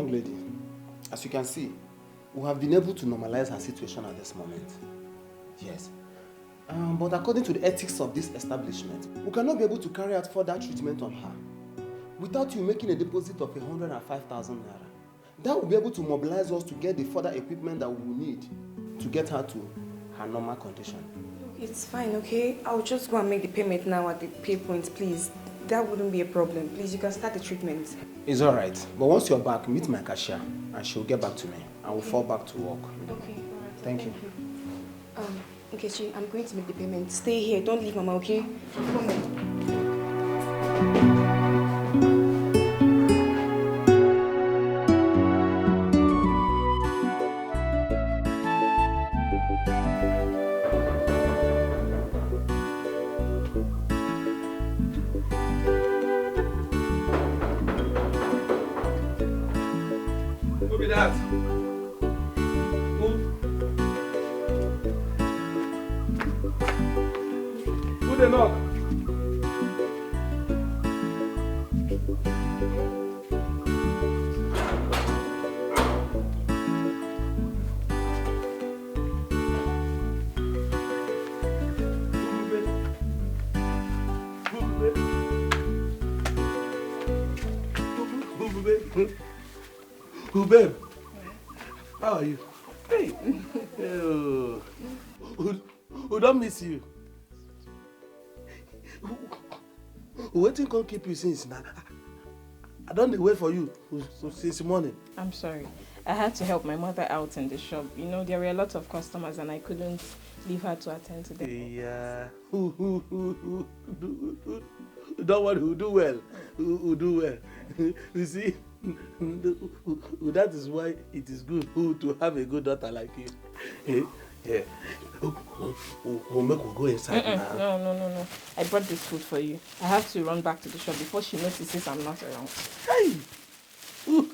young lady, as you can see, we have been able to normalize her situation at this moment. Yes. But according to the ethics of this establishment, we cannot be able to carry out further treatment on her without you making a deposit of 105,000 naira. That will be able to mobilize us to get the further equipment that we will need to get her to her normal condition. It's fine, okay? I'll just go and make the payment now at the pay point, please. That wouldn't be a problem. Please, you can start the treatment. It's alright. But once you're back, meet my cashier and she'll get back to me. I will fall back to work. Okay, alright. Thank you. Nkechi, I'm going to make the payment. Stay here. Don't leave, Mama, okay? I'm coming. Who be that? Who the knock? Who, babe? How are you? Hey. Oh. Who don't miss you? Waiting can't keep you since now. I don't wait for you since morning. I'm sorry. I had to help my mother out in the shop. You know, there were a lot of customers and I couldn't leave her to attend to them. Yeah. Don't worry, who do well. Who do well. You see, that is why it is good to have a good daughter like you. Yeah. We'll make her go inside now. No. I brought this food for you. I have to run back to the shop before she notices I'm not around. Hey! Who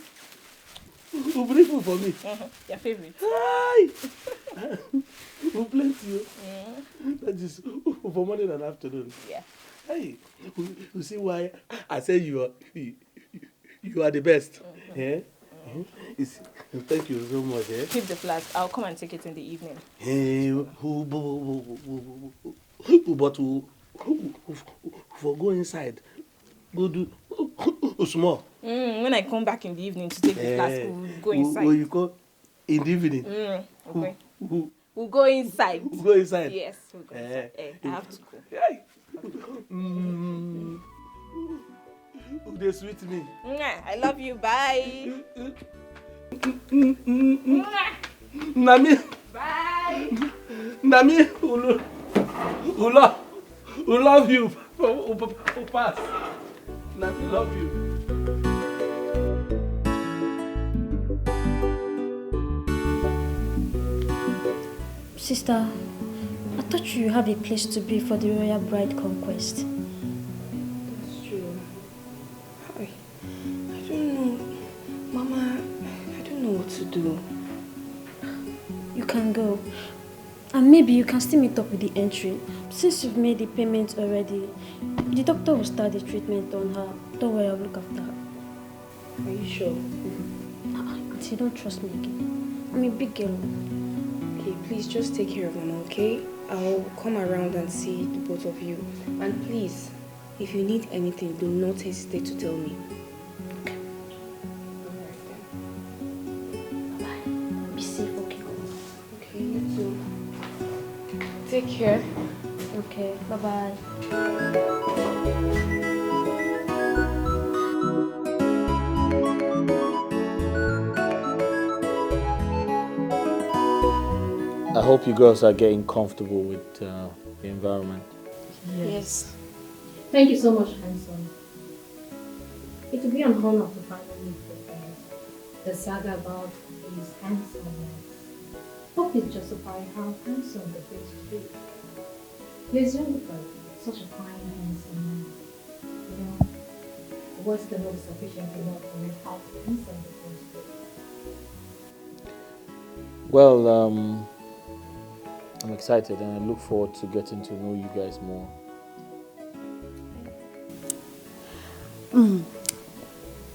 bring food for me? Your favorite. Hi! Who plenty? That is for morning and afternoon. Yeah. Hey! You see why I say you are the best. Yeah? Thank you so much. Eh? Keep the flask. I'll come and take it in the evening. Hey, but for go inside, go do small. When I come back in the evening to take the flask, we'll go inside. Will you go in the evening? Okay. We'll go inside. We'll go inside? Yes, we'll go inside. I have to go. Hey. They sweet me. I love you. Bye. Nami. Bye. Nami, who love you. Who pass. Nami, love you. Sister, I thought you have a place to be for the royal bride conquest. That's true. I don't know. Mama, I don't know what to do. You can go. And maybe you can still meet up with the entry. Since you've made the payment already, the doctor will start the treatment on her. Don't worry, I'll look after her. Are you sure? Auntie, don't trust me again. I'm a big girl. Okay, please just take care of Mama, okay? I'll come around and see the both of you. And please, if you need anything, do not hesitate to tell me. Okay. Alright then. Bye-bye. Be safe, okay? Okay, you too. Take care. Okay, bye-bye. I hope you girls are getting comfortable with the environment. Yes. Thank you so much, handsome. It will be an honor to finally prepare the saga about his handsomeness. Hope it justifies how handsome the place will be. Please don't look at such a fine, handsome man. You know, what's the most sufficient enough to make how handsome the place will be? Well, I'm excited and I look forward to getting to know you guys more.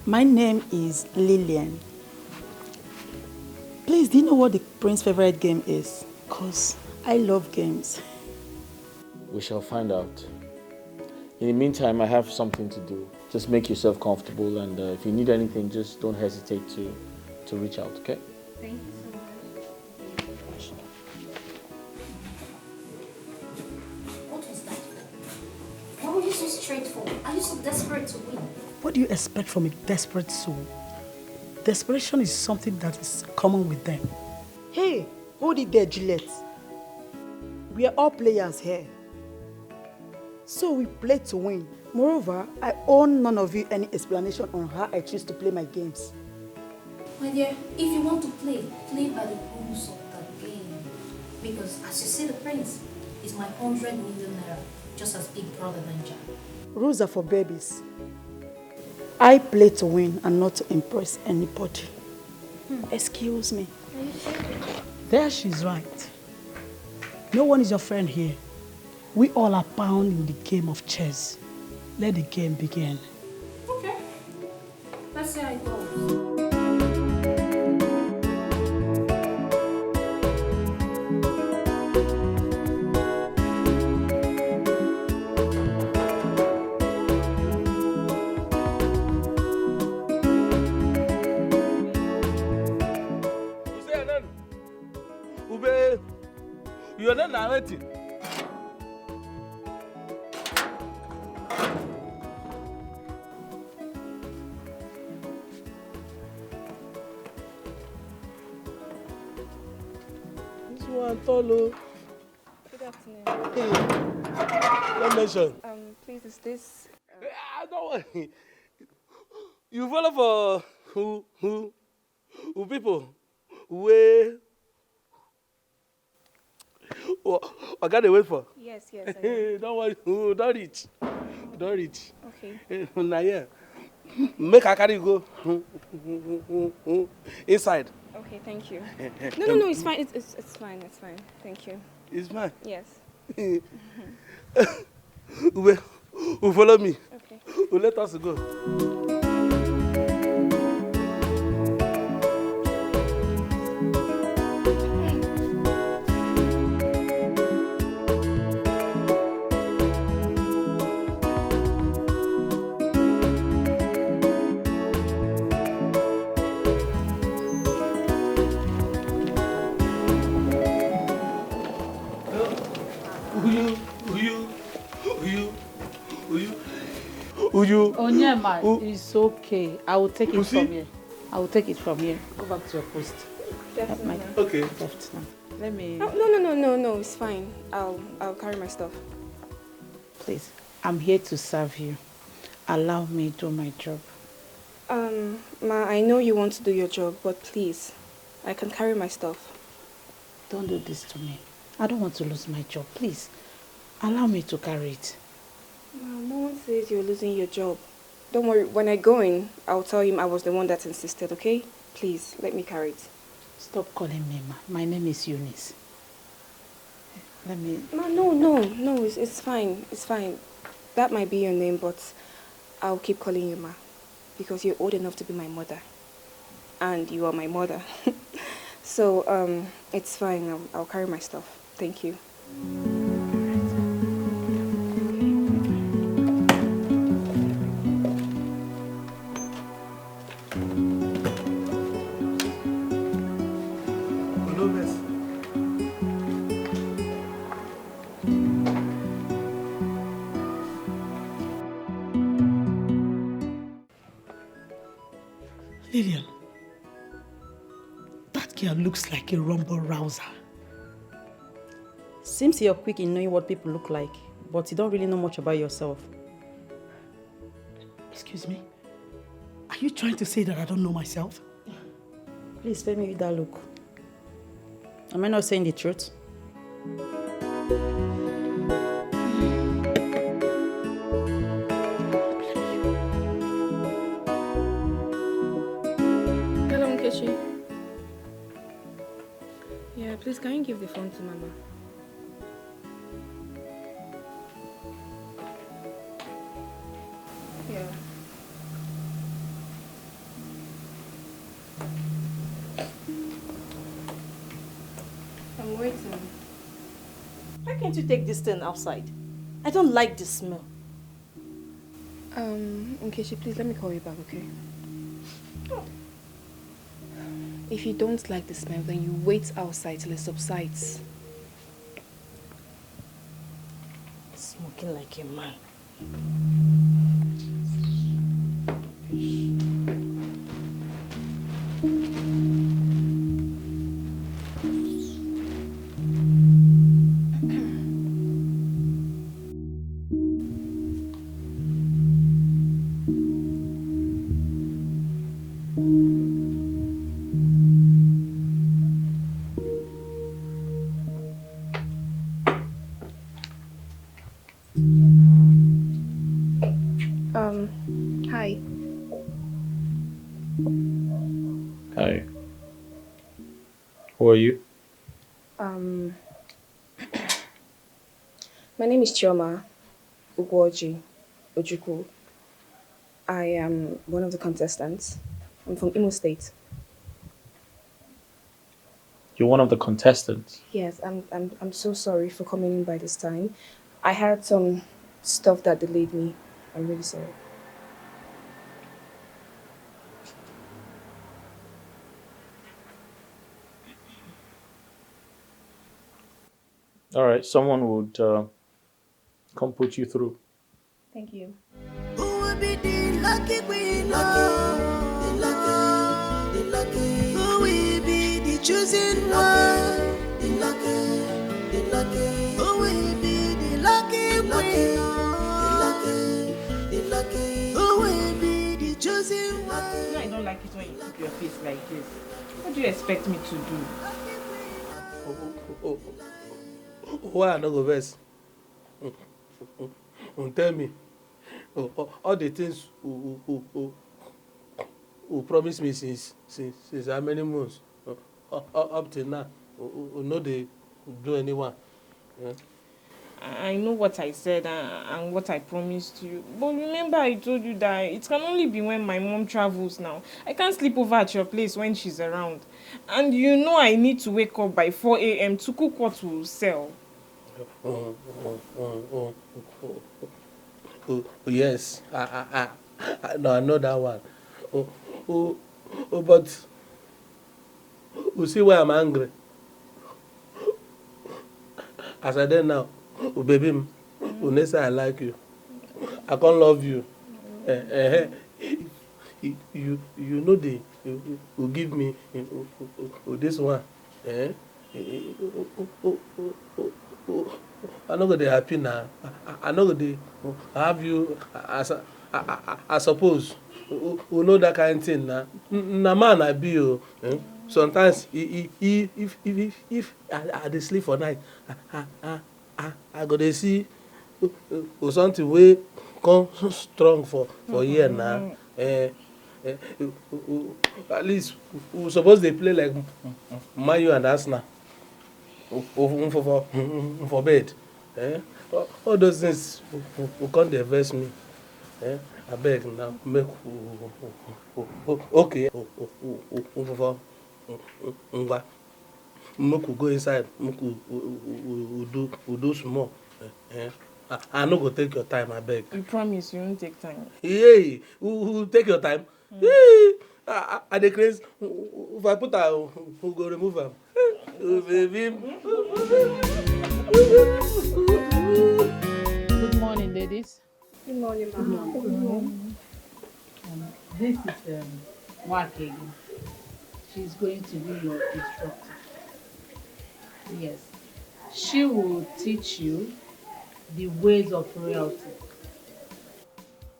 My name is Lillian. Please, do you know what the prince's favorite game is? Because I love games. We shall find out. In the meantime, I have something to do. Just make yourself comfortable, and if you need anything, just don't hesitate to reach out, okay? Thank you so much. What was that for? Why were you so straightforward? Are you so desperate to win? What do you expect from a desperate soul? Desperation is something that is common with them. Hey, hold it there, Juliet. We are all players here. So we play to win. Moreover, I owe none of you any explanation on how I choose to play my games. My dear, if you want to play, play by the rules of the game. Because as you see, the prince is my 100 million naira, just as big brother than Jack. Rules are for babies. I play to win and not to impress anybody. Excuse me. There she's right. No one is your friend here. We all are bound in the game of chess. Let the game begin. Okay. Let's see how it goes. You are not narrating. This one, Tolo. Good afternoon. Hey, don't mention. Please, is this... Don't worry. You follow for who people? Where? I gotta wait for. Yes, I am. Don't worry. Don't reach. Don't reach. Okay. Now, yeah. Make I carry you go inside. Okay, thank you. No, it's fine. It's fine. It's fine. Thank you. It's fine. Yes. Who follow me? Okay. Who let us go? Onyema, it's okay. I will take it from here. I will take it from here. Go back to your post. Definitely. Okay. Left now. Let me. No. It's fine. I'll carry my stuff. Please, I'm here to serve you. Allow me to do my job. Ma, I know you want to do your job, but please, I can carry my stuff. Don't do this to me. I don't want to lose my job. Please, allow me to carry it. Ma, no one says you're losing your job. Don't worry, when I go in, I'll tell him I was the one that insisted, okay? Please, let me carry it. Stop calling me Ma. My name is Eunice. Let me... Ma, no, it's fine. It's fine. That might be your name, but I'll keep calling you Ma. Because you're old enough to be my mother. And you are my mother. So, it's fine. I'll carry my stuff. Thank you. Lillian, that girl looks like a rumble rouser. Seems you're quick in knowing what people look like, but you don't really know much about yourself. Excuse me? Are you trying to say that I don't know myself? Please spare me with that look. Am I not saying the truth? Hello, Nkechi. Yeah, please, can you give the phone to Mama? Yeah. can't you take this thing outside? I don't like the smell. Nkechi, please let me call you back, okay? If you don't like the smell, then you wait outside till it subsides. Smoking like a man. Hi. Hi. Who are you? My name is Chioma Ugwoji Ojukwu. I am one of the contestants. I'm from Imo State. You're one of the contestants. Yes, I'm so sorry for coming in by this time. I had some stuff that delayed me. I'm really sorry. All right, someone would come put you through. Thank you. Who will be the lucky winner? The lucky. Who will be the chosen one? The lucky. Who will be the lucky winner? The lucky. Who will be the chosen one? No, I don't like it when you keep your face like this. What do you expect me to do? Why I no go vex? Tell me. All the things who promised me since how many months up till now, no dey do anyone. Yeah. I know what I said and what I promised you. But remember I told you that it can only be when my mom travels now. I can't sleep over at your place when she's around. And you know I need to wake up by 4 a.m. to cook what we'll sell. Yes, no, I know that one. But you see why I'm angry? As I did now, baby, Unesa, I like you. I can't love you. You know you give me this one. I know they happy now. I know they have you as I suppose. You know that kind of thing now. Na man I be you. Sometimes if I dey sleep for night, I go dey see something wey come strong for here now. At least we suppose dey play like Man U and Arsenal for bed. All those things will come dey vex me. Abeg now make okay ngwa make we go inside make we do small. I no go take your time abeg. You promise you won't take time. Hey, who take your time? Hey, I dey craze. If I put her, who go remove am? Baby. Good morning, ladies. Good morning, ma'am. Good morning. This is Wakegi. She's going to be your instructor. Yes. She will teach you the ways of royalty.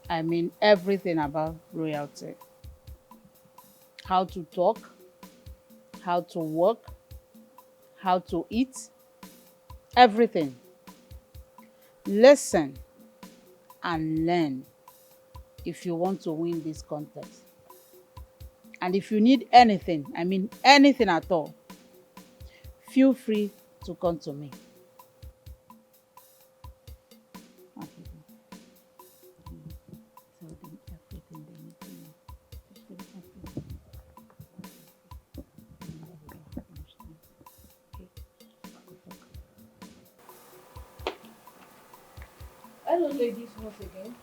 I mean everything about royalty. How to talk, how to work, how to eat, everything. Listen and learn if you want to win this contest. And if you need anything, I mean anything at all, feel free to come to me. Hello, ladies, once again.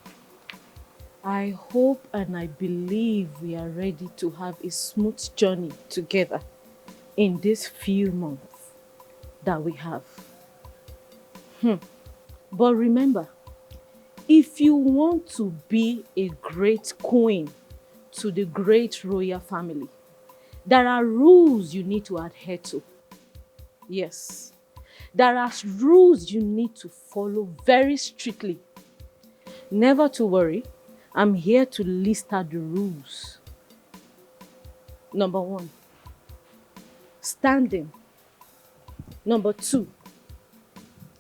I hope and I believe we are ready to have a smooth journey together in these few months that we have. But remember, if you want to be a great queen to the great royal family, there are rules you need to adhere to. Yes, there are rules you need to follow very strictly. Never to worry, I'm here to list out the rules. Number 1, standing. Number 2,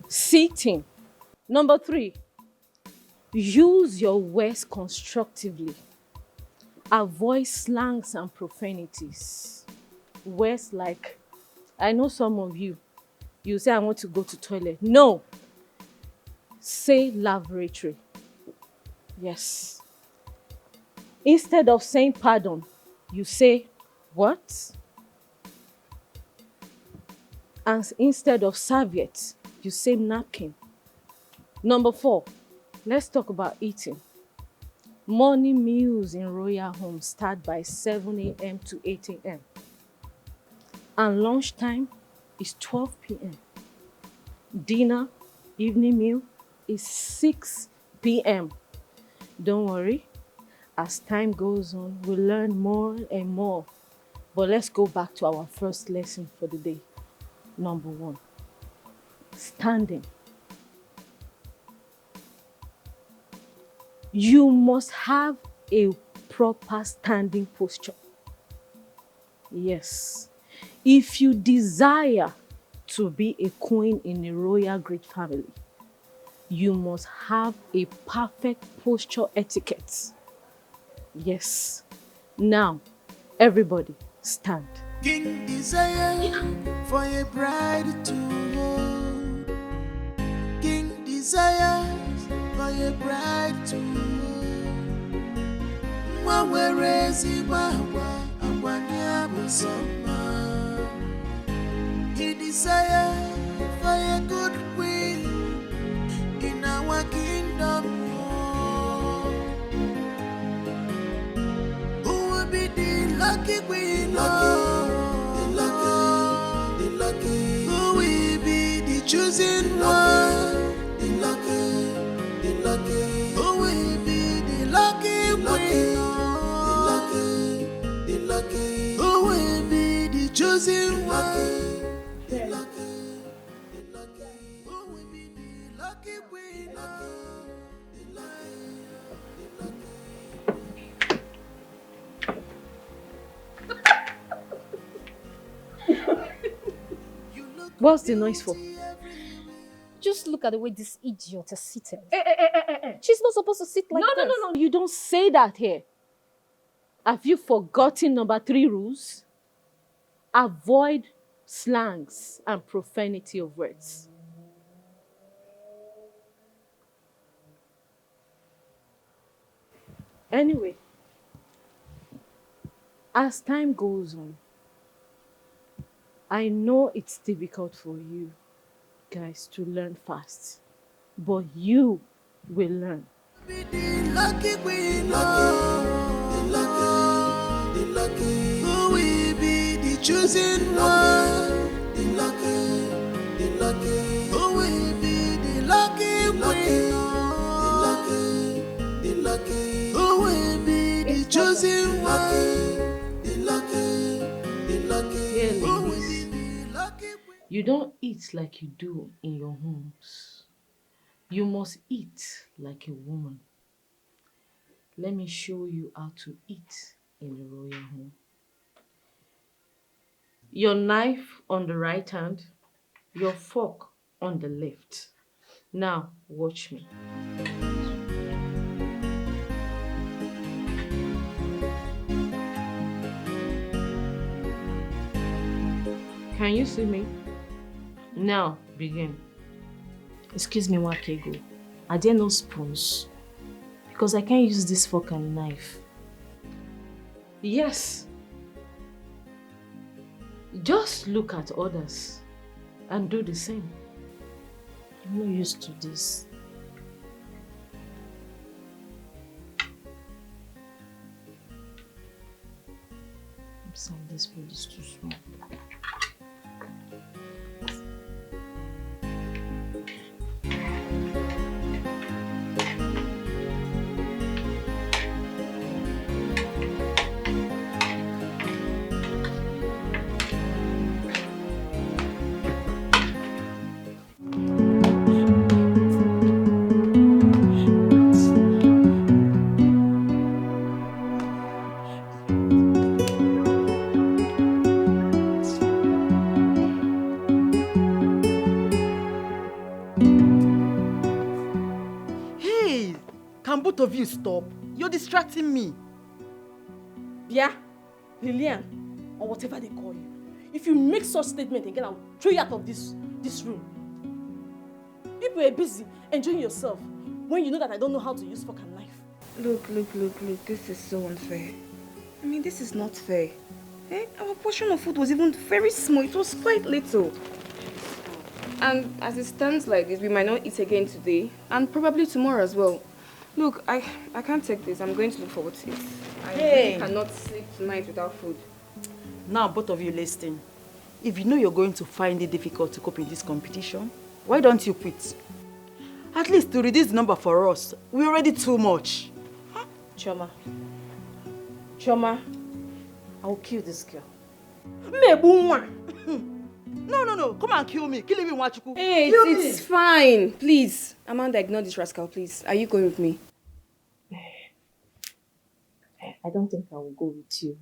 sitting. Number 3, use your words constructively. Avoid slangs and profanities. Words like, I know some of you say, I want to go to toilet. No. Say lavatory. Yes. Instead of saying pardon, you say what? And instead of serviette, you say napkin. Number 4, let's talk about eating. Morning meals in royal homes start by 7 a.m. to 8 a.m. And lunchtime is 12 p.m. Dinner, evening meal is 6 p.m. Don't worry, as time goes on, we'll learn more and more. But let's go back to our first lesson for the day. Number 1, standing. You must have a proper standing posture. Yes. If you desire to be a queen in a royal great family, you must have a perfect posture etiquette. Yes. Now, everybody, stand. King desire for a bride to hold. King desires for a bride to hold. Mwa werezi agwa nyabo soma. He desire for a good queen in our kingdom. Who will be the lucky queen? The lucky. Who will be the chosen one? The lucky. Who will be the lucky queen? The lucky. Who will be the chosen one? The lucky. Who will be the lucky queen? The What's the noise for? Just look at the way this idiot is seated. She's not supposed to sit like this. No. You don't say that here. Have you forgotten number 3 rules? Avoid slangs and profanity of words. Anyway, as time goes on, I know it's difficult for you guys to learn fast, but you will learn. The lucky queen, the lucky, who will be the chosen one? The lucky, who will be the lucky queen? The lucky, who will be the chosen one? The lucky, who will be the lucky queen? You don't eat like you do in your homes. You must eat like a woman. Let me show you how to eat in a royal home. Your knife on the right hand, your fork on the left. Now, watch me. Can you see me? Now, begin. Excuse me, Wakego. Are there no spoons? Because I can't use this fork and knife. Yes. Just look at others and do the same. I'm not used to this. Some of this food is too small. Hey, can both of you stop? You're distracting me. Bia, Lillian, or whatever they call you. If you make such statement again, I'll throw you out of this room. People are busy enjoying yourself when you know that I don't know how to use fork and knife. Look. This is so unfair. I mean, this is not fair. Eh? Our portion of food was even very small. It was quite little. And as it stands like this, we might not eat again today. And probably tomorrow as well. Look, I can't take this. I'm going to look for what to eat. I really cannot sleep tonight without food. Now, both of you listen. If you know you're going to find it difficult to cope in this competition, why don't you quit? At least to reduce the number for us. We're already too much. Huh? Choma, I will kill this girl. No. Come and kill me. Kill me, Wachiku. Hey, it's fine. Please. Amanda, ignore this rascal, please. Are you going with me? I don't think I will go with you.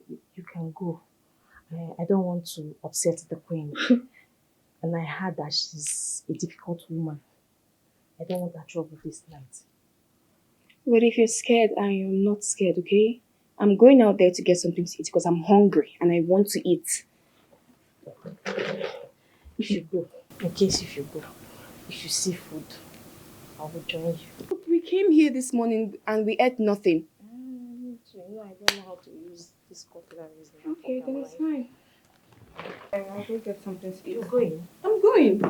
You can go. I don't want to upset the queen. And I heard that she's a difficult woman. I don't want that trouble this night. But if you're scared, I am not scared, okay? I'm going out there to get something to eat because I'm hungry and I want to eat. If you go, if you see food, I will join you. Look, we came here this morning and we ate nothing. I don't know how to use this cutlery. Okay, then it's fine. I'll go get something to eat. You're going? I'm going.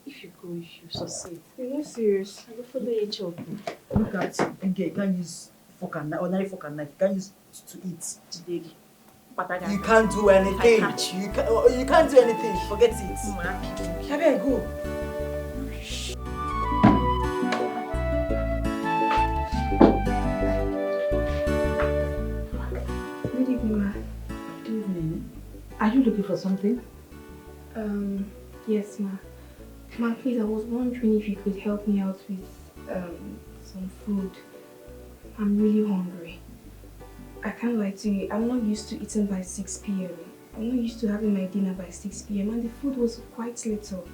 If you go, if you succeed. You're not serious. I will follow you, Choco. Look at you. You can't use fork and knife, ordinary fork and knife. You can't use to eat. You can't do anything. You can't do anything. Forget it. Have go. Good evening, ma. Good evening. Are you looking for something? Yes, ma. Ma, please, I was wondering if you could help me out with some food. I'm really hungry. I can't lie to you, I'm not used to eating by 6 p.m. I'm not used to having my dinner by 6 p.m. and the food was quite little.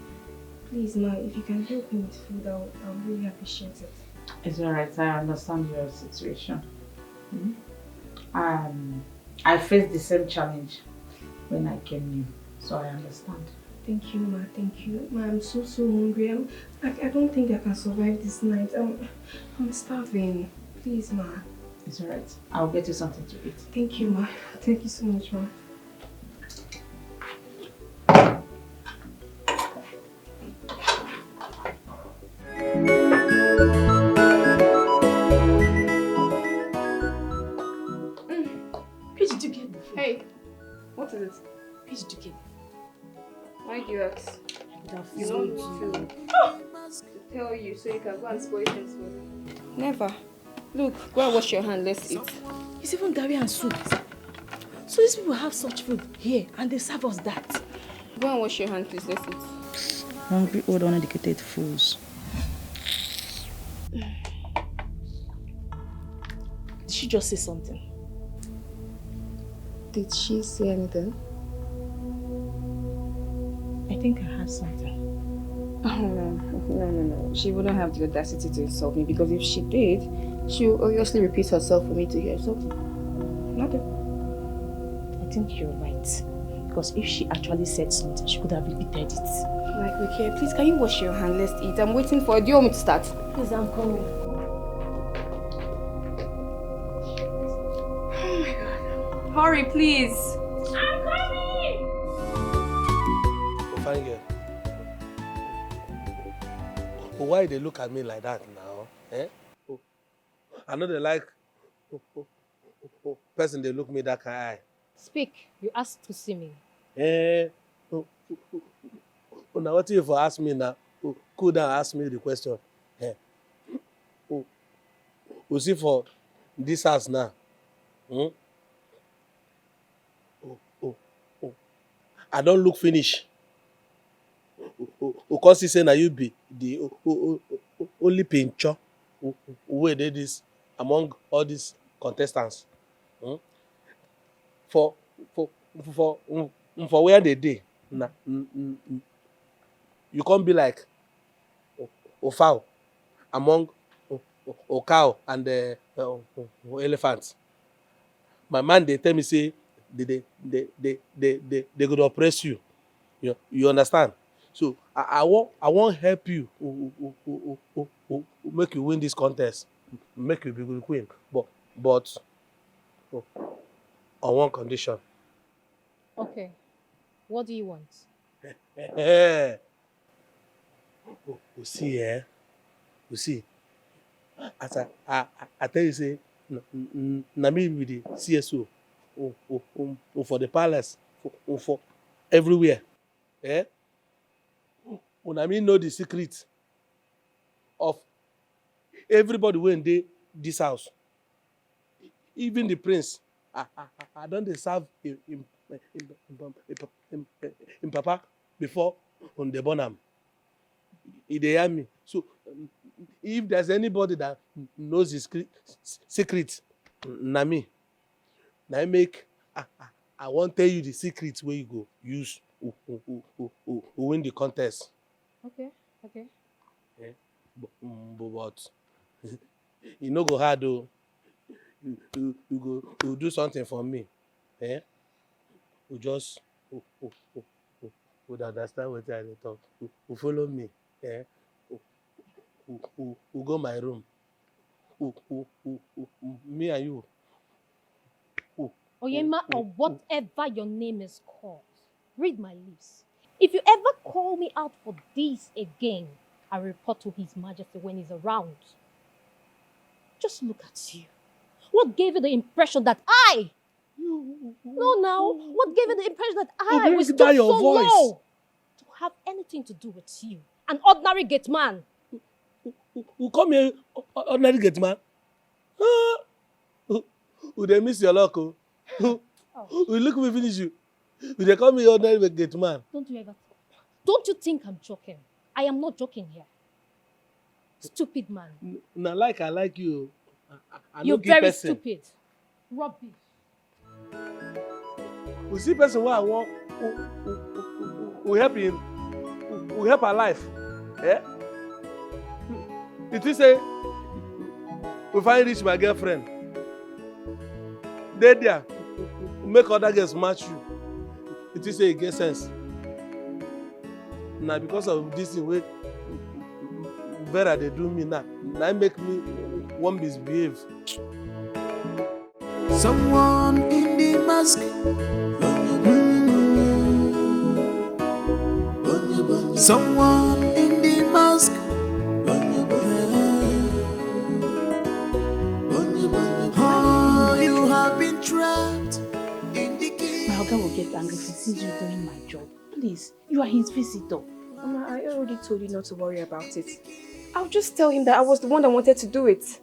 Please, ma, if you can help me with food, I'll really appreciate it. It's alright, I understand your situation. I faced the same challenge when I came new, so I understand. Thank you, ma. Thank you. Ma, I'm so hungry. I don't think I can survive this night. I'm starving. Please, ma. It's alright. I'll get you something to eat. Thank you, ma. Thank you so much, ma. Where did you get the food? Hey, what is it? Where did you get it? Why do you ask? You want me to tell you so you can go and spoil things for me? Never. Look, go and wash your hand, let's eat. It's even Gary and soup. So these people have such food here and they serve us that. Go and wash your hand, please, let's eat. Hungry, old, uneducated fools. Did she just say something? Did she say anything? I think I heard something. Oh, no. She wouldn't have the audacity to insult me because if she did, she will obviously repeat herself for me to hear. So, nothing. I think you're right. Because if she actually said something, she could have repeated it. Like, okay, please, can you wash your hand? Let's eat. I'm waiting for. Do you want me to start? Please, I'm coming. Oh my God. Hurry, please. I'm coming! Fine girl. Why they look at me like that now? Eh? I know they like person they look me that kind eye. Speak. You asked to see me. Now what if you ask me now? Could I ask me the question? We see for this house now. Hmm? I don't look finish. Because he say now you be the only pincher who did this among all these contestants. Hmm? For for where they dey na you can't be like fowl among cow and elephant. My man they tell me say they go oppress you. You understand? So I want help you make you win this contest, make you be good queen. But on one condition. Okay. What do you want? You see, you see, as I tell you, say, na me be the CSO for the palace, for everywhere. When I mean know the secret of everybody wey dey this house, even the prince, I don dey serve him papa before on dey born am. He dey hear me. So if there's anybody that knows his secret, na me. Na I make I wan tell you the secret wey you go use win the contest. Okay. But e no go hard o. You go do something for me. You just would understand wetin I dey talk. You follow me. We go my room. Me and you. Oyema, or whatever your name is called, read my lips. If you ever call me out for this again, I report to His Majesty when he's around. Just look at you. What gave you the impression that I... No, now. What gave you the impression that I was so low to have anything to do with you? An ordinary gate man. You call me ordinary gate man? You dey miss your luck, oh. You look me finish you. You dey call me ordinary gate man. Don't you think I'm joking? I am not joking here. Stupid man. Na like I like you. You're very stupid. Rubbish. You see person wey I want we help him. We help her life. You think say we find reach my girlfriend. Dey there. Make other girls match you. You think say e get sense. Na because of this thing wey Vera dey do me now. Na make me wan misbehave. Someone in the mask. Someone in the mask. Oh, you have been trapped in the cage. My Oga will get angry if he sees you doing my job. Please, you are his visitor. Mama, I already told you not to worry about it. I'll just tell him that I was the one that wanted to do it.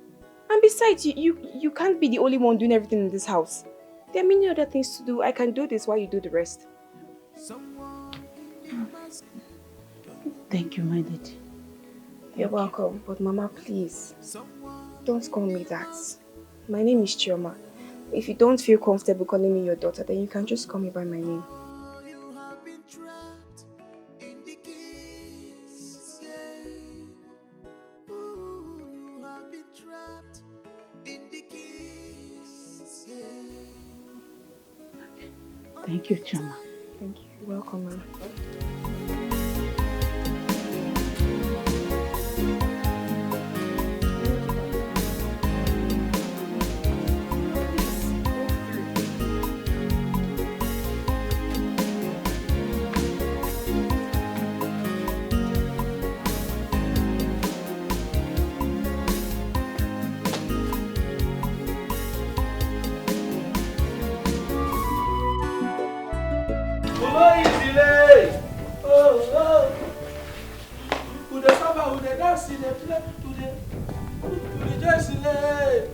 And besides, you can't be the only one doing everything in this house. There are many other things to do. I can do this while you do the rest. Thank you, my lady. You're welcome. But Mama, please, don't call me that. My name is Chioma. If you don't feel comfortable calling me your daughter, then you can just call me by my name. Thank you, Chama. Thank you. You're welcome, Mama. Papa, we dey dance in the play, we dey dance in the.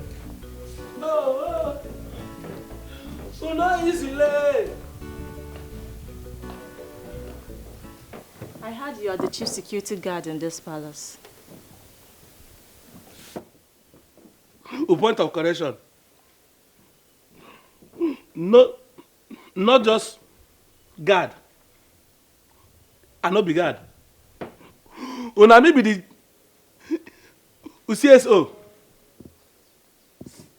Oh, so no easily. I heard you are the chief security guard in this palace. A point of correction. No, not just guard. I no be guard. Una me be the CSO.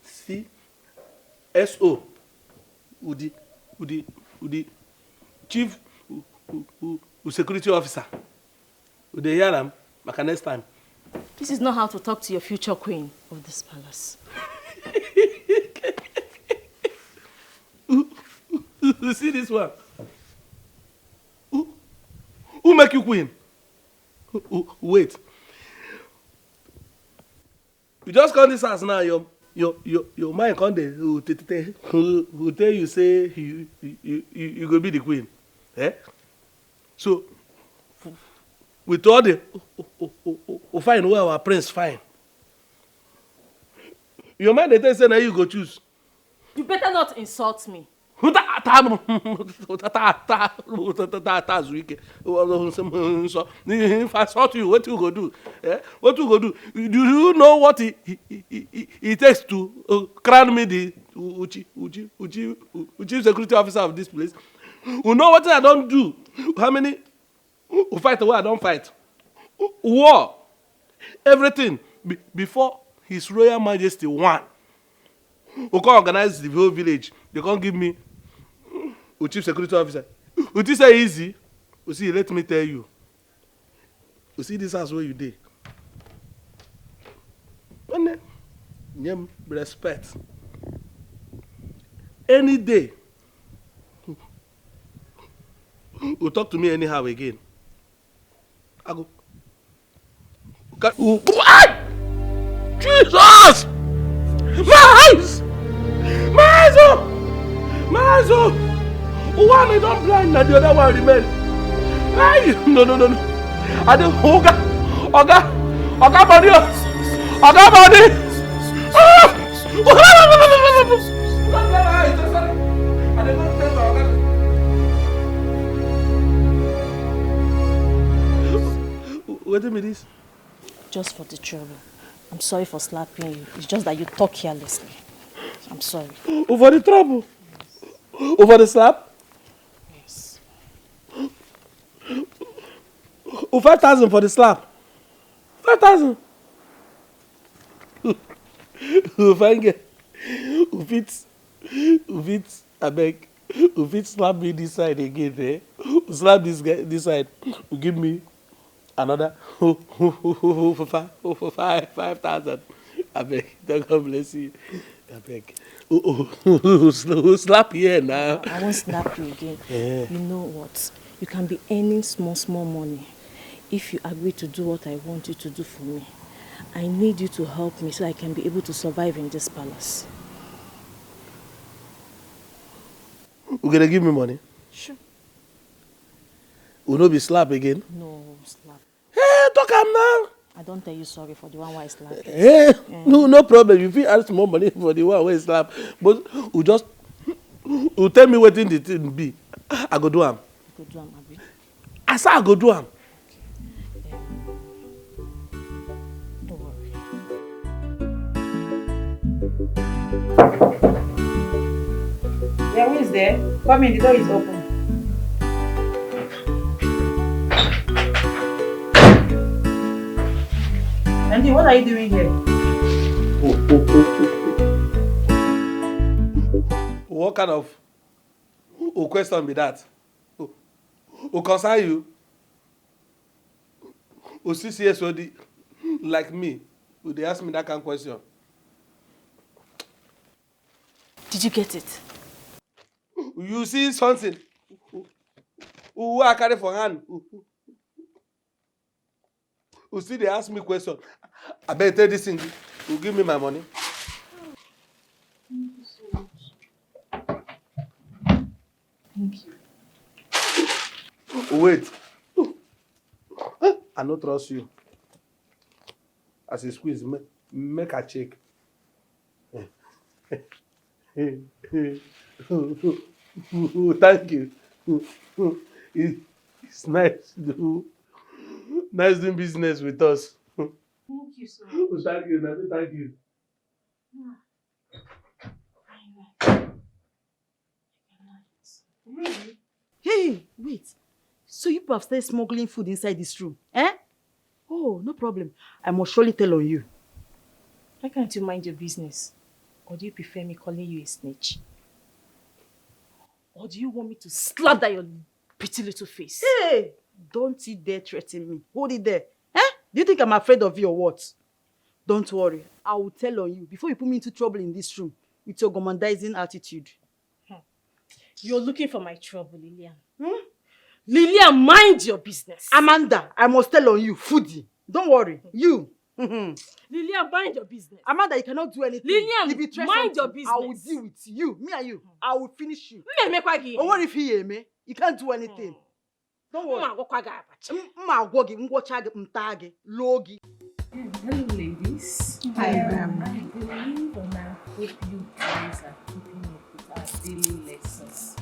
CSO. Udi chief security officer. Udi hear am like next time. This is not how to talk to your future queen of this palace. You see this one? Who make you queen? Wait. You just come this house now, your mind come there who tell you say you go be the queen. Eh? So with all the fine where our prince fine. Your mind they tell say now you go choose. You better not insult me. That's wicked. If I saw you, what you go do? Eh? What you go do? Do you know what it takes to crown me the chief security officer of this place? You know what I don't do? How many fight where I don't fight? War. Everything before His Royal Majesty won. We can organize the whole village. They can't give me a chief security officer. Would you say easy? You see, let me tell you. You see this house where you did. Respect. Any day, you talk to me anyhow again. I go. Jesus! My eyes! My eyes! Oh! My eyes! Oh! One I don't blind and the other one remain. Hey! No. I don't. Oga body! Oga body! Wait a minute. Just for the trouble. I'm sorry for slapping you. It's just that you talk carelessly. I'm sorry. Over the trouble? Yes. Over the slap? Yes. 5,000 for the slap? 5,000? Fine girl. I beg. If it slap me this side again, eh? Slap this guy this side. Give me another 5,000. I beg. God bless you. I beg. Who slap here now? I won't slap you again. Yeah. You know what? You can be earning small money if you agree to do what I want you to do for me. I need you to help me so I can be able to survive in this palace. You gonna give me money? Sure. Will not be slap again? No, slap. Hey, talk am now. I don't tell you sorry for the one who I slap. Hey, no problem. You fit ask more money for the one who slap. But you tell me wetin the thing be. I go do am. You go do am, abi? I say I go do am. Okay. Don't worry. Yeah, who is there? Come in, the door is open. Andy, what are you doing here? What kind of question be that? Who concern you? Who CCSOD like me? Would they ask me that kind of question? Did you get it? You see something? Who I carry for hand? Who see they ask me question? I better tell this thing. Who give me my money? Thank you so much. Thank you. Wait. I don't trust you. as a squeeze, make a check. Thank you. It's nice doing business with us. Thank you so much. Thank you, Nabi, thank you. Really? Hey, wait. So you have started smuggling food inside this room, eh? Oh, no problem. I must surely tell on you. Why can't you mind your business? Or do you prefer me calling you a snitch? Or do you want me to slap that your pretty little face? Hey, don't you dare threaten me. Hold it there. Eh? Do you think I'm afraid of you or what? Don't worry. I will tell on you before you put me into trouble in this room with your gomandizing attitude. You're looking for my trouble, Lillian. Lillian, mind your business. Amanda, I must tell on you, foodie. Don't worry. You. Lillian, mind your business. Amanda, you cannot do anything. Lillian, if you try mind your something, I will business. deal with you. Me and you. I will finish you. But what if he hear me? You can't do anything. Don't worry. Hello, ladies. Hi, ma'am. I believe and I hope you guys are keeping up with our daily lessons.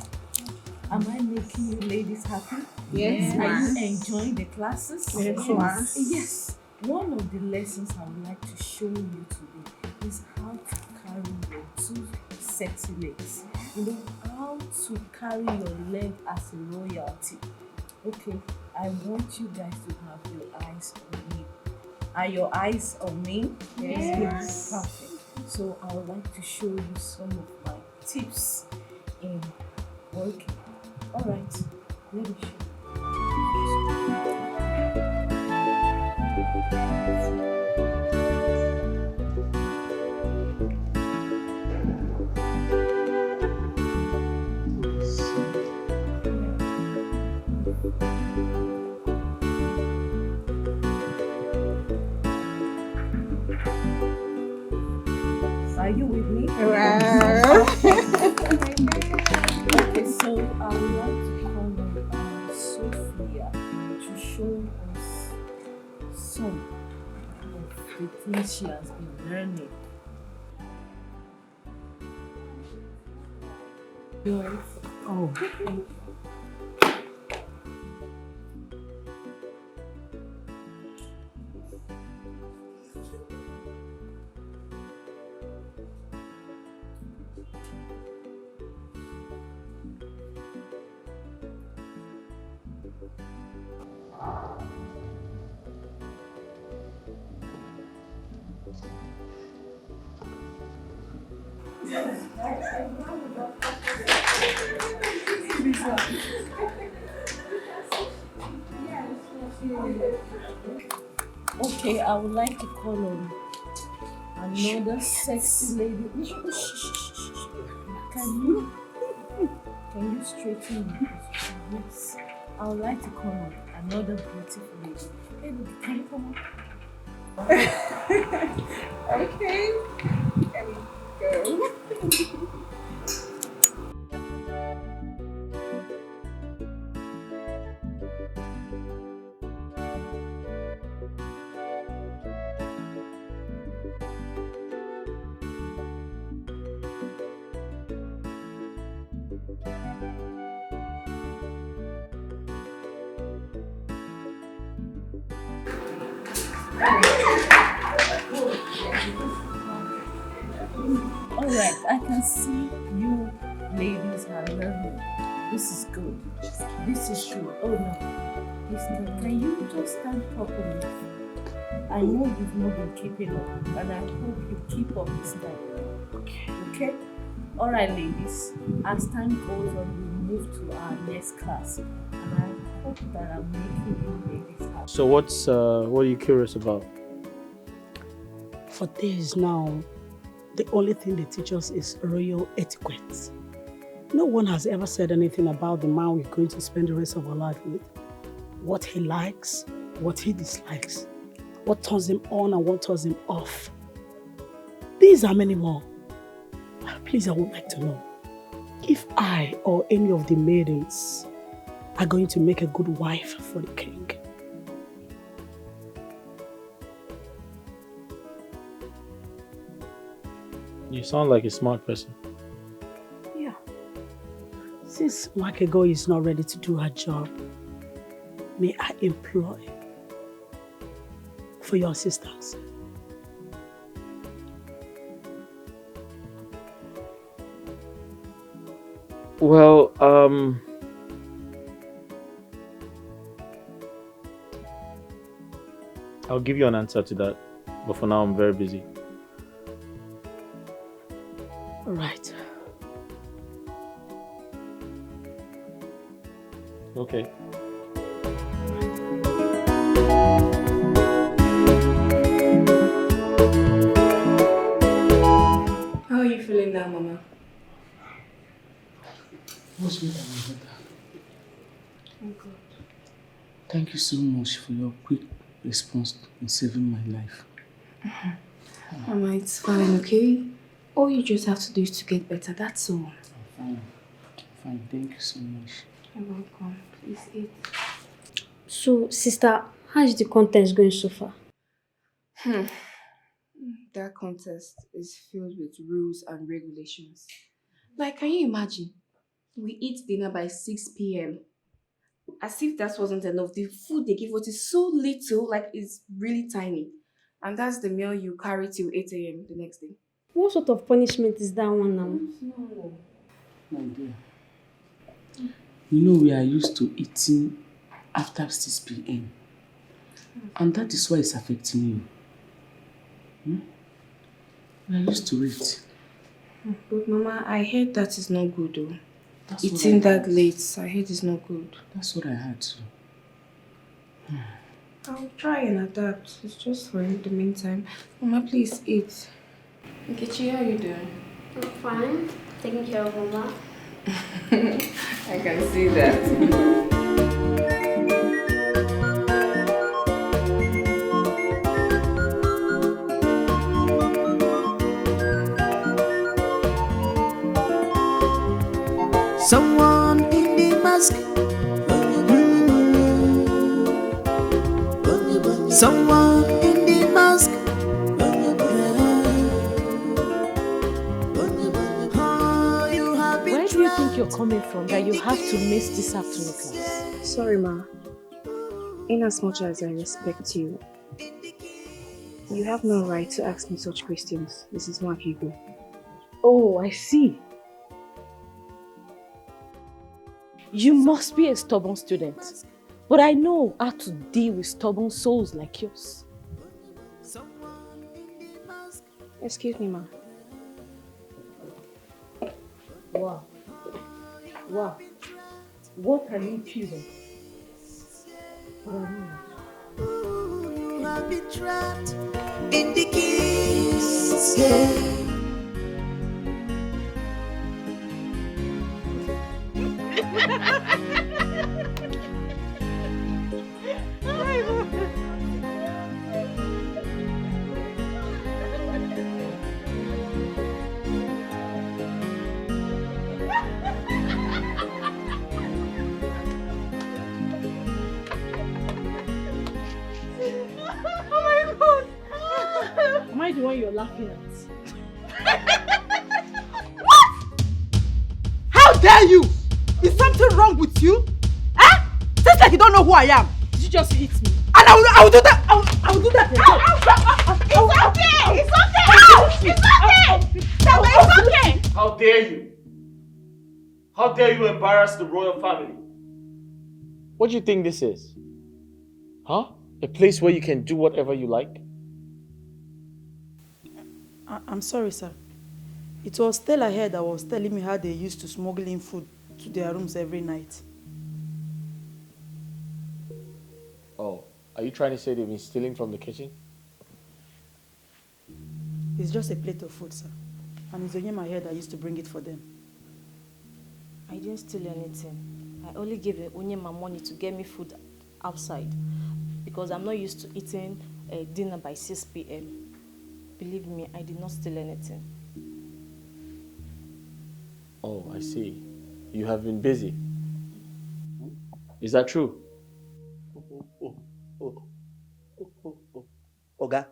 Am I making you ladies happy? Yes. Are you enjoying the classes? Yes. Yes. One of the lessons I would like to show you today is how to carry your two sexy legs. You know, how to carry your leg as a royalty. Okay, I want you guys to have your eyes on me. Are your eyes on me? Yes. Perfect. So I would like to show you some of my tips in working. Alright, let me show you. Are you with me? Okay, so I would like to call on Sophia to show us some of the things she has been learning. Oh. Okay, I would like to call on another sexy lady. Can you straighten your position? Yes. I would like to call on another beautiful lady. Hey, look, can you come on? Okay. There we go. Alright, I can see you ladies are learning. This is good. This is good. Oh no. Listen, can you just stand properly? I know you've not been keeping up, and I hope you keep up this time. Okay? Alright, ladies. As time goes on, we move to our next class. And I hope that I'm making you ladies happy. So what are you curious about? For days now, the only thing they teach us is royal etiquette. No one has ever said anything about the man we're going to spend the rest of our life with. What he likes, what he dislikes, what turns him on and what turns him off. These are many more. Please, I would like to know if I or any of the maidens are going to make a good wife for the king. You sound like a smart person. Yeah. Since Makego is not ready to do her job, may I employ for your assistance? Well, I'll give you an answer to that, but for now I'm very busy. All right. Okay. How are you feeling now, Mama? Much better, my daughter. I'm good. Thank you so much for your quick response in saving my life. Mama, it's fine, okay? All you just have to do is to get better, that's all. I'm fine. Thank you so much. You're welcome. Please eat. So, sister, how is the contest going so far? That contest is filled with rules and regulations. Like, can you imagine? We eat dinner by 6 p.m. As if that wasn't enough. The food they give us is so little, like it's really tiny. And that's the meal you carry till 8 a.m. the next day. What sort of punishment is that one now? No. My dear, you know we are used to eating after 6 p.m. And that is why it's affecting you. We are used to it. But Mama, I heard that is not good though. That's Eating what I that heard. late, I heard it's not good. That's what I had too. I'll try and adapt. It's just for the meantime. Mama, please eat. Nkechi, how are you doing? I'm fine. Taking care of Mama. I can see that. Someone in the mask. Someone in the mask. Oh, you have been Where do you think you're coming from that you have to miss this afternoon class? Sorry, Ma. In as much as I respect you, you have no right to ask me such questions. This is Mark Hugo. Oh, I see. You must be a stubborn student. But I know how to deal with stubborn souls like yours. Excuse me, Ma. Wow. Wow. What an impudence. But I know. You have been trapped in the kiss. Yeah. Am I the one you're laughing at? How dare you? Is something wrong with you? Eh? Seems like you don't know who I am. Did you just hit me? And I will do that. I will do that again. It's okay! It's okay! How dare you? How dare you embarrass the royal family? What do you think this is? Huh? A place where you can do whatever you like? I'm sorry, sir. It was Stella here that was telling me how they used to smuggle in food to their rooms every night. Oh, are you trying to say they've been stealing from the kitchen? It's just a plate of food, sir. And it's Onyema here that used to bring it for them. I didn't steal anything. I only gave Onyema money to get me food outside because I'm not used to eating dinner by 6 p.m. Believe me, I did not steal anything. Oh, I see. You have been busy. Is that true? Oga,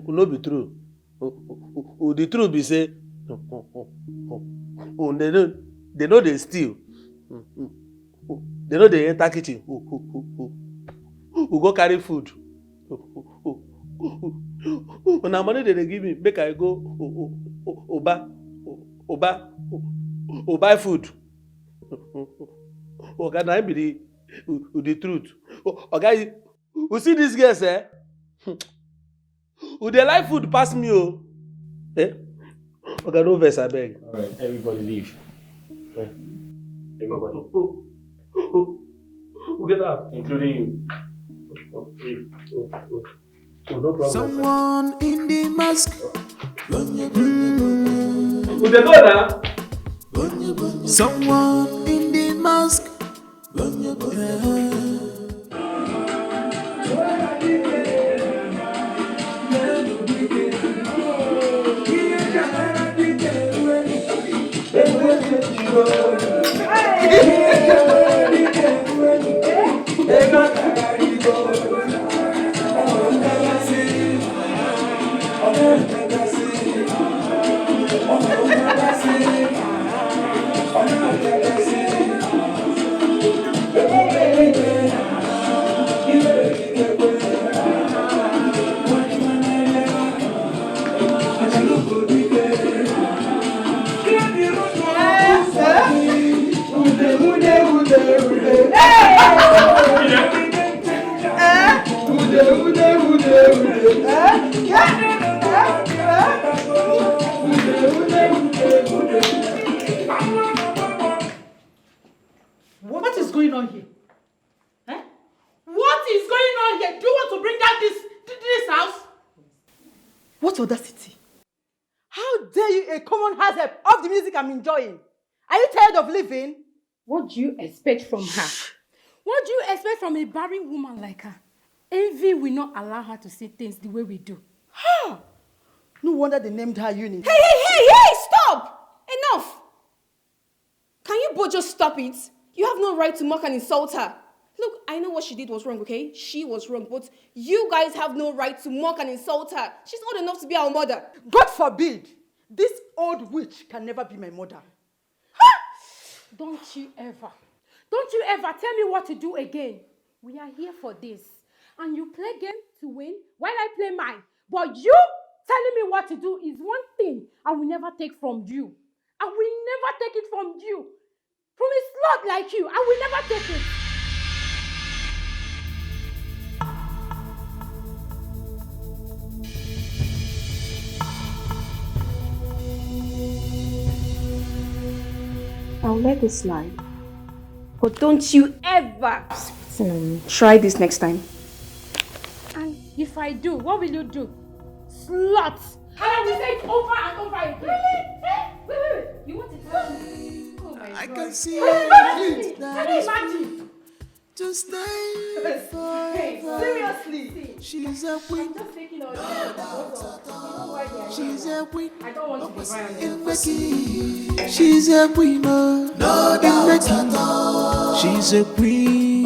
no be true. the truth be say, they know they steal. They know they enter kitchen. Who go carry food. Una money they give me, make I go buy food. Okay, na be the truth. Okay, you see these girls, eh? Who they like food pass me, oh? Eh? Okay, no verse, I beg. All right, everybody leave. Eh? Everybody, Who get up? including you. Leave. No problem. Someone in the mask. Who they go now? Someone in the mask. What is going on here? Eh? What is going on here? Do you want to bring down this house? What audacity? How dare you, a common hazard of the music I'm enjoying? Are you tired of living? What do you expect from her? What do you expect from a barren woman like her? Envy will not allow her to see things the way we do. Ha! No wonder they named her Uni. Hey, stop! Enough! Can you both just stop it? You have no right to mock and insult her. Look, I know what she did was wrong, okay? She was wrong, but you guys have no right to mock and insult her. She's old enough to be our mother. God forbid! This old witch can never be my mother. Don't you ever tell me what to do again. We are here for this. And you play game to win while I play mine. But you telling me what to do is one thing I will never take from you. I will never take it from you. From a slut like you, I will never take it. I'll let this slide. But don't you ever try this next time. And if I do, what will you do? Slut! And I will say it over and over again. Wait. You want to tell me? Oh my God. I can see it. Can you imagine? To stay forever. Hey, seriously? She's a queen. I'm just thinking of it. She's a queen. I don't want to be violent. In Becky. She's a queen. No doubt at all. She's a queen.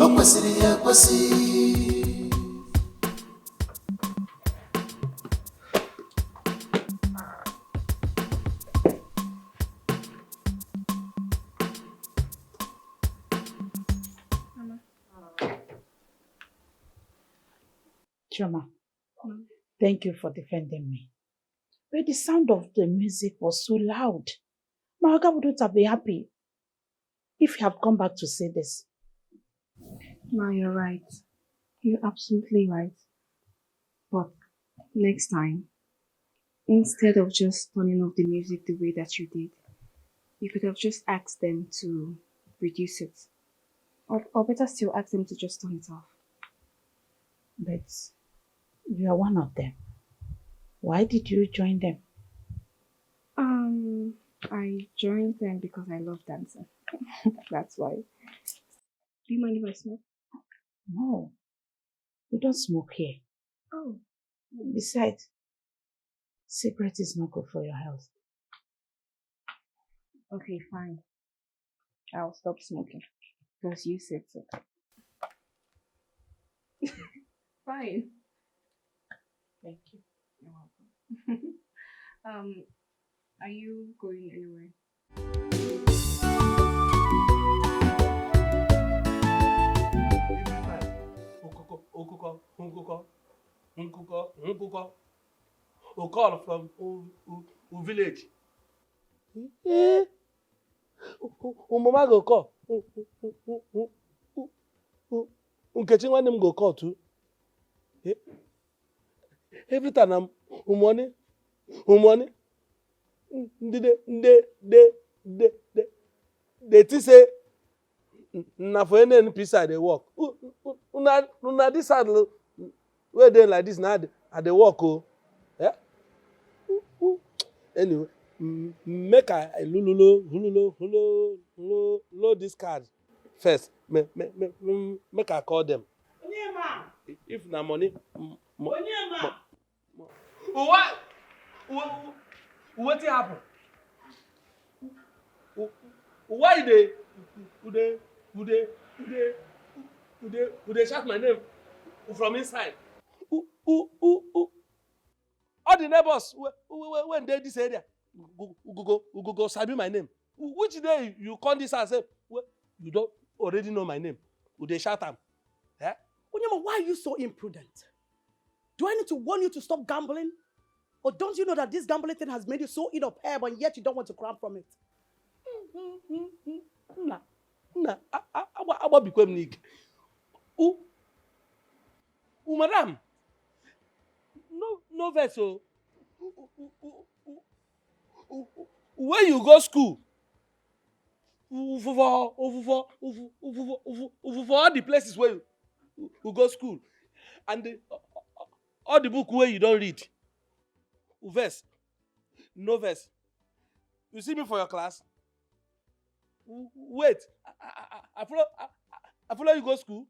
Chioma, thank you for defending me. But the sound of the music was so loud. My Oga wouldn't have been happy if you have come back to say this. No, you're right. You're absolutely right. But next time, instead of just turning off the music the way that you did, you could have just asked them to reduce it. Or better still, ask them to just turn it off. But you are one of them. Why did you join them? I joined them because I love dancing. That's why. Do you mind if I smoke? No, we don't smoke here. Oh. Besides, cigarette is not good for your health. Okay, fine. I'll stop smoking. Because you said so. Fine. Thank you. You're welcome. Are you going anywhere? A call from village. Mama go call. Nkechi nwanne m go call too. Every time I'm money. They think say na for NNPC I dey work. Una this side wey dey like this na I dey work o. Anyway, make I load this card first. Make I call them. If na money. What? Wetin happen? Why they shout my name from inside? All the neighbors when they this area go sabi my name. Which day you come this house say you don't already know my name? They shout am. Onyema, why are you so imprudent? Do I need to warn you to stop gambling? Or don't you know that this gambling thing has made you so in of herb and yet you don't want to cram from it? Aba become Nick. Madam, no vex o. When you go school, for all the places where you go school, and all the book where you don't read, vex, no vex. You see me for your class? Wait, I follow you go school.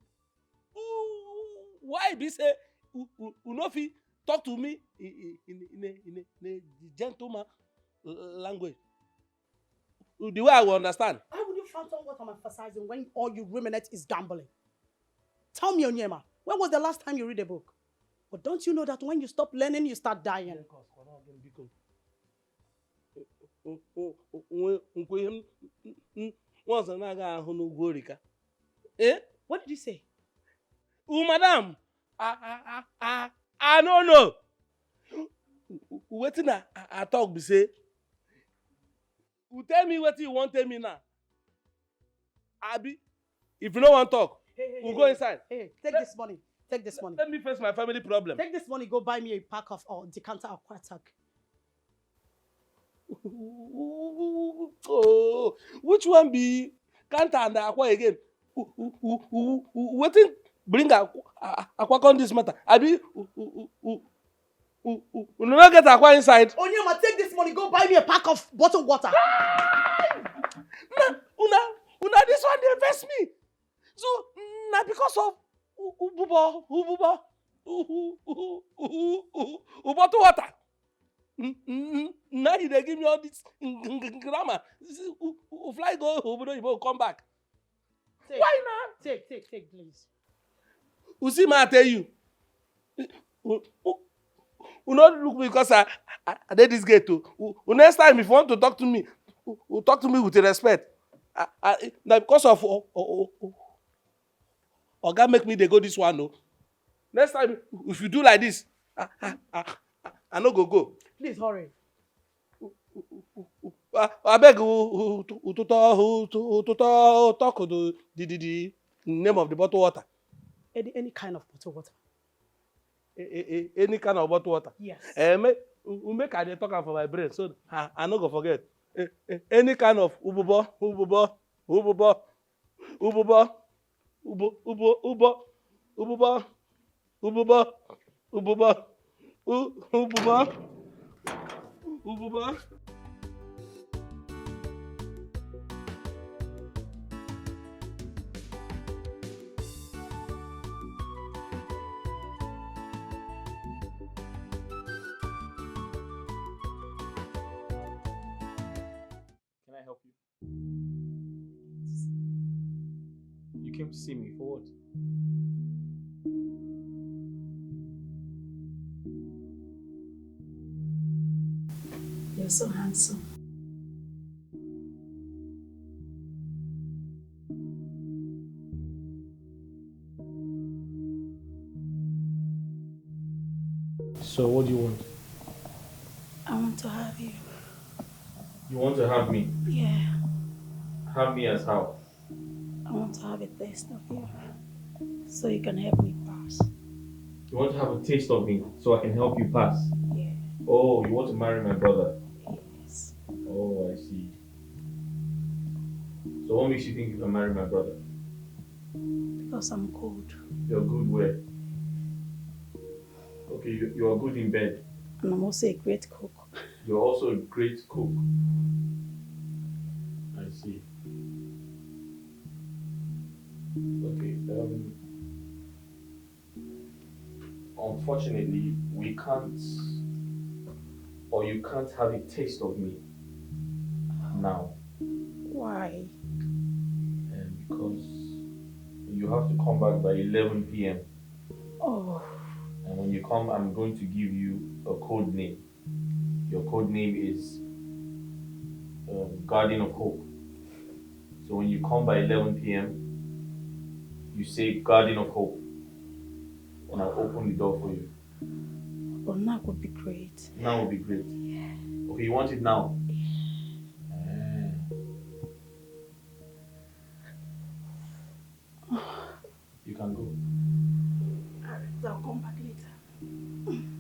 Why be say you no fit talk to me in a gentleman language? The way I will understand. How would you fathom what I'm emphasizing when all you ruminate is gambling? Tell me, Onyema, when was the last time you read a book? But don't you know that when you stop learning, you start dying? What did you say? Madam, I don't know. Wetin I talk be say, you tell me what you want tell me now. Abi, if you don't want talk, we'll go inside. Hey, take this money. Take this money. Let me face my family problem. Take this money, go buy me a pack of decanter Aquatic. Oh, which one be Kanta and Aqua again? Wetin bring Aqua on this matter? Abi, you no get Aqua inside. Onyema, take this money, go buy me a pack of bottled water. Una, this one dey vex me. So, na because of bottled water. Now they give me all this grammar. Fly go, you will come back. Why not? Take, please. You see, I tell you. You not look because I did this gate too. Next time, if you want to talk to me, you talk to me with respect. Because of Oga make me they go this one, no. Next time, if you do like this, I no go. Please hurry. I beg you to talk to the name of the bottled water. Any kind of bottled water. Any kind of bottled water. Yes. Make I talk am for my brain so I no go forget. Any kind of ububo. Can I help you? You came to see me for what? You're so handsome. So what do you want? I want to have you. You want to have me? Yeah. Have me as how? I want to have a taste of you. So you can help me pass. You want to have a taste of me so I can help you pass? Yeah. Oh, you want to marry my brother? Yes. Oh, I see. So what makes you think you can marry my brother? Because I'm good. You're good where? Okay, you're good in bed. And I'm also a great cook. You're also a great cook. I see. Okay, unfortunately, we can't, or you can't have a taste of me now. Why? Because you have to come back by 11 p.m. Oh. And when you come, I'm going to give you a code name. Your code name is Guardian of Hope. So when you come by 11 p.m., you say Guardian of Hope. And I'll open the door for you. Well, now would be great. Now would be great. Okay, you want it now? You can go. Alright, I'll come back later.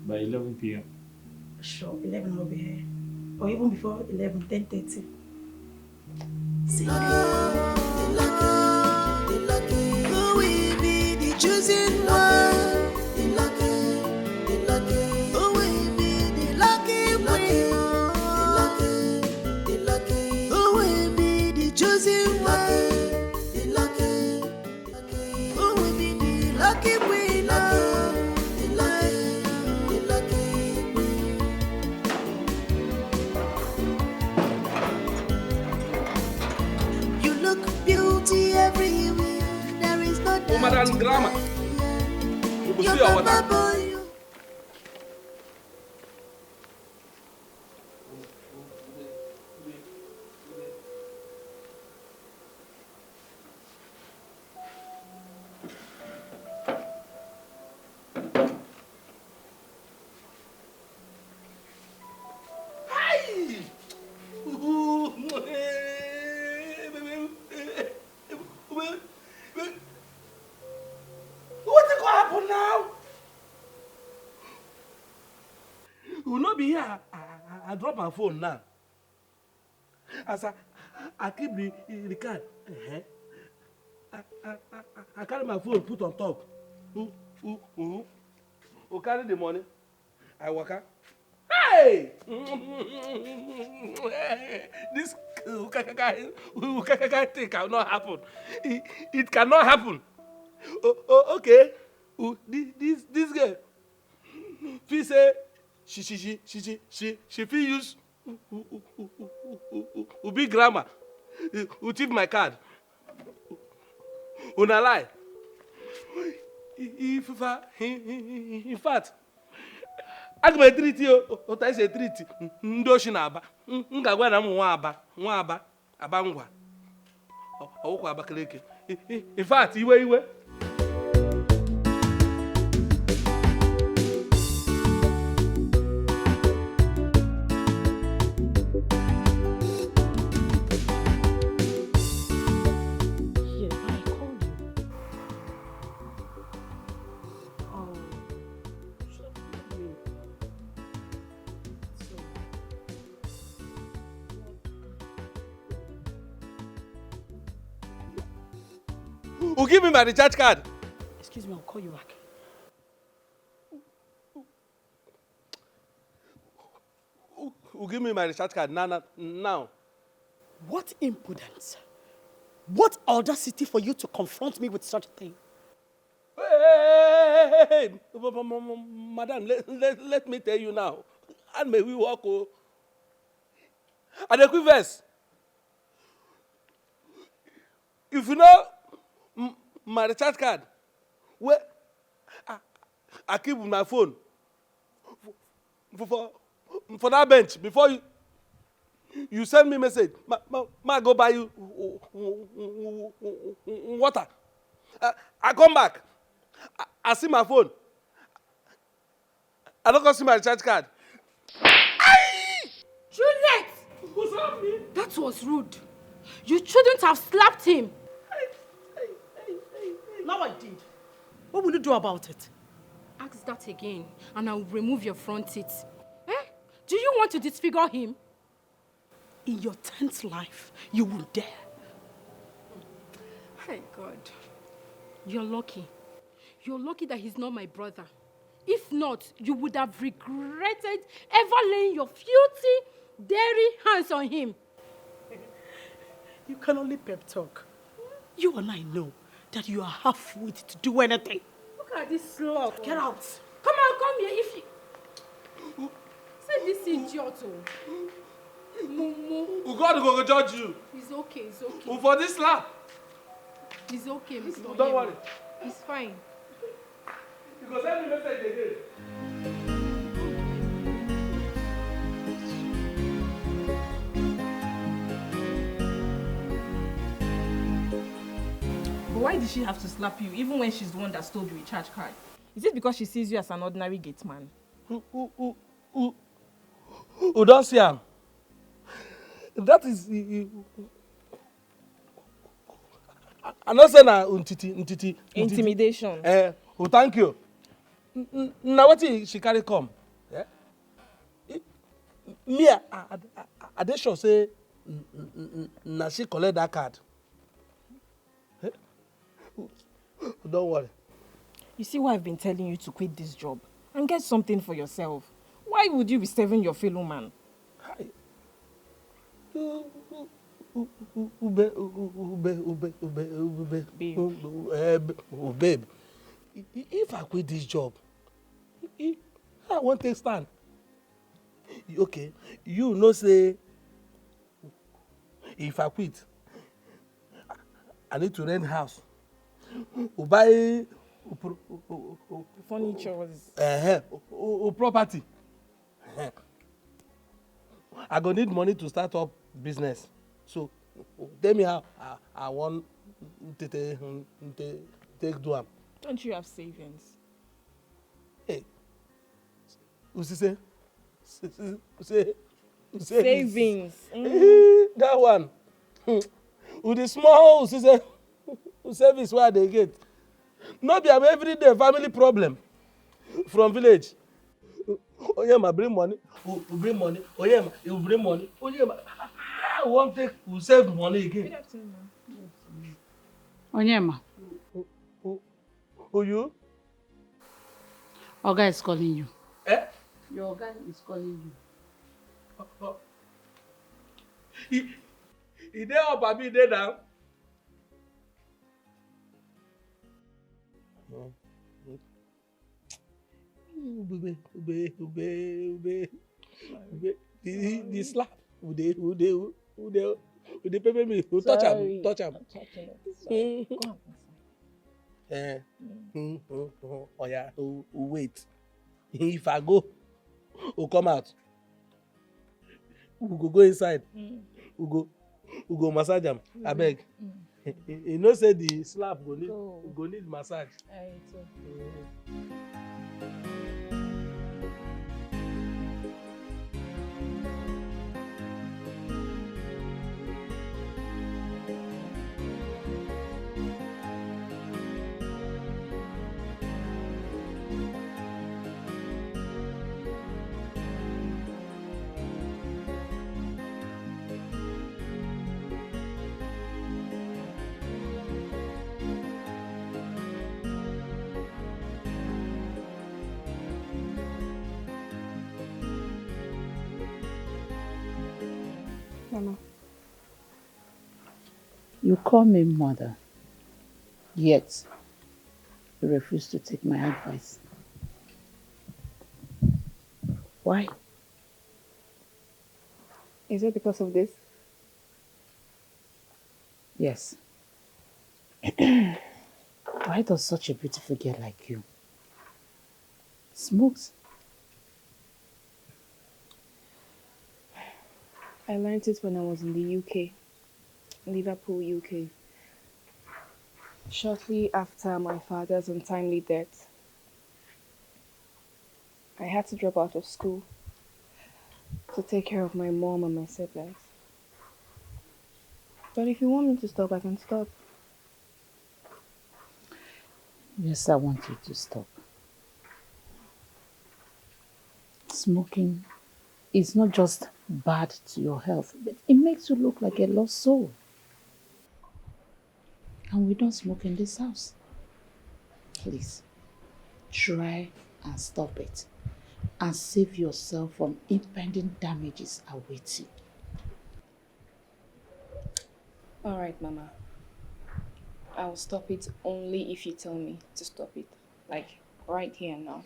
By 11 p.m. Sure, 11 will be here. Or even before 11, 10:30. See you. Who will be the chosen one? The lucky. Who will be the lucky queen? The lucky. Who will be the chosen one? The lucky. Who will be the lucky queen? The lucky. You look beauty everywhere. There is no doubt. Madam Grandma. Your papa boy. What's going to happen now? We will not be here. I drop my phone now. As I keep the card. I carry my phone, put on top. Who carry the money? I walk out. Hey! This thing cannot happen. It cannot happen. Okay. This girl. She say she feel use big grammar. Who thief my card? Una lie. In fact, aga m etriti otu anyị si etriti ndị oshi na-aba. M ga-agwa na m nwa aba ngwa ọwụkwa Abakaliki. In fact, iwe. Who give me my recharge card? Excuse me, I'll call you back. Who give me my recharge card now? What impudence! What audacity for you to confront me with such a thing? Hey, madam, let me tell you now. And may we walk. And the quick verse. If you know my recharge card, where I keep my phone for that bench before You send me message. Ma go buy you water. I come back. I see my phone. I don't go see my recharge card. Juliet! What's happening? That was rude. You shouldn't have slapped him. Now I did. What will you do about it? Ask that again, and I'll remove your front teeth. Eh? Do you want to disfigure him? In your 10th life, you will dare. My God. You're lucky. You're lucky that he's not my brother. If not, you would have regretted ever laying your filthy, dirty hands on him. You can only pep talk. You and I know that you are half-witted to do anything. Look at this slug. Get out. Come on, come here. If you... Say this idiot. Who God go judge you? It's okay, it's okay. Who for this slap? It's okay, Mr. Don't worry. It's fine. You go send me message again. But why did she have to slap you, even when she's the one that stole the recharge card? Is it because she sees you as an ordinary gate man? Who don't see him? That is... I not say na untiti. Intimidation. Oh, thank you. Now what she carry come? Yeah? Me, I dey sure say na she collect that card. Don't worry. You see why I've been telling you to quit this job and get something for yourself. Why would you be serving your fellow man? Babe, if I quit this job, I won't take stand. Okay, you know say if I quit, I need to rent house. Buy furniture, property. I go need money to start up business. So tell me how I want to take do am. Don't you have savings? Hey, who's say? Savings. That one. With the small service where they get. Not be an everyday family problem from village. Oh yeah, ma bring money. Bring money. Oh yeah, ma you bring money. Oh yeah, ma. I won't take. We save money again. Onyema. Who you? Oga is calling you. Eh? Your Oga is calling you. He there up, Abi there now. The slap. Who they pay me? Who touch him? Touch him. Oh yeah. Wait. If I go, who come out? We go inside. We go massage him. I beg. You know say the slap go need massage. Mama. You call me mother, yet you refuse to take my advice. Why? Is it because of this? Yes. Why does such a beautiful girl like you smoke? I learned it when I was in the UK, Liverpool, UK. Shortly after my father's untimely death, I had to drop out of school to take care of my mom and my siblings. But if you want me to stop, I can stop. Yes, I want you to stop. Smoking is not just bad to your health, but it makes you look like a lost soul. And we don't smoke in this house. Please, try and stop it. And save yourself from impending damages awaiting. Alright, Mama. I'll stop it only if you tell me to stop it. Like, right here and now.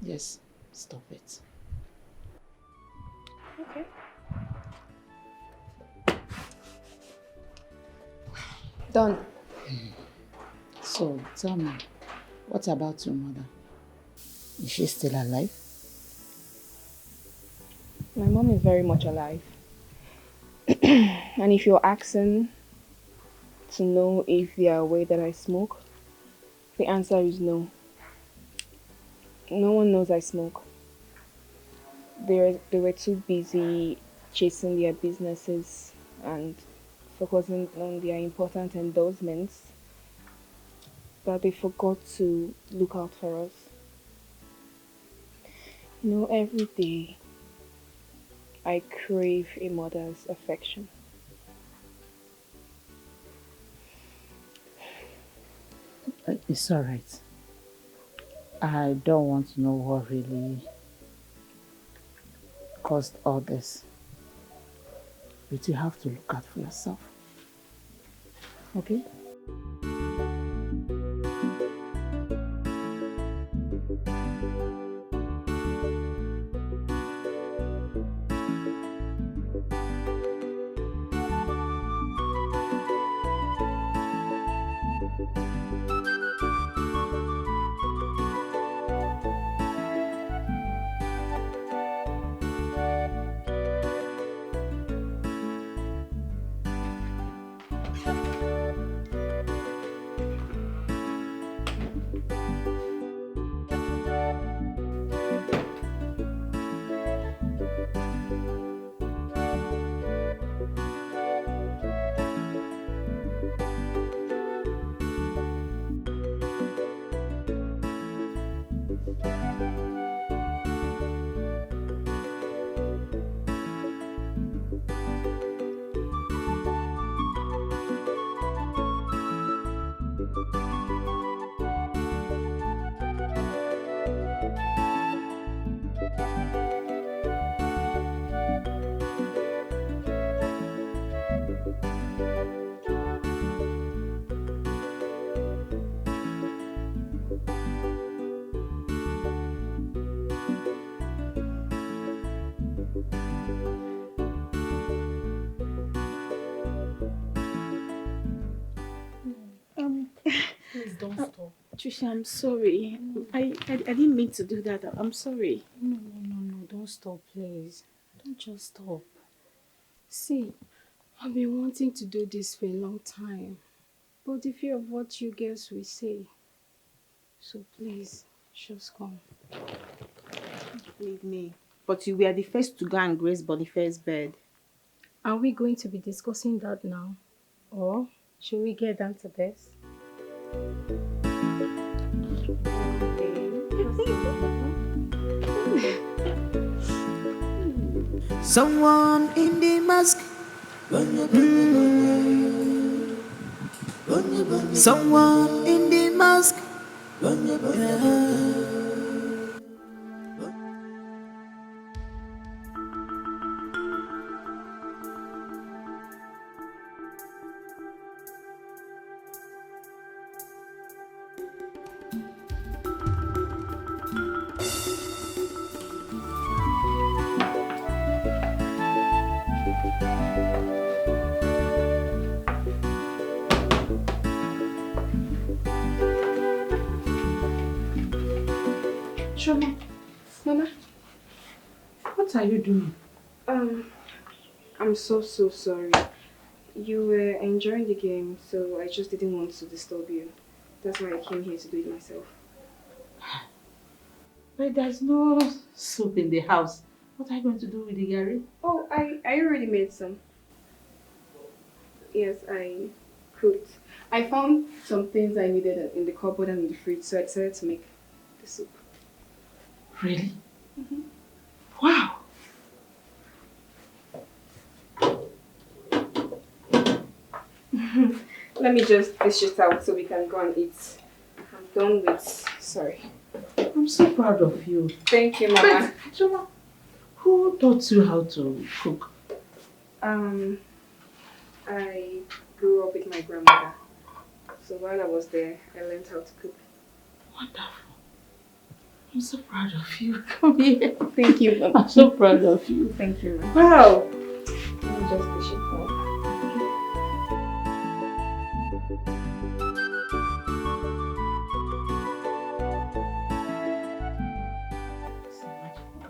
Yes, stop it. Okay. Done. So, tell me, what about your mother? Is she still alive? My mom is very much alive. And if you're asking to know if they are aware that I smoke, the answer is no. No one knows I smoke. They were too busy chasing their businesses and focusing on their important endorsements that they forgot to look out for us. You know, every day I crave a mother's affection. It's alright. I don't want to know what really caused all this. But you have to look out for yourself. Okay? Please don't stop. Trisha, I'm sorry. I didn't mean to do that. I'm sorry. No, don't stop, please. Don't just stop. See, I've been wanting to do this for a long time, but the fear of what you girls will say. So please, just come. Believe me. But you were the first to go and grace Boniface's bed. Are we going to be discussing that now? Or should we get down to this? Someone in the mask. Someone in the mask. Shoma, Mama, what are you doing? Um, I'm so sorry. You were enjoying the game, so I just didn't want to disturb you. That's why I came here to do it myself. But there's no soup in the house. What are you going to do with the Gary? Oh, I already made some. Yes, I cooked. I found some things I needed in the cupboard and in the fridge, so I decided to make the soup. Really? Wow. Let me just dish it out so we can go and eat. I'm done with. Sorry. I'm so proud of you. Thank you, Mama. But, Choma, who taught you how to cook? I grew up with my grandmother. So while I was there, I learned how to cook. Wonderful. I'm so proud of you. Come here. Thank you, Mama. I'm so proud of you. Thank you, Mama. Wow. Let me just dish it out.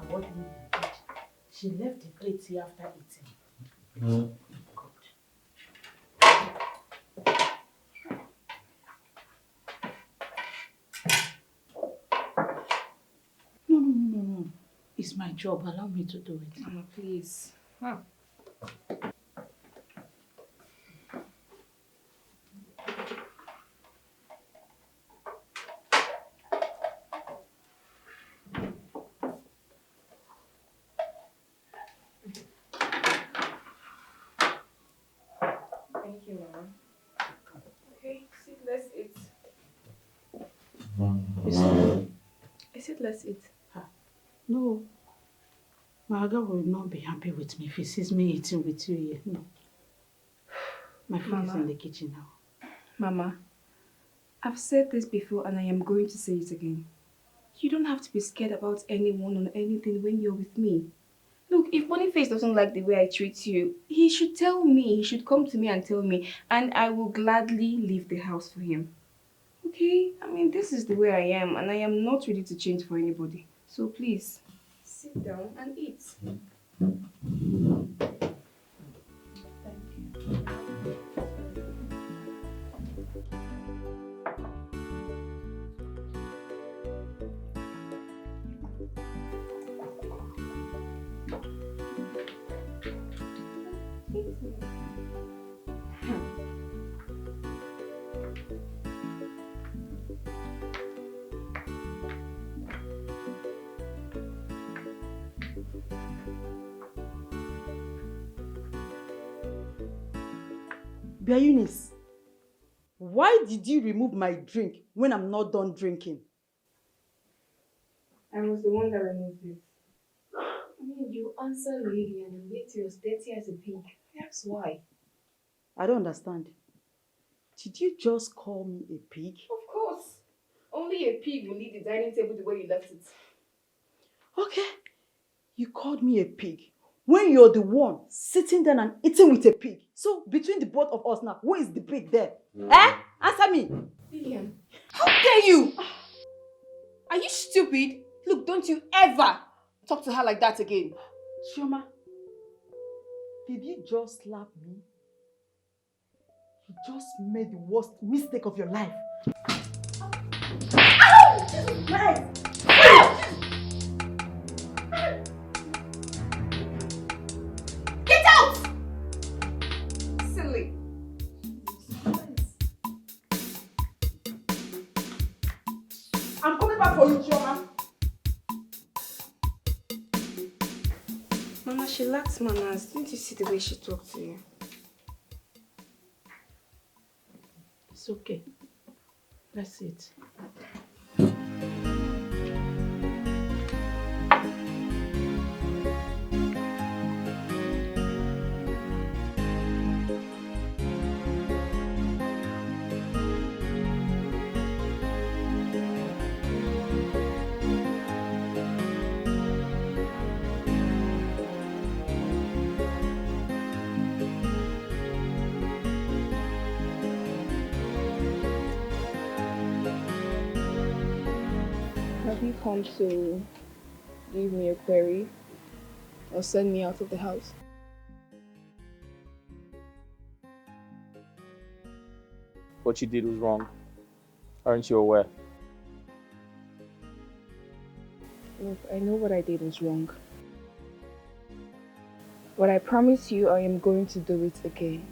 What lady did. She left the plate here after eating. No. It's my job. Allow me to do it. Mama, please. Wow. Thank you, Mama. Okay, sit, let's eat. I said let's eat. No. Marga will not be happy with me if he sees me eating with you here. No. My food is in the kitchen now. Mama, I've said this before and I am going to say it again. You don't have to be scared about anyone or anything when you're with me. Look, if Boniface doesn't like the way I treat you, he should tell me. He should come to me and tell me, and I will gladly leave the house for him. Okay? I mean, this is the way I am, and I am not ready to change for anybody. So please, sit down and eat. Eunice, why did you remove my drink when I'm not done drinking? I was the one that removed it. I mean, you answer lady and the lady was dirty as a pig. That's why. I don't understand. Did you just call me a pig? Of course. Only a pig will leave the dining table the way you left it. Okay. You called me a pig when you're the one sitting down and eating with a pig. So between the both of us now, who is the pig there? Eh? Answer me. Lillian, how dare you? Are you stupid? Look, don't you ever talk to her like that again. Chioma, did you just slap me? You just made the worst mistake of your life. Ow! Jesus Christ! Get out! Silly. I'm coming back for you, Chioma. Mama, she lacks manners. Didn't you see the way she talked to you? It's okay. That's it. Have you come to give me a query? or send me out of the house. What you did was wrong. Aren't you aware? Look, I know what I did was wrong. But I promise you I am going to do it again.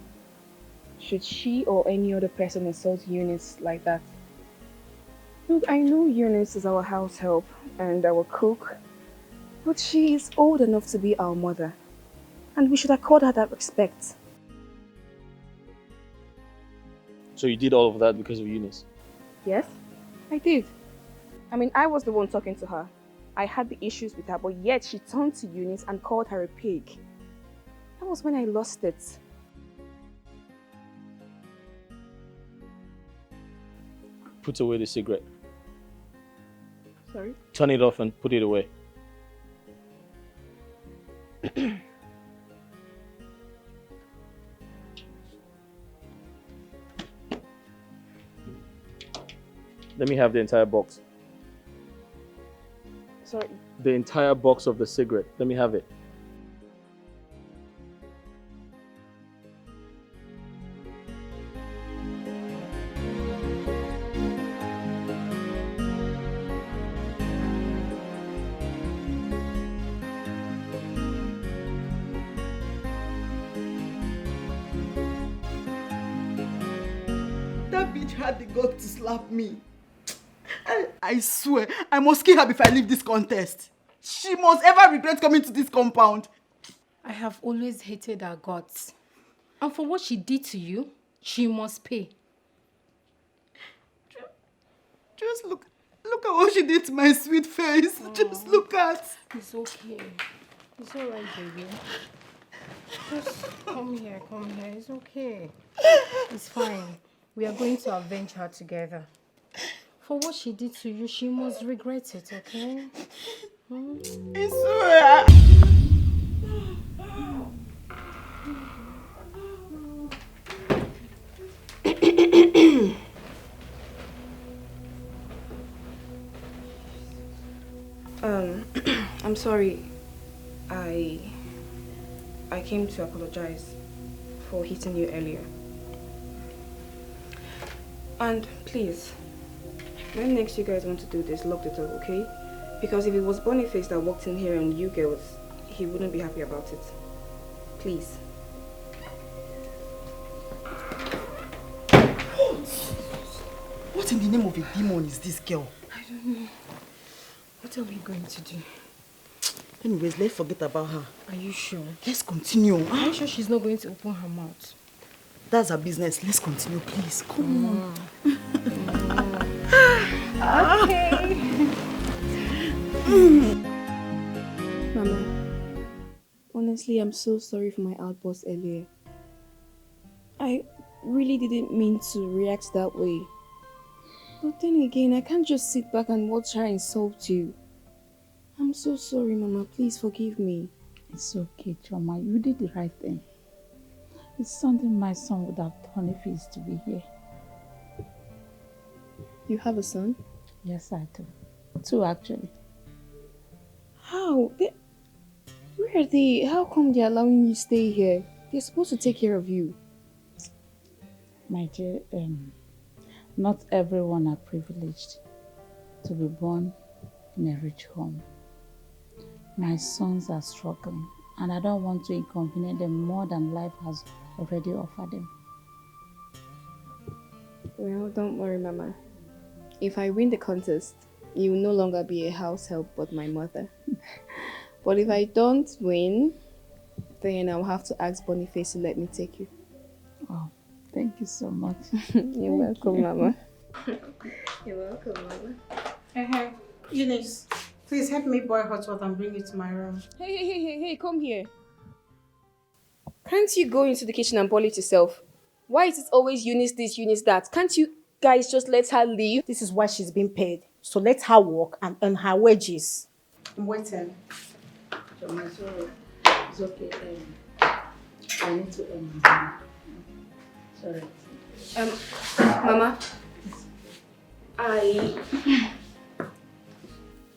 Should she or any other person insult Eunice like that? Look, I know Eunice is our house help and our cook, but she is old enough to be our mother, and we should accord her that respect. So you did all of that because of Eunice? Yes, I did. I mean, I was the one talking to her. I had the issues with her, but yet she turned to Eunice and called her a pig. That was when I lost it. Put away the cigarette. Sorry? Turn it off and put it away. Let me have the entire box. Sorry? The entire box of the cigarette. Let me have it. That bitch had the guts to slap me. I swear, I must kill her before I leave this contest. She must ever regret coming to this compound. I have always hated her guts. And for what she did to you, she must pay. Just look at what she did to my sweet face. Just look at. It's okay. It's alright, baby. Just come here. It's okay. It's fine. We are going to avenge her together. For what she did to you, she must regret it, okay? I swear. I'm sorry. I came to apologize for hitting you earlier. And please, when next you guys want to do this, lock the door, okay? Because if it was Boniface that walked in here on you girls, he wouldn't be happy about it. Please. What in the name of a demon is this girl? I don't know. What are we going to do? Anyways, let's forget about her. Are you sure? Let's continue. Are you sure she's not going to open her mouth? That's her business. Let's continue, please. Come on. Okay. Mama, honestly, I'm so sorry for my outburst earlier. I really didn't mean to react that way. But then again, I can't just sit back and watch her insult you. I'm so sorry, Mama. Please forgive me. It's okay, Choma. You did the right thing. It's something my son would have done if he is to be here. You have a son? Yes, I do. 2, actually. How? Where are they? How come they're allowing you to stay here? They're supposed to take care of you. My dear, not everyone are privileged to be born in a rich home. My sons are struggling, and I don't want to inconvenience them more than life has already offered them. Well, don't worry, Mama. If I win the contest, you will no longer be a house help but my mother. But if I don't win, then I'll have to ask Boniface to let me take you. Oh, thank you so much. You're welcome, Mama. You're welcome, Mama. Eunice, please help me boil hot water and bring it to my room. Hey, come here. Can't you go into the kitchen and boil it yourself? Why is it always Eunice this, Eunice that? Can't you guys just let her leave? This is why she's being paid. So let her work and earn her wages. I'm waiting. It's okay. I need to earn my money. Sorry. Mama,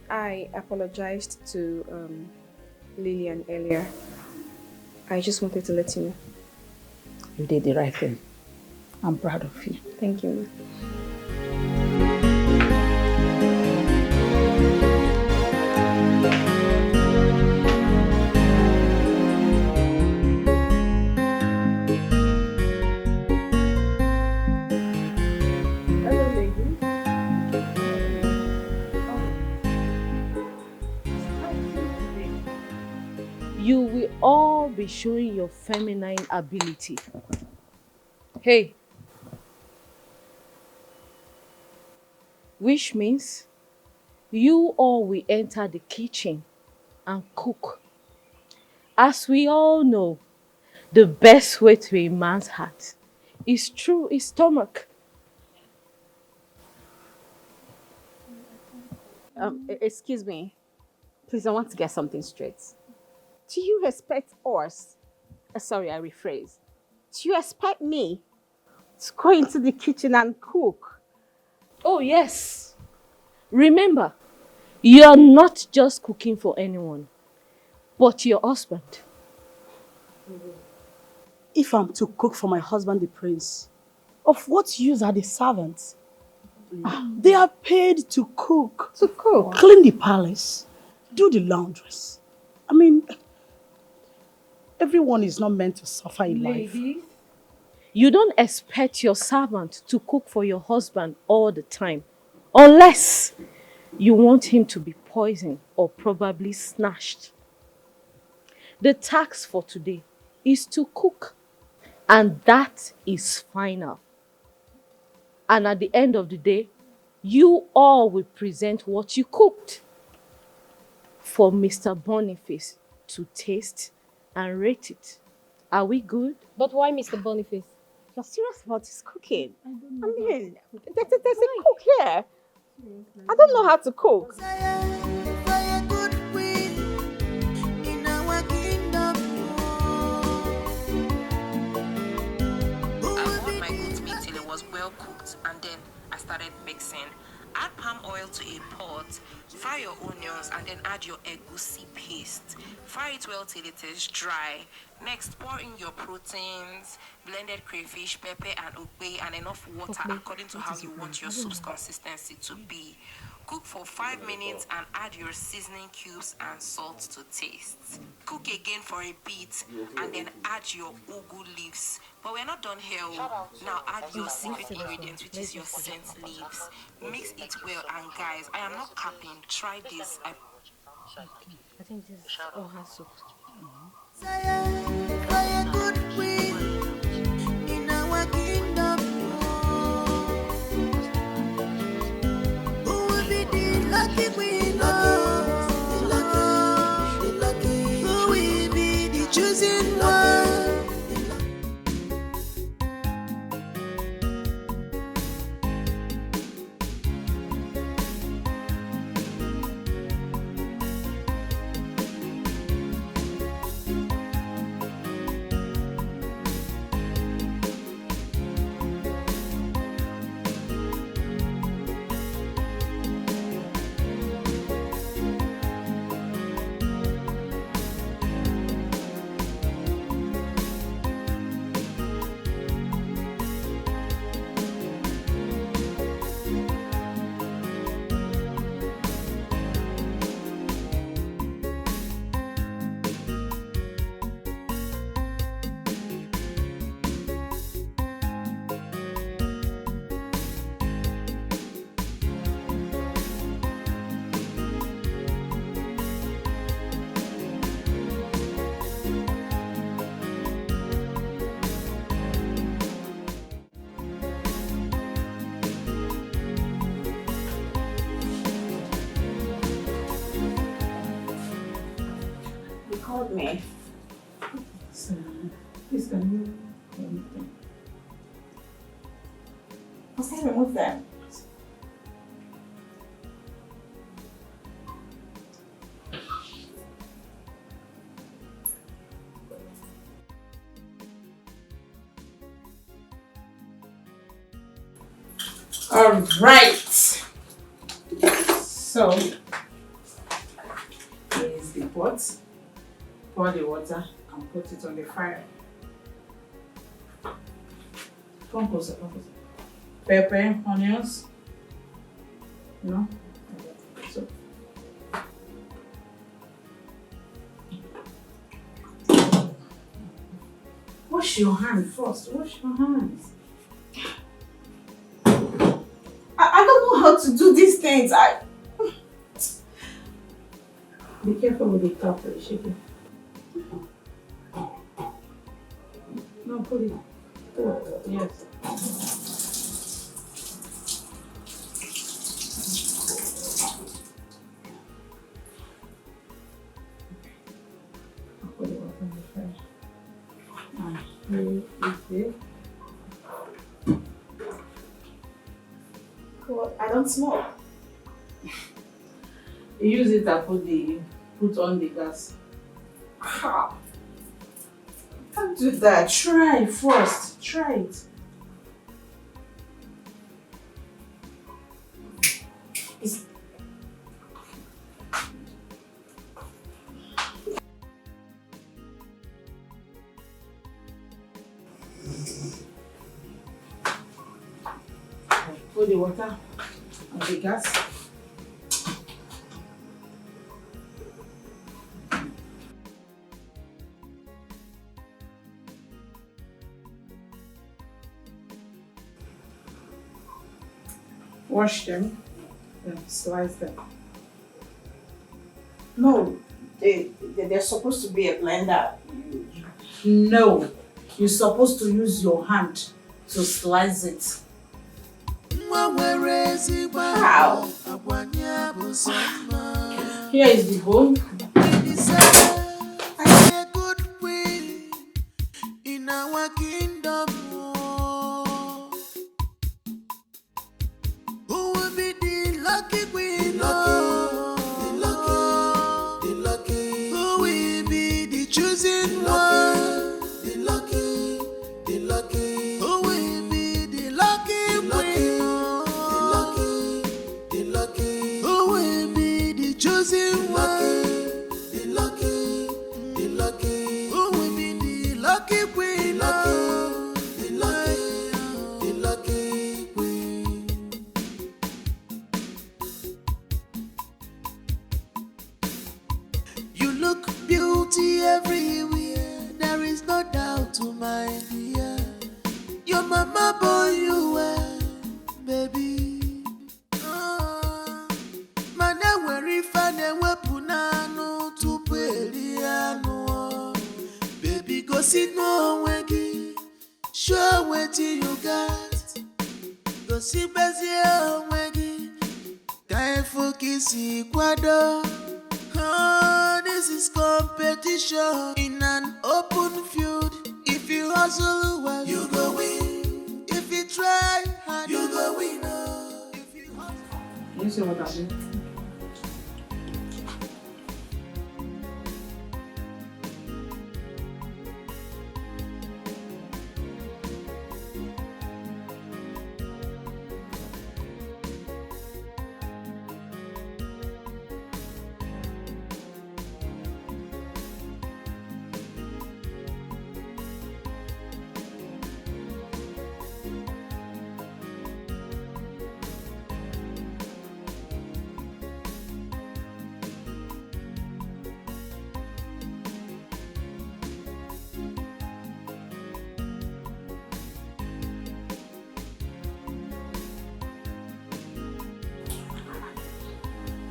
I apologized to Lillian earlier. I just wanted to let you know. You did the right thing. I'm proud of you. Thank you. You will all be showing your feminine ability. Hey. Which means you all will enter the kitchen and cook. As we all know, the best way to a man's heart is through his stomach. Excuse me. Please, I want to get something straight. Do you expect us? Sorry, I rephrase. Do you expect me to go into the kitchen and cook? Oh, yes. Remember, you're not just cooking for anyone, but your husband. If I'm to cook for my husband, the prince, of what use are the servants? They are paid to cook. To cook? Clean the palace, do the laundries. I mean, everyone is not meant to suffer in life. You don't expect your servant to cook for your husband all the time, unless you want him to be poisoned or probably snatched. The task for today is to cook, and that is final. And at the end of the day, you all will present what you cooked for Mr. Boniface to taste and rate it. Are we good? But why Mr. Boniface? You're serious about his cooking? I mean, there's a cook here. I don't know how to cook. Was well cooked, and then I started mixing. Add palm oil to a pot, fry your onions, and then add your egusi paste. Fry it well till it is dry. Next, pour in your proteins, blended crayfish, pepper, and ugbe, and enough water according to how you want your soup's consistency to be. Cook for 5 minutes and add your seasoning cubes and salt to taste. Cook again for a bit and then add your ugu leaves. But we're not done here. Now add your secret ingredient, which is your scent leaves. Mix it well, and guys, I am not capping. Try this. I think this is all her soup. Lucky queen, the lucky, who will be the chosen one? Called me. So, please can you remove them? Must I remove them? All right. So, here's the pot. Pour the water and put it on the fire. Come closer, come closer. Pepper, onions. No? So. Wash your hand first. Wash your hands. I don't know how to do these things. Be careful with the top, shake it. No, put it. Yes. I'll put it up in the fridge. And here is it. Well, I don't smoke. You use it and put on the gas. Ha! Don't do that. Try first. Try it. Put the water on the gas. Wash them, then slice them. No, they're supposed to be a blender. No, you're supposed to use your hand to slice it. How? Here is the bowl. In our kingdom, who will be the lucky queen? The lucky, who will be the chosen one? The lucky, who will be the lucky queen? The lucky, who will be the chosen one? The lucky, who will be the lucky queen? The lucky queen. You look beauty everywhere, there is no doubt to my dear. Your mama born you well, baby. Mana weri fane wepunanu tupu elianu. Baby go sit no wegi, show wetin you got. Go sit bezi wegi, time focus kwado. This is competition in an open field. If you hustle well, you go win. If you try hard, you go win. You see what I do?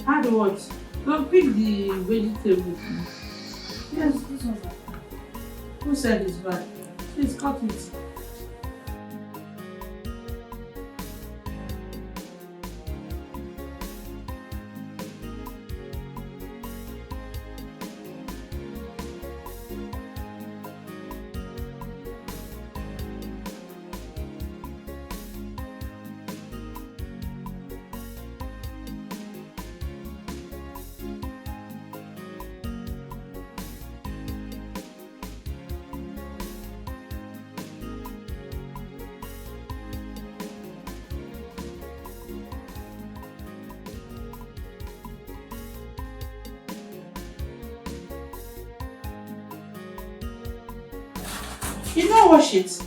Add what? Go pick the vegetables. Yes, this one. Who said it's bad? Please cut it. You don't wash it.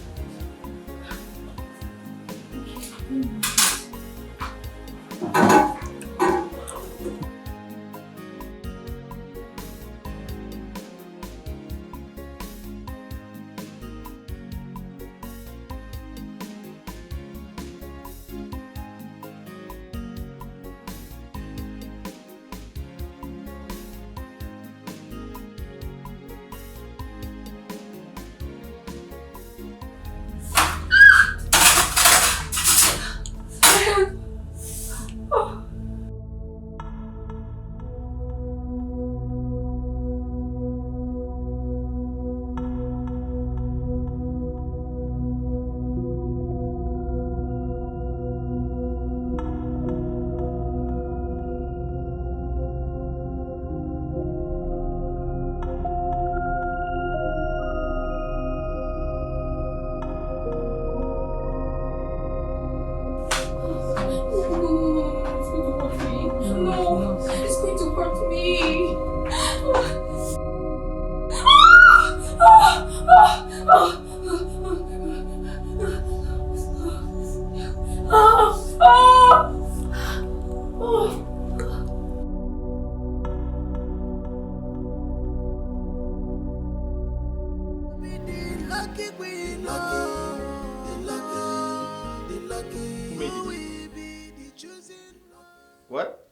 What?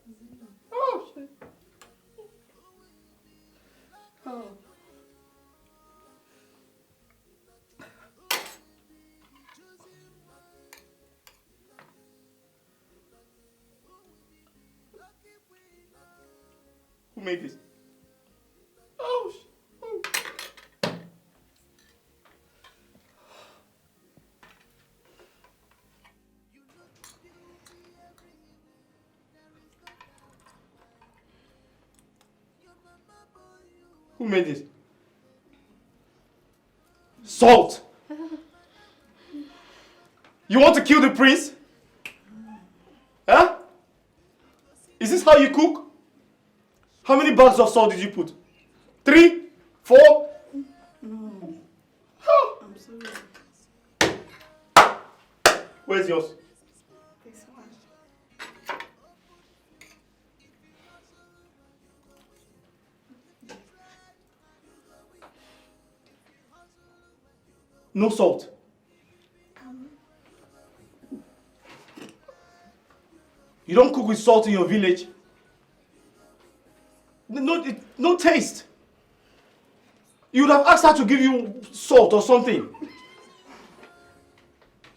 Oh, shit. Oh. Who made this? Oh, who made this? Salt! You want to kill the prince? Huh? Is this how you cook? How many bags of salt did you put? 3? 4? No. I'm sorry. Where's yours? This one. No salt. You don't cook with salt in your village. No taste. You would have asked her to give you salt or something.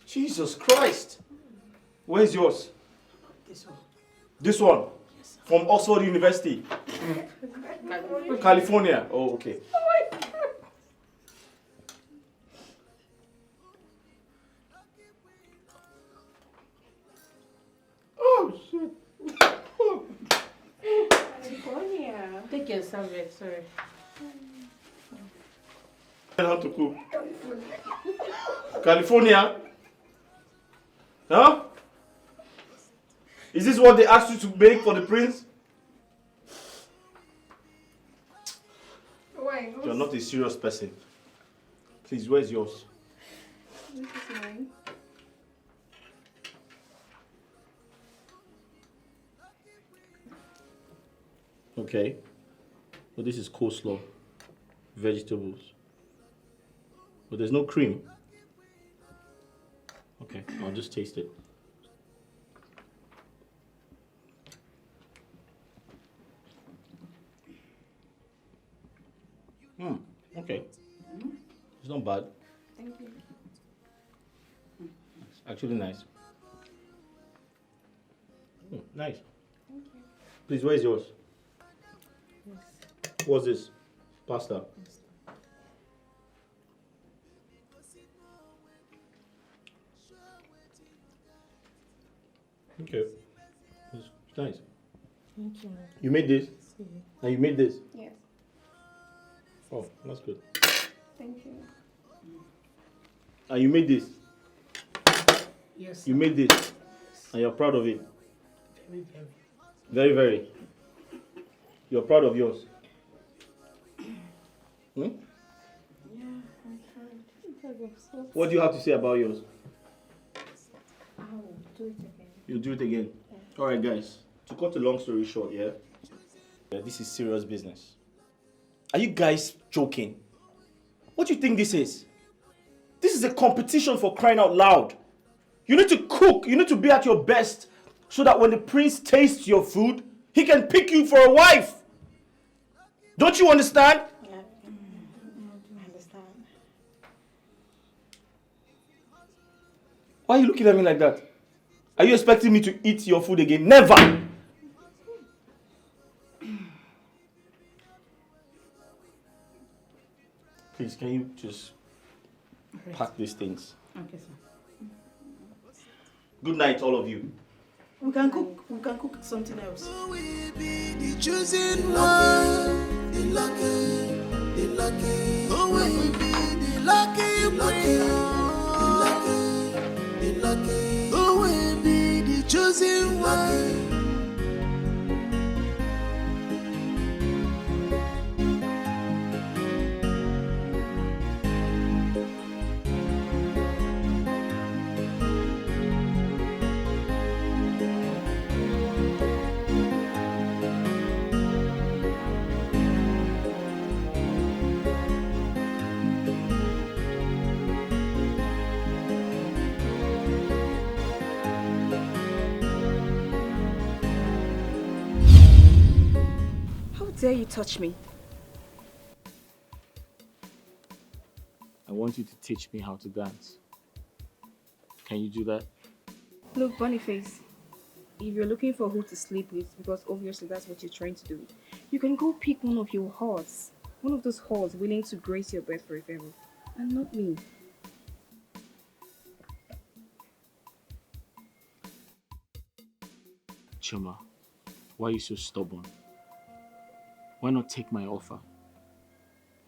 Jesus Christ. Where's yours? This one. This one? From Oxford University? California. Oh, okay. Oh, shit. California. Take your serviette, sorry. How to cook? California? Huh? Is this what they asked you to make for the prince? You're not a serious person. Please, where's yours? This is mine. Okay. Well, this is coleslaw. Vegetables. But there's no cream. Okay, I'll just taste it. Okay. It's not bad. Thank you. It's actually nice. Nice. Thank you. Please, where's yours? Yes. What's this? Pasta. Okay. It's nice. Thank you. You made this? And you made this? Yes. Oh, that's good. Thank you. And you made this? Yes. You made this? And you're proud of it? Very, very. Very, very. You're proud of yours? Hmm? Yeah, I tried. What do you have to say about yours? I'll do it again. You'll do it again? Yeah. Alright guys, to cut a long story short, yeah, this is serious business. Are you guys joking? What do you think this is? This is a competition, for crying out loud. You need to cook, you need to be at your best, so that when the prince tastes your food, he can pick you for a wife. Don't you understand? Yeah, I understand. Why are you looking at me like that? Are you expecting me to eat your food again? Never! Please, can you just pack these things? Okay, sir. Good night, all of you. We can cook something else. The chosen one, the lucky, who will be the lucky the lucky, who will be the chosen one. How dare you touch me? I want you to teach me how to dance. Can you do that? Look, Boniface, if you're looking for who to sleep with, because obviously that's what you're trying to do, you can go pick one of your whores. One of those whores willing to grace your bed for a favor. And not me. Chuma, why are you so stubborn? Why not take my offer?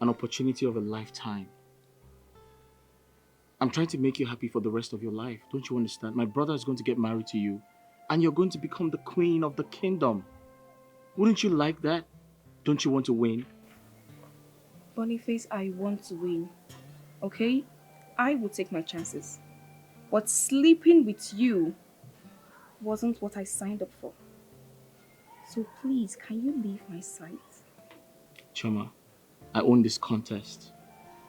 An opportunity of a lifetime. I'm trying to make you happy for the rest of your life. Don't you understand? My brother is going to get married to you, and you're going to become the queen of the kingdom. Wouldn't you like that? Don't you want to win? Boniface, I want to win. Okay? I will take my chances. But sleeping with you wasn't what I signed up for. So please, can you leave my sight? Chuma, I own this contest.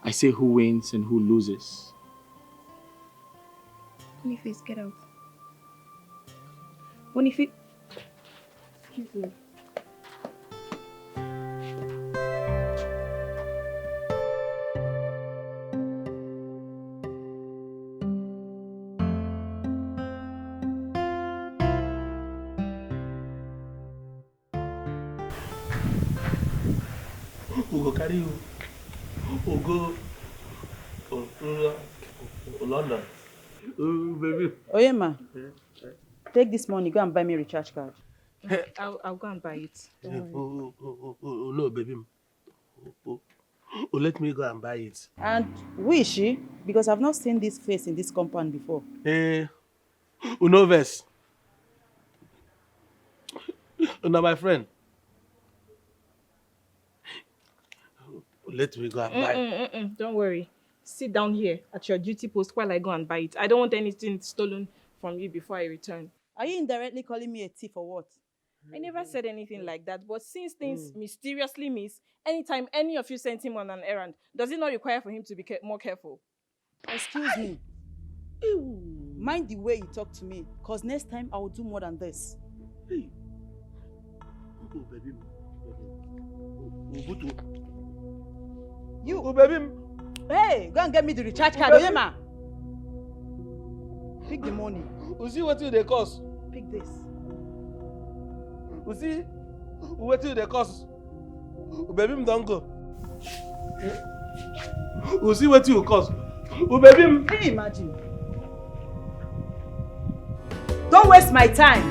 I say who wins and who loses. Boniface, get out. Boniface. Excuse me. We go carry you. We go London. Baby. Oyema, take this money, go and buy me a recharge card. I'll go and buy it. No, baby. Let me go and buy it. And who is she? Because I've not seen this face in this compound before. Unoves. Una my friend. Let me go and buy. Don't worry. Sit down here at your duty post while I go and buy it. I don't want anything stolen from you before I return. Are you indirectly calling me a thief or what? I never said anything like that, but since things mysteriously miss, anytime any of you send him on an errand, does it not require for him to be more careful? Excuse me. Mind the way you talk to me, because next time I will do more than this. Hey. Oh, baby. You. Oh, baby. Hey, go and get me the recharge card, Oyema. Pick the money. You see what they cost? Pick this. You see what they cost? Baby, don't go. You see what you cost? Baby, can you imagine? Don't waste my time.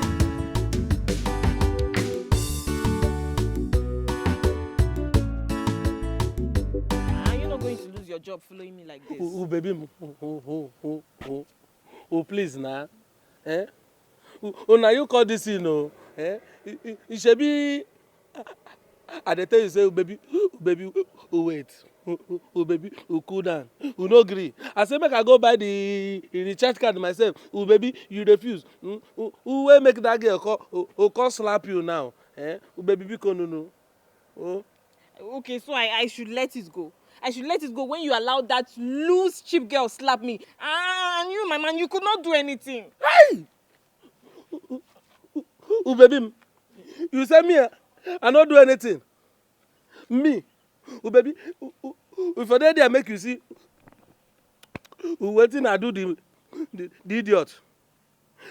Your job following me like this. Oh, baby. Oh, please, nah. Oh, now you call this, you know. It should be And they tell you, say, wait. Baby, cool down. No agree. I say, make I go buy the recharge card myself. Baby, you refuse. Who will make that girl call slap you now? Baby, because no. Oh. Okay, so I should let it go. I should let it go when you allow that loose cheap girl slap me. And you, my man, you could not do anything. Hey! Baby, you say me, I not do anything. Me, baby, if I there make you see, waiting I do the idiot.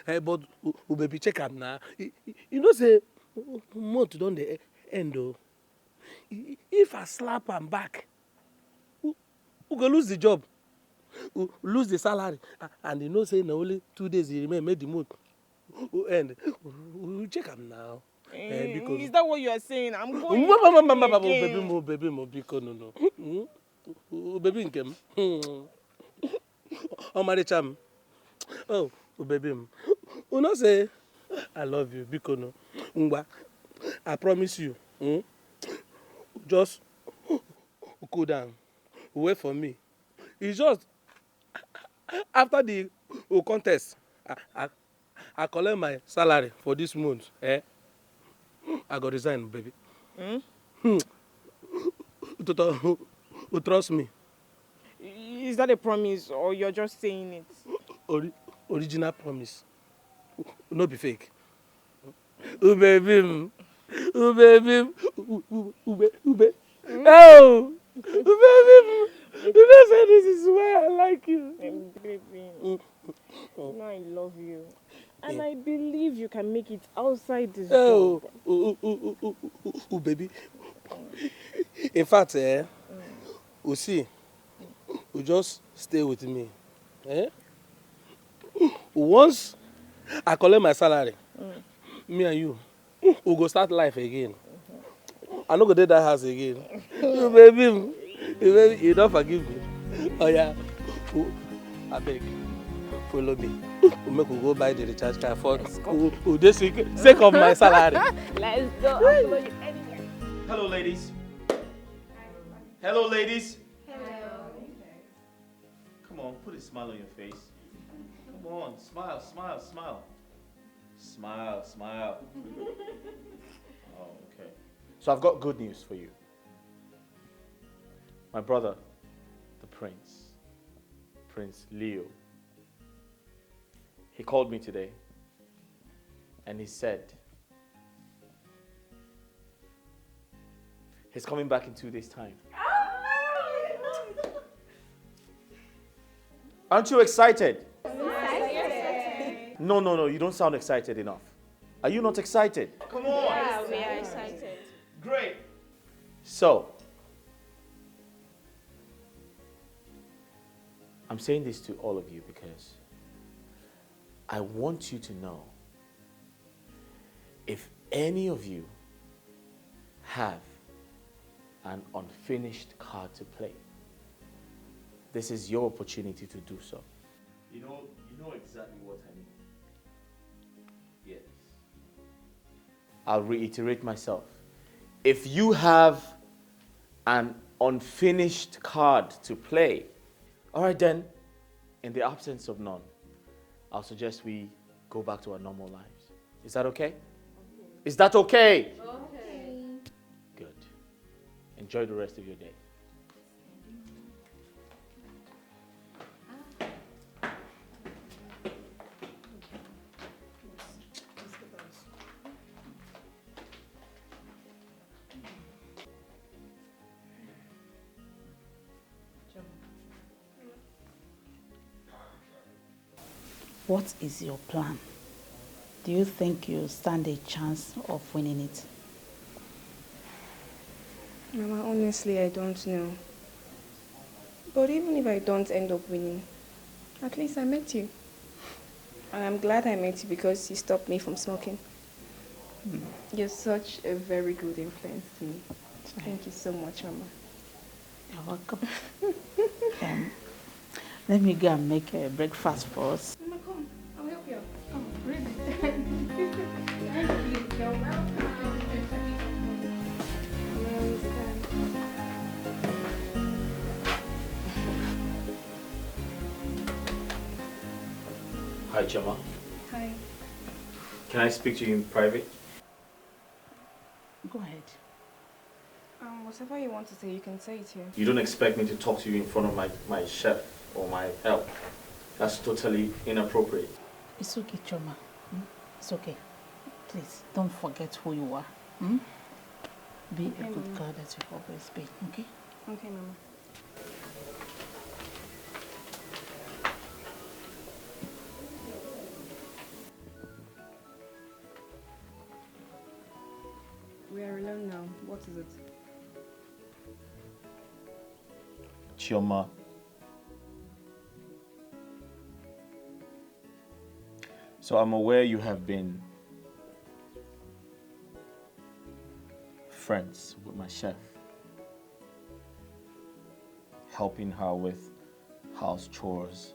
Hey, but baby, check am now. You know say month don dey end o. If I slap am back, who go lose the job, who lose the salary, and you know say na only 2 days e remain make the month end. We check am now. Because is that what you are saying? I'm going. Baby, because no. Baby, nkem. Oh, Maricham. Oh, baby. You know say I love you because no. Ngwa, I promise you. Just cool down. Wait for me. It's just after the contest, I collect my salary for this month. I got resign, baby. Trust me. Is that a promise or you're just saying it? Original promise. No be fake. Baby. Oh, baby. Oh, baby. You know say this is why I like you. Baby. You know I love you. And I believe you can make it outside this job. Baby. In fact, you see, you just stay with me. Once I collect my salary, me and you, we go start life again. I no go dey that house again. Baby, you don't forgive me. Oh yeah, I beg, follow me. We make we go buy the recharge card for the sake of my salary. Let's go. I'll follow you anywhere. Hello, ladies. Hello, ladies. Hello. Come on, put a smile on your face. Come on, smile, smile, smile. Smile, smile. Oh, okay. So I've got good news for you. My brother, the Prince, Prince Leo, he called me today and he said he's coming back in 2 days' time. Aren't you excited? No, you don't sound excited enough. Are you not excited? Come on. Yeah, we are excited. Great. So, I'm saying this to all of you because I want you to know if any of you have an unfinished card to play, this is your opportunity to do so. You know exactly what I mean. Yes. I'll reiterate myself. If you have an unfinished card to play, all right then, in the absence of none, I'll suggest we go back to our normal lives. Is that okay? Is that okay? Okay. Good. Enjoy the rest of your day. What is your plan? Do you think you stand a chance of winning it? Mama, honestly, I don't know. But even if I don't end up winning, at least I met you. And I'm glad I met you because you stopped me from smoking. You're such a very good influence to me. Thank you so much, Mama. You're welcome. Let me go and make a breakfast for us. Mama, come. I'll help you. Oh, really? Thank you. You're welcome. Hi, Chama. Hi. Can I speak to you in private? Go ahead. Whatever you want to say, you can say it here. You don't expect me to talk to you in front of my chef or my help. That's totally inappropriate. It's okay, Choma. It's okay. Please, don't forget who you are. Hmm? Be Okay, a good Mama. girl that you've always been, okay? Okay, Mama. We are alone now. What is it? Chioma. So I'm aware you have been friends with my chef, helping her with house chores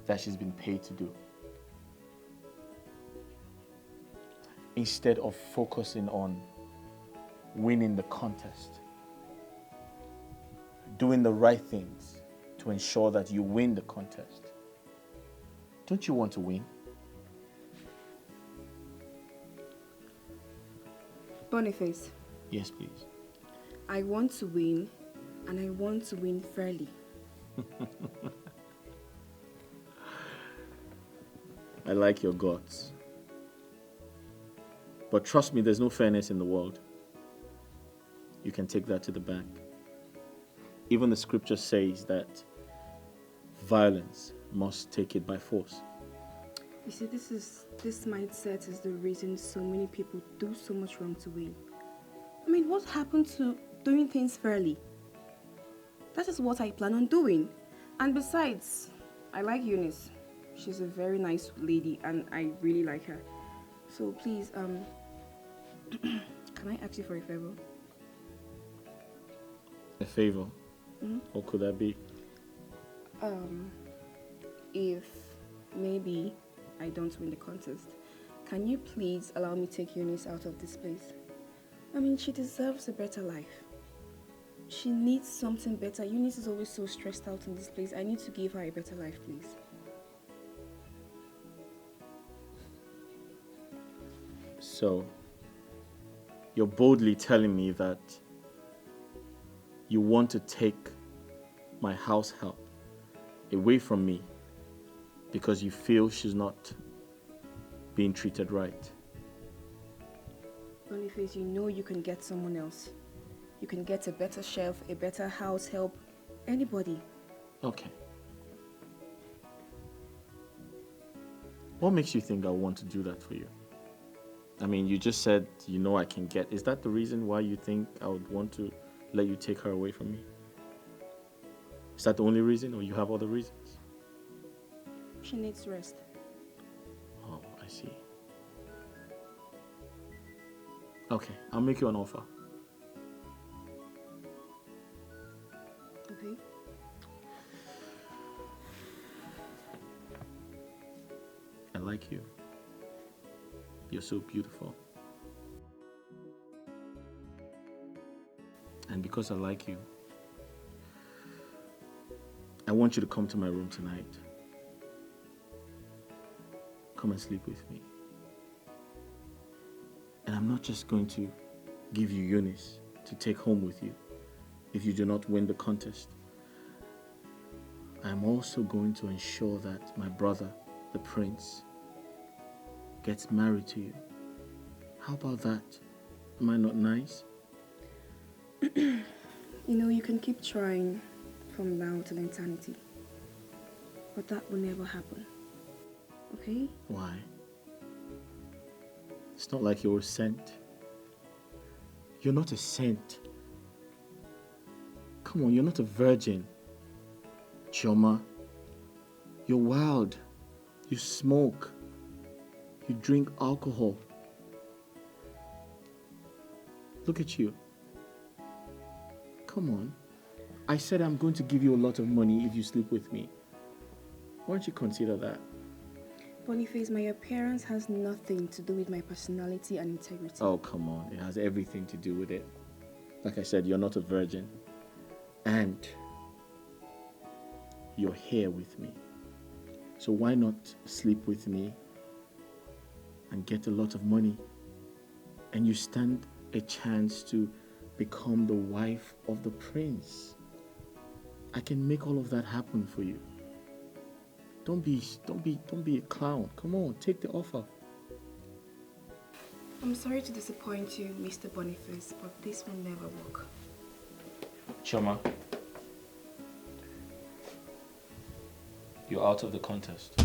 that she's been paid to do. Instead of focusing on winning the contest, doing the right things to ensure that you win the contest. Don't you want to win? Boniface, Yes, please. I want to win, and I want to win fairly. I like your guts. But trust me, there's no fairness in the world. You can take that to the bank. Even the scripture says that violence must take it by force. You see, this mindset is the reason so many people do so much wrong to win. I mean, what happened to doing things fairly? That is what I plan on doing. And besides, I like Eunice. She's a very nice lady and I really like her. So please, can I ask you for a favor? A favor? Mhm. What could that be? If maybe I don't win the contest, can you please allow me to take Eunice out of this place? I mean, she deserves a better life. She needs something better. Eunice is always so stressed out in this place. I need to give her a better life, please. So, you're boldly telling me that you want to take my house help away from me because you feel she's not being treated right. Boniface, you know you can get someone else. You can get a better chef, a better house help, anybody. Okay. What makes you think I want to do that for you? I mean, you just said you know I can get. Is that the reason why you think I would want to let you take her away from me? Is that the only reason, or you have other reasons? She needs rest. Oh, I see. Okay, I'll make you an offer. Okay. I like you. You're so beautiful. And because I like you, I want you to come to my room tonight. Come and sleep with me. And I'm not just going to give you Eunice to take home with you if you do not win the contest. I'm also going to ensure that my brother, the prince, gets married to you. How about that? Am I not nice? You know, you can keep trying from now till eternity. But that will never happen. Okay? Why? It's not like you're a saint. You're not a saint. Come on, you're not a virgin. Chioma, you're wild. You smoke. You drink alcohol. Look at you. Come on. I said I'm going to give you a lot of money if you sleep with me. Why don't you consider that? Boniface, my appearance has nothing to do with my personality and integrity. Oh, come on. It has everything to do with it. Like I said, you're not a virgin. And you're here with me. So why not sleep with me and get a lot of money? And you stand a chance to become the wife of the prince. I can make all of that happen for you. Don't be a clown. Come on, take the offer. I'm sorry to disappoint you, Mr. Boniface, but this will never work. Choma, you're out of the contest.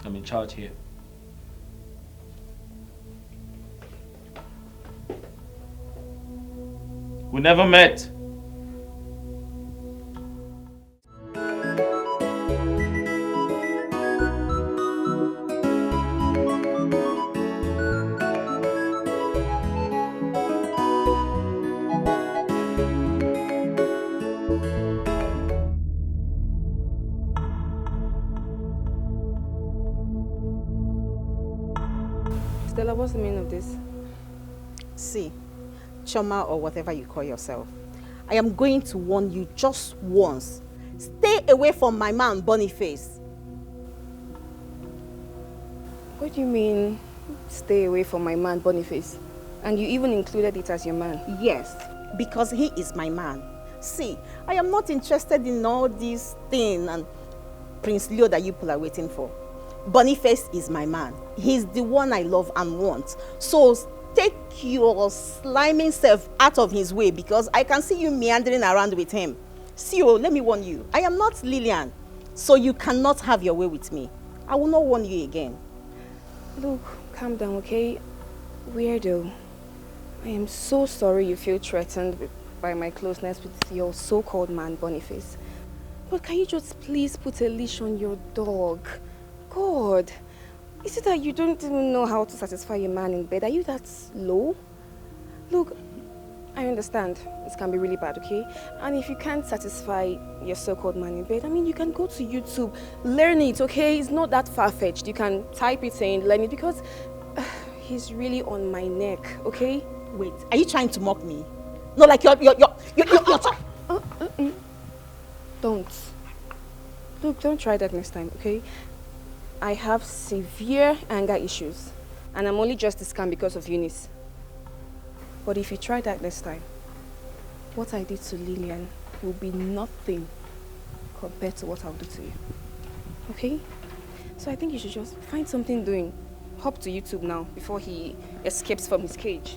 I'm in charge here. We never met. Stella, what's the meaning of this? See, Choma or whatever you call yourself, I am going to warn you just once. Stay away from my man Boniface. What do you mean, stay away from my man Boniface? And you even included it as your man? Yes, because he is my man. See, I am not interested in all this thing and Prince Leo that you people are waiting for. Boniface is my man. He's the one I love and want. So take your sliming self out of his way because I can see you meandering around with him. See, let me warn you. I am not Lillian, so you cannot have your way with me. I will not warn you again. Look, calm down, okay? Weirdo. I am so sorry you feel threatened by my closeness with your so-called man, Boniface. But can you just please put a leash on your dog? God, is it that you don't even know how to satisfy a man in bed? Are you that slow? Look, I understand this can be really bad, okay? And if you can't satisfy your so-called man in bed, I mean, you can go to YouTube, learn it, okay? It's not that far-fetched. You can type it in, learn it, because he's really on my neck, okay? Wait, are you trying to mock me? No, like you're Don't. Look, don't try that next time, okay? I have severe anger issues, and I'm only just this calm because of Eunice. But if you try that next time, what I did to Lillian will be nothing compared to what I'll do to you. Okay? So I think you should just find something doing. Hop to YouTube now before he escapes from his cage.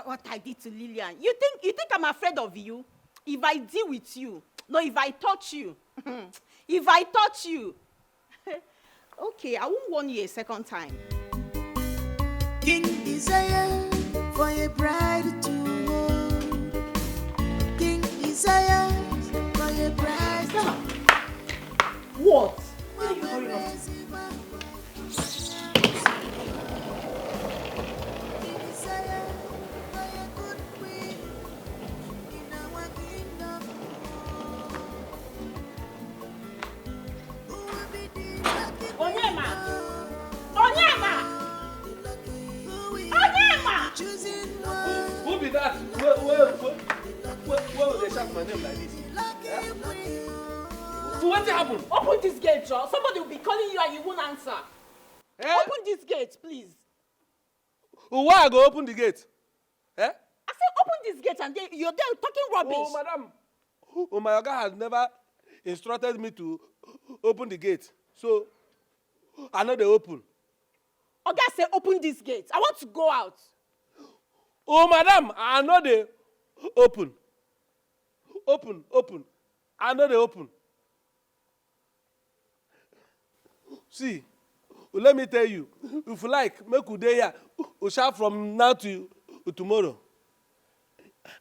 What I did to Lillian? You think I'm afraid of you? If I deal with you, no, if I touch you, if I touch you, okay, I won't warn you a second time. King desire for a bride to hold. King desire for a bride to hold. What? Where are you hurrying up to? Who be that? Where will they shout my name like this? So what happened? Open this gate, Joe. Somebody will be calling you and you won't answer. Open this gate, please. Why I go open the gate? I said open this gate and you're there talking rubbish. Oh, madam. Oh, my Oga has never instructed me to open the gate. So, I know they open. Oga said open this gate. I want to go out. Oh, madam, I know they open. Open. I know they open. See, let me tell you, if you like, make we dey here, we shout from now to tomorrow.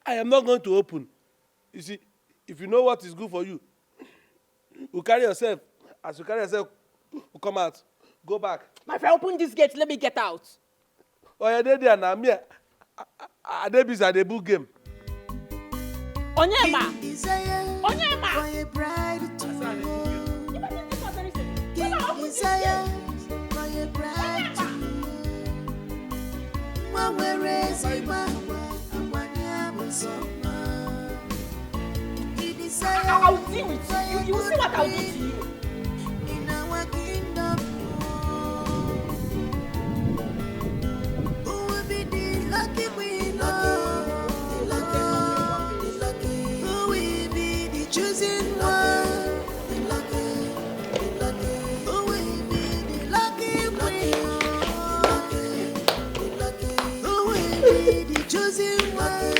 I am not going to open. You see, if you know what is good for you, you carry yourself. As you carry yourself, you come out. Go back. My friend, open this gate. Let me get out. Oh, yeah, they there now. Me, I dey busy. I dey book game. Onyema. Onyema. For a bride to hold. King desire for a bride to hold. One where is it? One I'll deal with you. You will see what I'll do to you. In our kingdom, who will be the lucky queen? The lucky, who will be the chosen one? The lucky, who will be the lucky queen? The lucky, who will be the chosen one?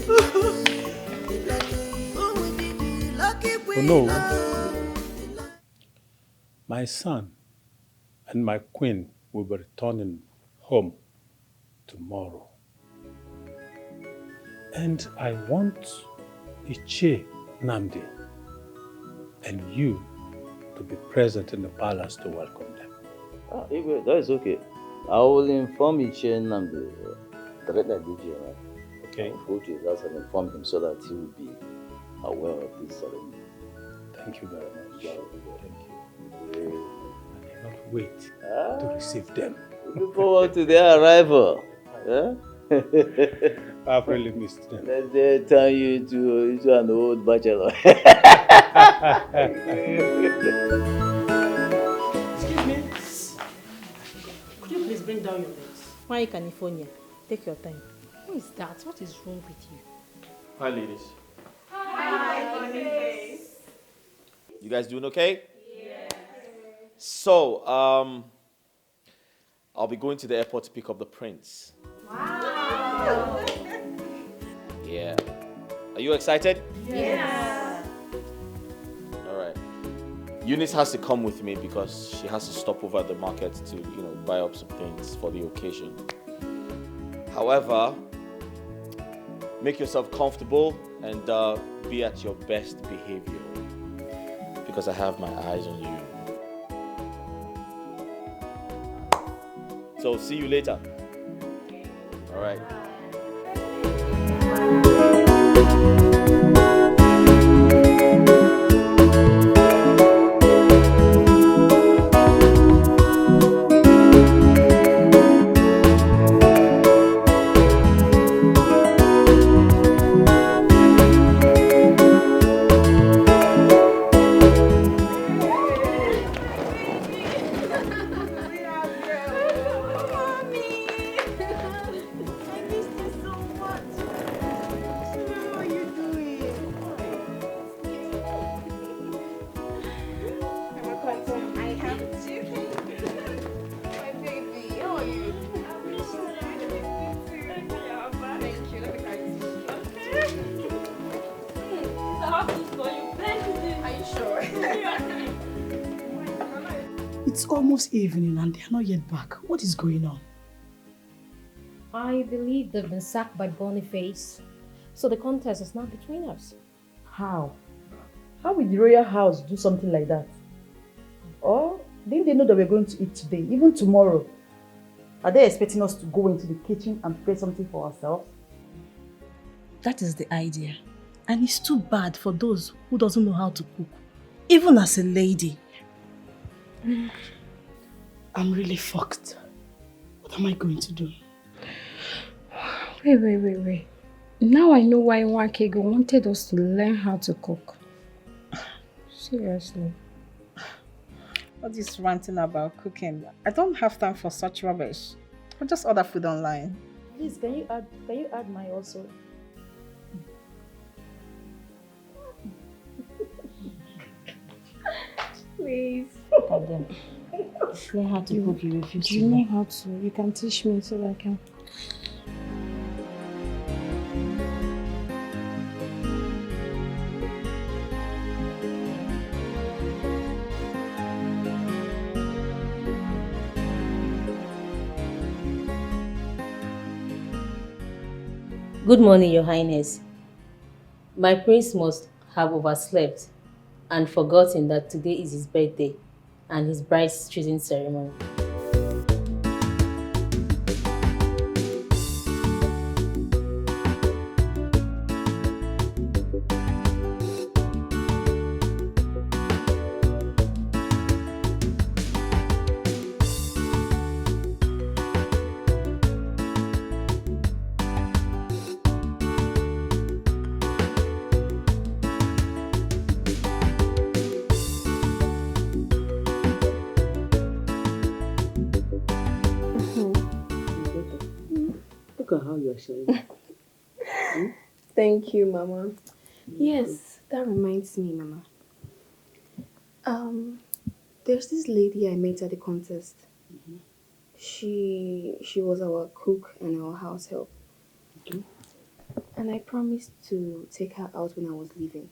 The lucky, who will be the lucky queen? Oh no. My son and my queen will be returning home tomorrow. And I want Ichie Namdi and you to be present in the palace to welcome them. Igwe, that is okay. I will inform Ichie Namdi directly at DG, right? Okay. I will go to his house and inform him so that he will be aware of this ceremony. Thank you very much. Yeah, thank you. I cannot wait to receive them. Look forward to their arrival. Yeah? I've really missed them. Let them turn you into an old bachelor. Excuse me. Could you please bring down your legs? Why California? Take your time. Who is that? What is wrong with you? Hi, ladies. Hi, Boniface. You guys doing okay? Yes. So, I'll be going to the airport to pick up the prince. Wow. Yeah. Are you excited? Yes. All right. Eunice has to come with me because she has to stop over at the market to, buy up some things for the occasion. However, make yourself comfortable and be at your best behavior because I have my eyes on you. So see you later. All right. It's almost evening and they're not yet back. What is going on? I believe they've been sacked by Boniface. So the contest is now between us. How? How will the royal house do something like that? Or didn't they know that we're going to eat today, even tomorrow? Are they expecting us to go into the kitchen and prepare something for ourselves? That is the idea. And it's too bad for those who doesn't know how to cook. Even as a lady. I'm really fucked. What am I going to do? Wait. Now I know why Wakego wanted us to learn how to cook. Seriously. All this ranting about cooking. I don't have time for such rubbish. I'll just order food online. Please, can you add mine also? Please. Then learn how to cook, you refuse to You know learn. how to. You can teach me so that I can. Good morning, Your Highness. My prince must have overslept and forgotten that today is his birthday and his bride's choosing ceremony. Look at how you are shining. Thank you, Mama. Yes, that reminds me, Mama. Um, there's this lady I met at the contest. She was our cook and our house help. And I promised to take her out when I was leaving.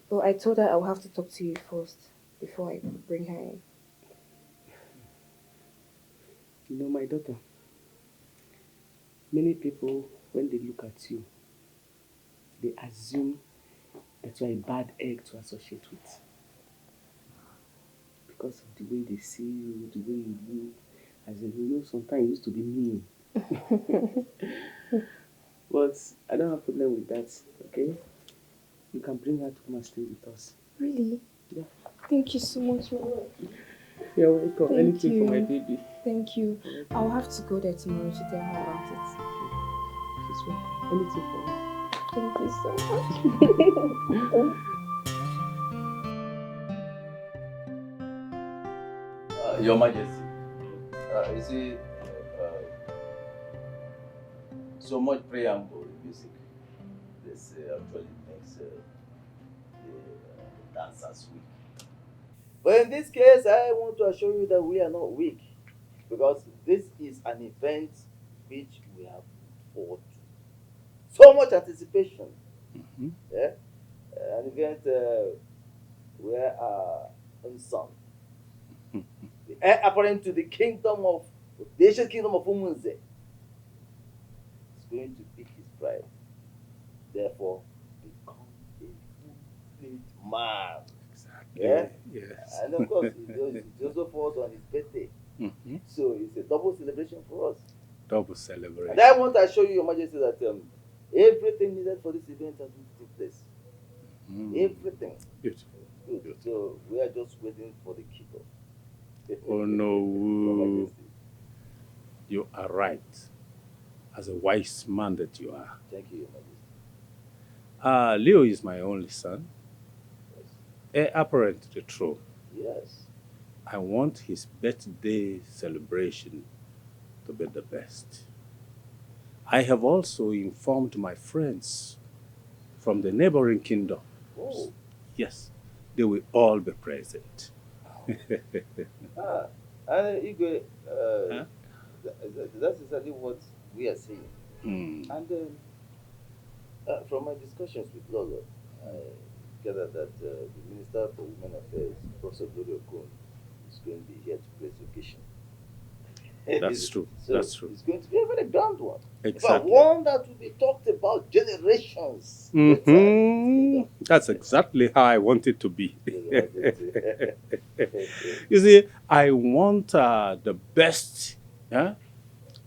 But I told her I would have to talk to you first before I bring her in. You know, my daughter, many people, when they look at you, they assume that you are a bad egg to associate with. Because of the way they see you, the way you look. As in, you know, sometimes you used to be mean. But I don't have a problem with that, okay? You can bring her to come and stay with us. Really? Yeah. Thank you so much, Mama. You're welcome. Thank Anything you. for my baby. Thank you. I'll have to go there tomorrow to tell her about it. She's welcome. Anything for her. Thank you so much. Your Majesty, you see, so much preamble music. This actually makes the dancers weak. But in this case, I want to assure you that we are not weak, because this is an event which we have fought so much anticipation. Yeah? An event where our own son, the heir apparent to the kingdom of the ancient kingdom of Umunze, is going to pick his bride. Therefore, become a full-fledged man. Exactly. Yeah? Yes. And of course, it also falls on his birthday. So it's a double celebration for us. Double celebration. And I want to assure you, Your Majesty, that everything needed for this event has been put in place. Everything. Beautiful. Good. So we are just waiting for the kickoff. Oh no, you are right. As a wise man that you are. Thank you, Your Majesty. Leo is my only son. Heir apparent to the throne. Yes. I want his birthday celebration to be the best. I have also informed my friends from the neighboring kingdoms. Oh. Yes, they will all be present. Igwe, that's exactly what we are saying. And from my discussions with Lolo, I gather that the Minister for Women Affairs, Professor Gloria Okon, is going to be here to place occasion. That's true. So That's true. it's going to be a very grand one. Exactly. But one that will be talked about generations. That's exactly how I want it to be. You see, I want the best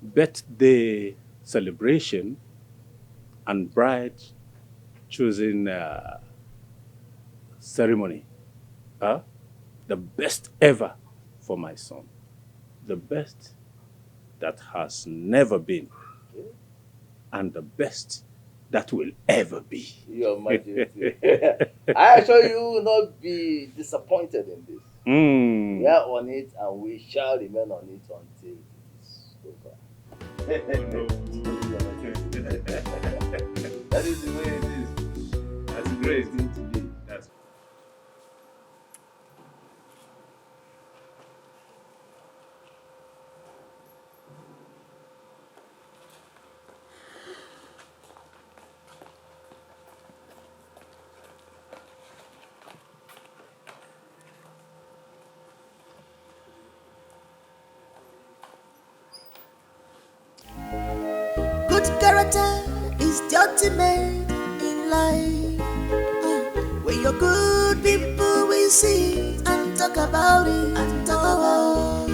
birthday celebration and bride choosing ceremony. The best ever for my son. The best that has never been. And the best that will ever be. Your Majesty. I assure you will not be disappointed in this. We are on it and we shall remain on it until it is over. That is the way it is. That's the way it's going to be. That's Good character is the ultimate in life. Where your good people will see and talk about it and talk about it.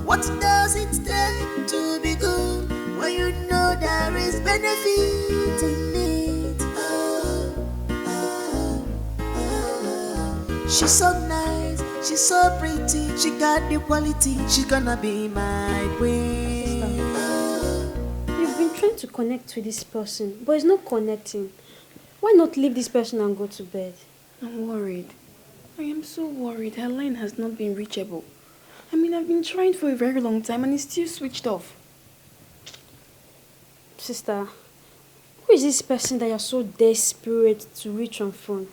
What does it take to be good when you know there is benefit in it? She's so nice, she's so pretty, she got the quality, she's gonna be my queen. You've been trying to connect with this person, but it's not connecting. Why not leave this person and go to bed? I'm worried. I am so worried. Her line has not been reachable. I mean, I've been trying for a very long time and it's still switched off. Sister, who is this person that you're so desperate to reach on phone?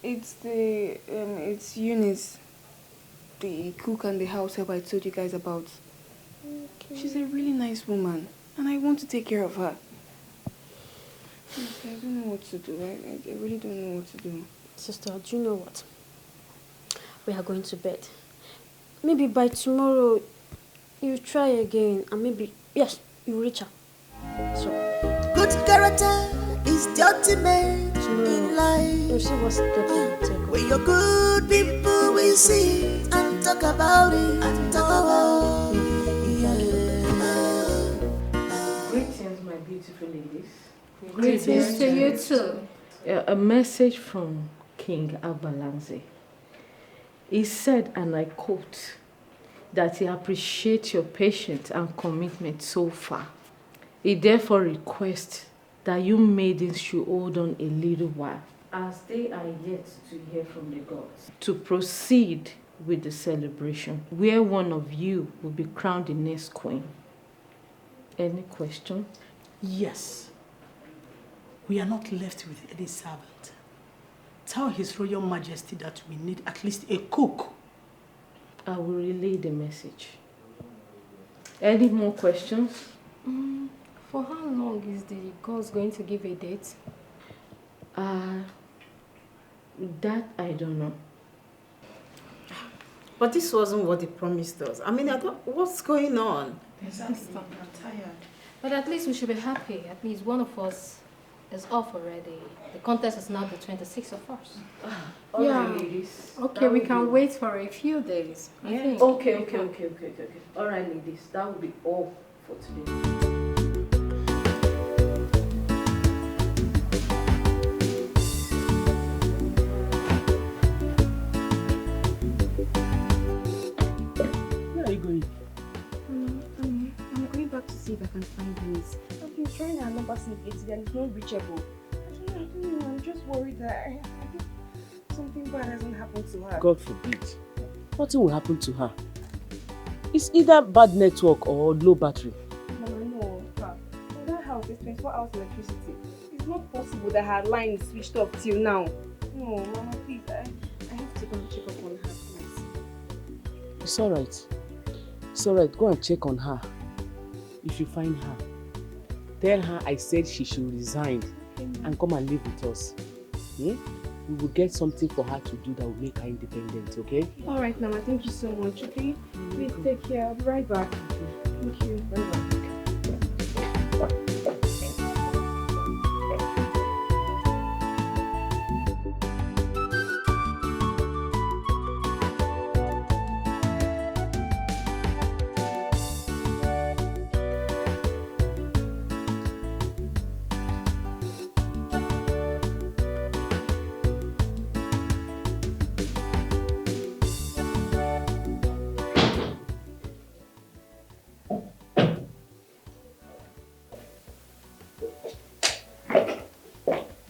It's Eunice, the cook and the house help I told you guys about. Okay. She's a really nice woman and I want to take care of her. I don't know what to do. I really don't know what to do. Sister, do you know what? We are going to bed. Maybe by tomorrow, you try again and maybe, yes, you reach her. So, good character is the ultimate in life. You see what step you take. When you're good people will see and talk about it and talk about it. Greetings, my beautiful ladies. Greetings to you too. A message from King Abalanze. He said, and I quote, that he appreciates your patience and commitment so far. He therefore requests that you maidens should hold on a little while, as they are yet to hear from the gods, to proceed with the celebration, where one of you will be crowned the next queen. Any question? Yes. We are not left with any servant. Tell His Royal Majesty that we need at least a cook. I will relay the message. Any more questions? For how long is the gods going to give a date? That I don't know. But this wasn't what they promised us. I mean, what's going on? Exactly. I'm tired. But at least we should be happy. At least one of us is off already. The contest is now the 26th of course. Yeah. Ladies. Okay, we can wait for a few days. I think. Okay. All right, ladies. That will be all for today. Where are you going? I'm going back to see if I can find Eunice. I've been trying her number since yesterday and it's not reachable. I don't know. I'm just worried that I think something bad hasn't happened to her. God forbid. Nothing will happen to her. It's either bad network or low battery. Mama, no. In that house, there's 24 hours electricity. It's not possible that her line is switched off till now. No, Mama, please. I have to go and check up on her, please. It's alright. It's alright. Go and check on her. If you find her, tell her I said she should resign and come and live with us. We will get something for her to do that will make her independent, okay? Alright, Mama, thank you so much, okay? Please take care. I'll be right back. Thank you. Bye-bye.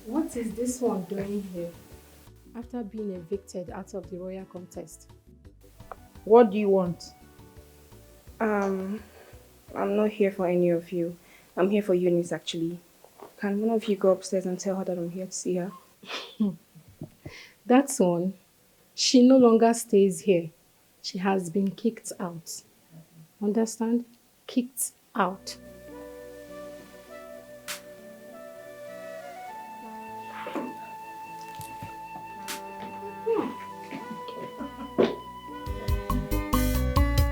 What is this one doing here? After being evicted out of the royal contest. What do you want? I'm not here for any of you. I'm here for Eunice, actually. Can one of you go upstairs and tell her that I'm here to see her? That's one. She no longer stays here. She has been kicked out. Understand? Kicked out.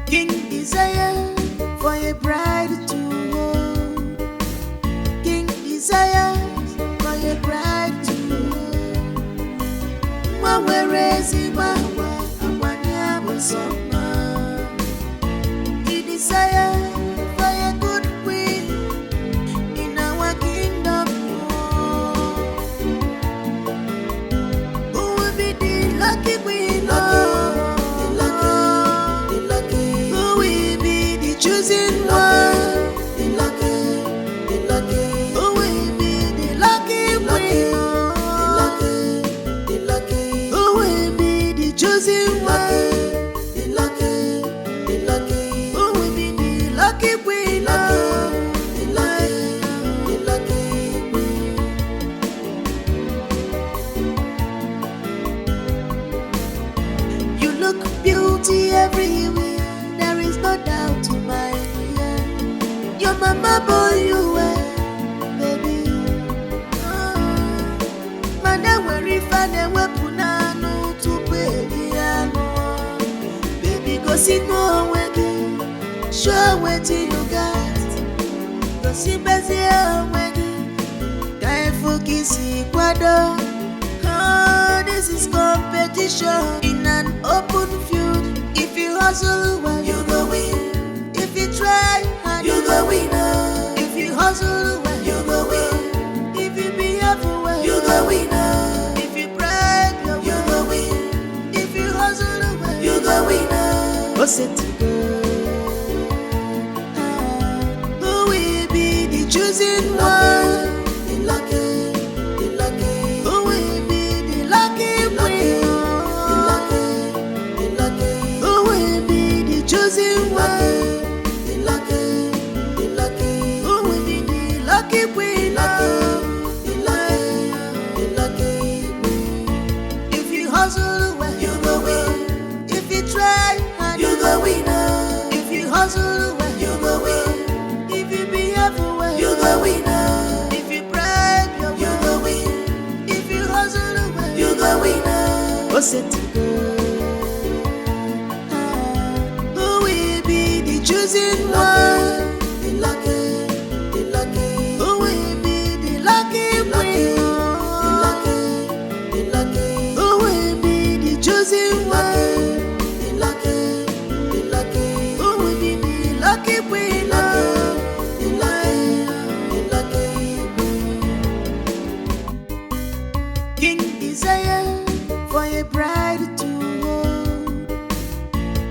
King desire for a bride to hold. King desires for a bride to hold. Mwawerezi mawa amwanyabo soma. He desires for a good queen in our kingdom. Who will be the lucky queen? Choosing one, the lucky, who will be the lucky queen? The lucky, who will be the chosen one? The mama boy you were, baby. Manda weri fane wepuna no to baby ano. Baby go see no wegi, show wetin you got. Go see busy wegi, guy focus kwado. This is competition in an open field. If you hustle well, you go win. If you try hard, you go win. If you hustle well, you go win. If you behave well, you go win. If you bribe, you go win. If you hustle well, you go win. What's it? Who will be the chosen one? The lucky, the lucky. Who will be the lucky queen? The lucky, who will be the chosen one? The lucky, the lucky. Who will be the lucky queen? The lucky queen. If you hustle well, you go win. If you try hard, you go win. If you hustle well, you go win. If you behave well, you go win. If you bribe, you go win. If you hustle well, you go win. What's it? Who will be the chosen one? The lucky, the lucky. Who will be the lucky queen? The lucky, the lucky. Who will be the chosen one? The lucky, the lucky. Who will be the lucky queen? The lucky, the lucky queen. King desire for a bride to hold.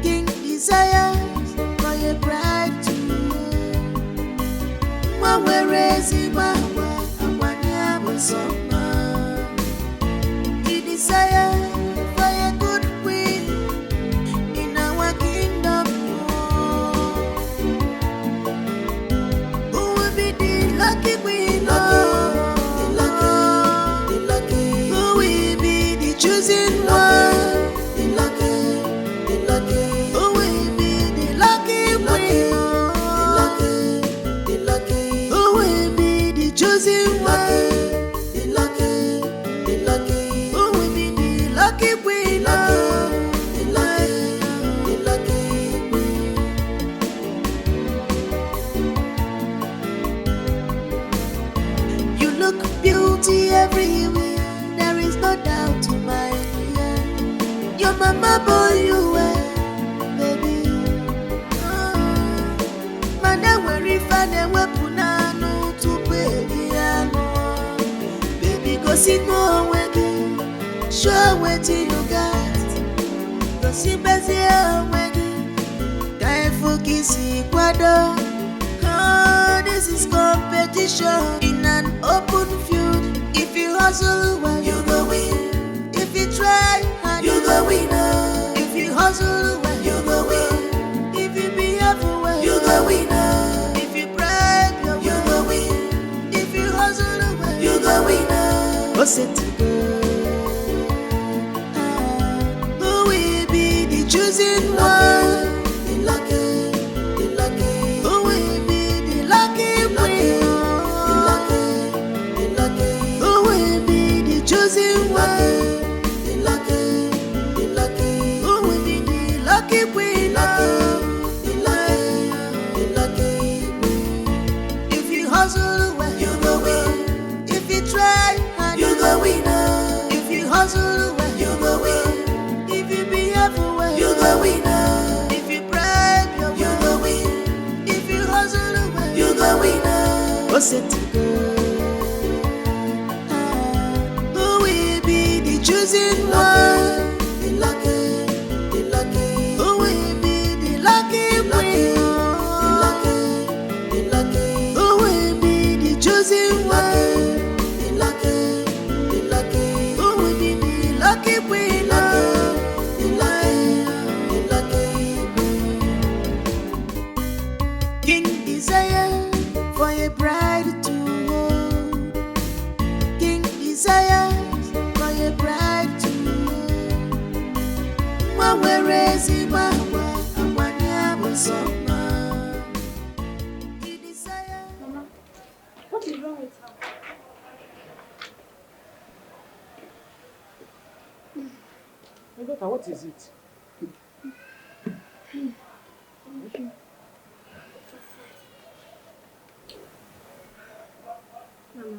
King desires for a bride to hold. Mwawerezi mawa amwanyabo soma. He desires for a good queen in our kingdom. Who will be the lucky queen? The lucky, the lucky. Who will be the chosen one? The lucky, the lucky. Who will be the lucky queen? The lucky, the lucky. Who will be the chosen one? The lucky, the lucky. Who will be the lucky queen? The lucky, the lucky queen. You look beauty everywhere. There is no doubt to my ear. Your mama boy you were, baby. Manda weri fane wepuna no to baby ano. Baby go see no wegi, show wetin you got. Go see busy wegi, guy focus kwado. This is competition in an open field. If you hustle well, you go win. If you try hard, you go win. If you hustle well, you go win. If you behave well, you go win. If you bribe, you go win. If you hustle well, you go win. What's it? Who will be the chosen one? The lucky, the lucky. Who will be the lucky queen? The lucky, the lucky. Who will be the chosen one? The lucky, the lucky. Who will be the lucky queen? The lucky, the lucky queen. If you hustle well, you go win. If you try hard, you go win. If you hustle well, you go win. If you behave well, you go win. If you bribe, you go win. If you hustle well, you go win. What's it? Who will be the chosen one? The lucky, the lucky. Who will be the lucky queen? The lucky, the lucky. Who will be the chosen one? The lucky, the lucky. Who will be the lucky queen? The lucky, the lucky queen. King desire for a bride to What is it? Mama.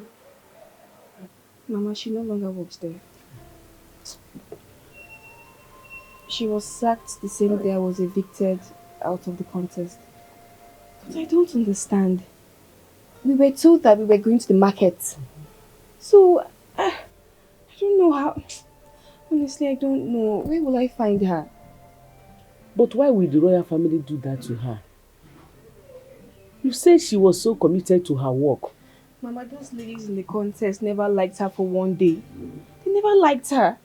Mama, she no longer works there. She was sacked the same day I was evicted out of the contest. But I don't understand. We were told that we were going to the market. So, I don't know how... Honestly, I don't know. Where will I find her? But why would the royal family do that to her? You said she was so committed to her work. Mama, those ladies in the contest never liked her for one day. They never liked her.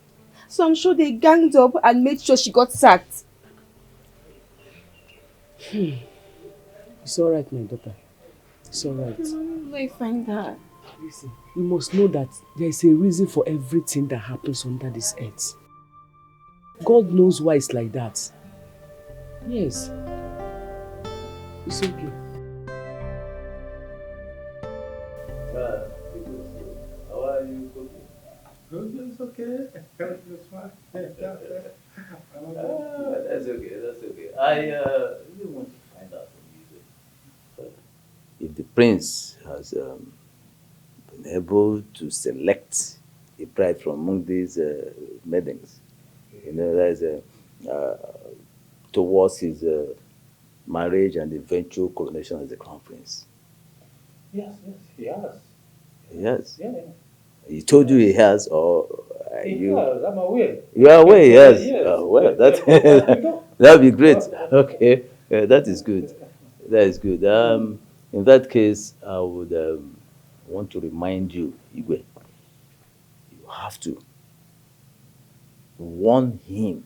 So I'm sure they ganged up and made sure she got sacked. It's alright, my daughter. It's alright. Where will I find her? Listen, you must know that there is a reason for everything that happens under this earth. God knows why it's like that. Yes. It's okay. How are you cooking? Good, it's okay. It's fine. That's okay, that's okay. I really want to find out from you if the prince has been able to select a bride from among these maidens. You know, towards his marriage and eventual coronation as the crown prince. Yes, he has. Yes. Yeah. He told you he has, or you? Has, I'm aware. You are aware, yes. Yes. Well, that'd be great. Okay, that is good. That is good. In that case, I would want to remind you, Igwe, you have to warn him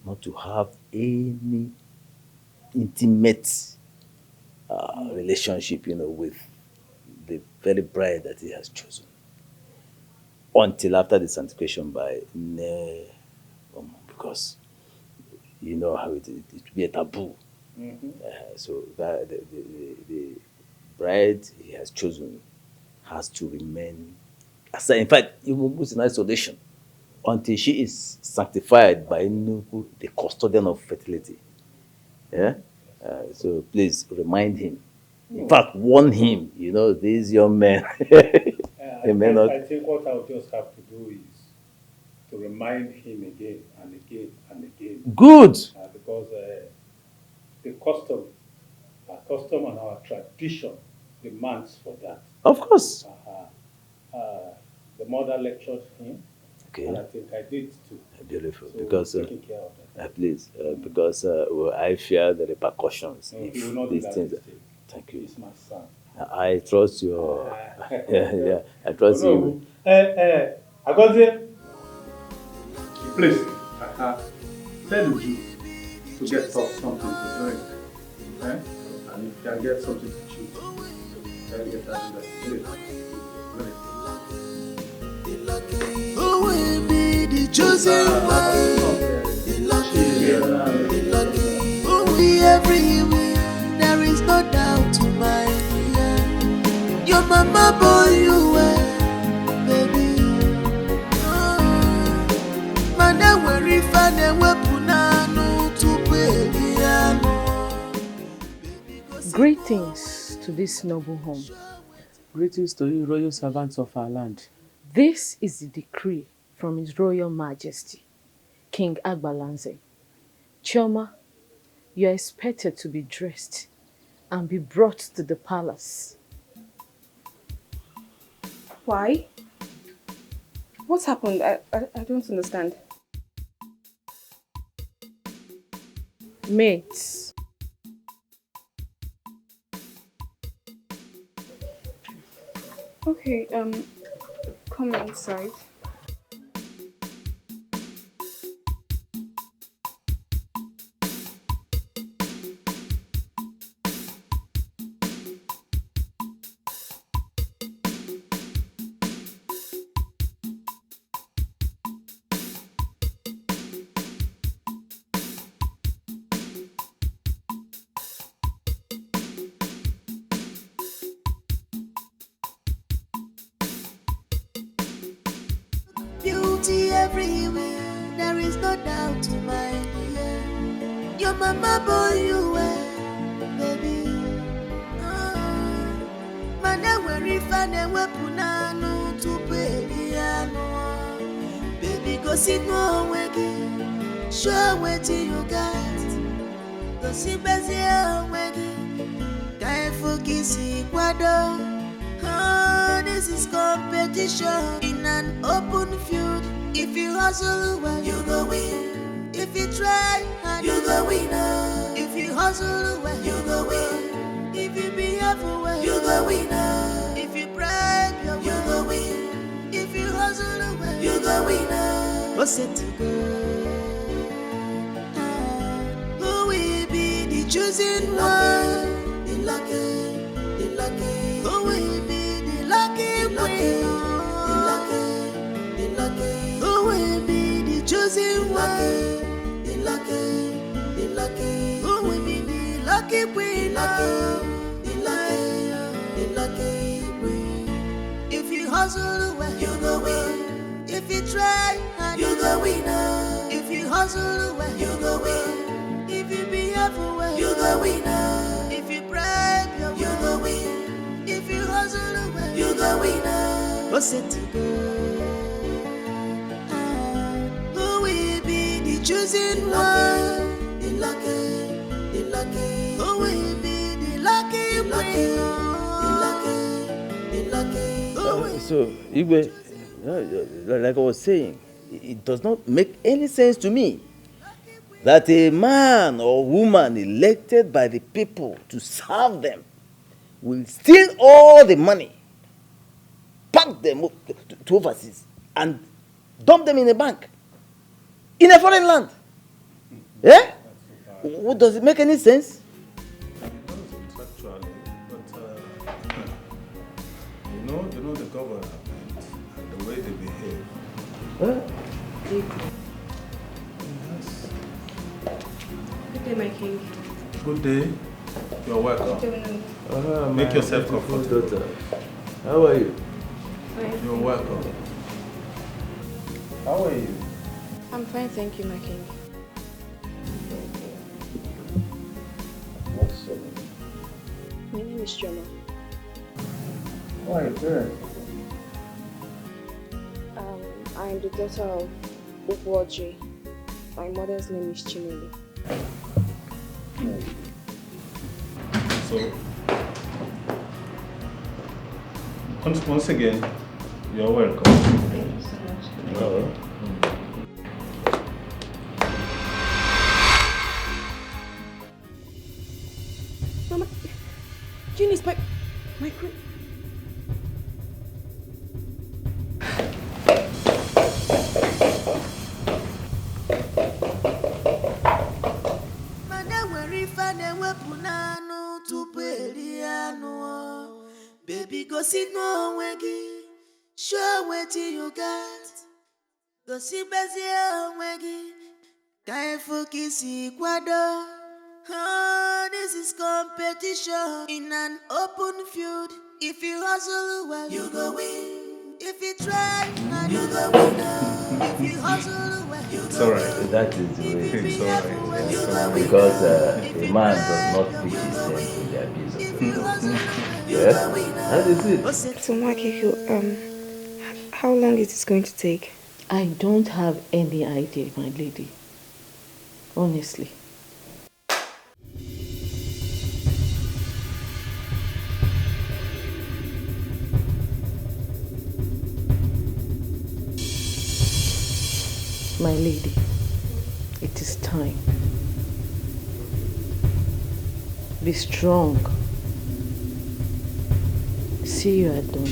not to have any intimate relationship, with the very bride that he has chosen until after the sanctification by because you know how it will be a taboo. So that the bride he has chosen has to remain, in fact, even in isolation until she is sanctified by the custodian of fertility. Yeah. So please remind him. In fact, warn him. These young men. I think what I'll just have to do is to remind him again and again and again. Good. Because the custom, our custom and our tradition demands for that. Of course. The mother lectured him, Okay. and I think I did too. Beautiful. So Because we're taking care of that. please, because I fear the repercussions No, if he will not do these that things. mistake. Thank you. He's my son. I trust your. Yeah, I trust you. Agozie, please, tell the Jew to get something to drink. And if you can get something to chew, then get that. Please. Who will be the chosen one? The lucky. Who will be every win? There is no doubt in my mind. Your mama born you well, baby. Mana weri fane wepunanu tupeliano. Greetings to this noble home. Greetings to you, royal servants of our land. This is the decree from His Royal Majesty, King Agbalanze. Chioma, you are expected to be dressed and be brought to the palace. Why? What's happened? I don't understand. Mates. Okay, come inside. no doubt to my dear. Your mama boy you were, baby. Mana weri fane wepuna no to baby ano. Baby go see no wegi, show what you got. Go see busy wegi, can't focus Ecuador. This is competition in an open field. If you hustle well, you go win. If you try hard, you go win. If you hustle well, you go win. If you behave well, you go win. If you bribe your way, you go win. If you hustle well, you go win. What's it to go? Who will be the chosen one? The lucky, the lucky. Who will be the lucky queen? The lucky, the lucky. Who will be the chosen one? The lucky, the lucky. Who will be the lucky queen? The lucky, the lucky queen. If you hustle well, you go win. If you try hard, you go win. If you hustle well, you go win. If you behave well, you go win. If you bribe your way, you go win. If you hustle well, you go win. What's it to go? Who will be the chosen one? The lucky, the lucky. Who will be the lucky queen? The lucky. So, Igwe, like I was saying, it does not make any sense to me that a man or woman elected by the people to serve them will steal all the money, pack them to overseas, and dump them in a bank in a foreign land. Yeah? What, does it make any sense? Actually, but you know the government and the way they behave. Yes. Good day, my king. Good day. You're welcome. Make yourself comfortable. Daughter. How are you? Fine. You're welcome. How are you? I'm fine, thank you, my king. What's your name? My name is Joma. Who are your parents? I am the daughter of Ukwoji. My mother's name is Chineli. So, once again, you're welcome. Thank you so much. No. Mama, Jeannie's my queen. Baby, go see no wegi. Show what you got. Go see busy wegi. Can't focus Ecuador. This is competition in an open field. If you hustle well, you go win. If you try hard, you go win. If you hustle well, you It's go alright. win. That is the way. It's alright. It's alright. Because a man does not teach his son to the abuse of the law. Yeah? That is it. So, Makiko, how long is this going to take? I don't have any idea, my lady. Honestly. My lady, it is time. Be strong. See you at dawn.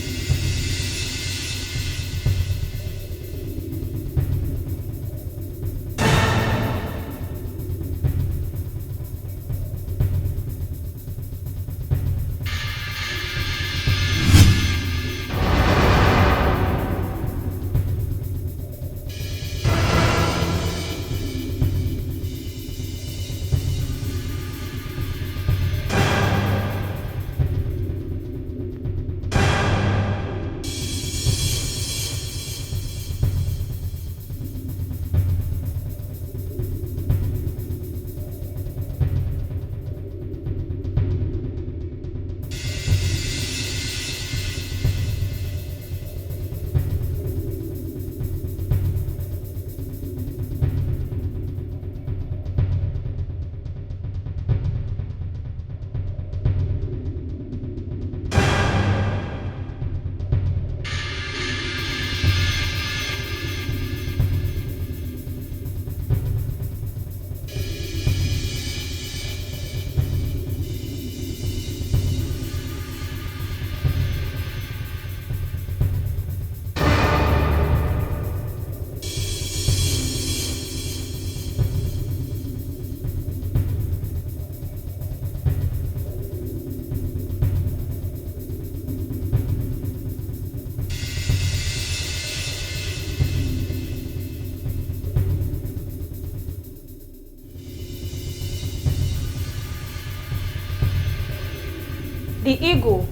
The eagle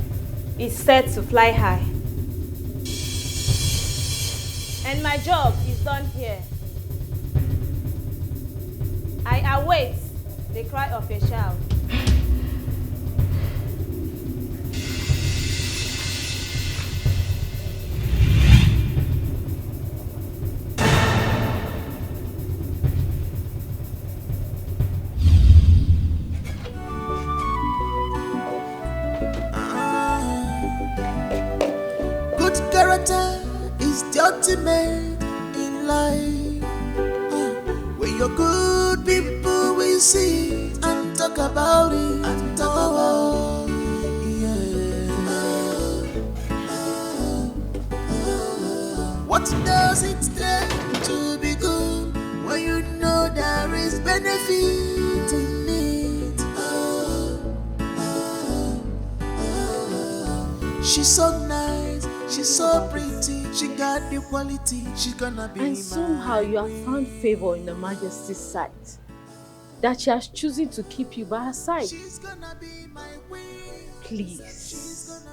is set to fly high. And my job is done here. I await the cry of a child. Good character is the ultimate in life. When you're good, people will see it and talk about it and talk about it. What does it take to be good when you know there is benefit in it? She's so nice, she's so pretty, she got the quality, she's gonna be And somehow you have found favor in the Majesty's sight, that she has chosen to keep you by her side. Please,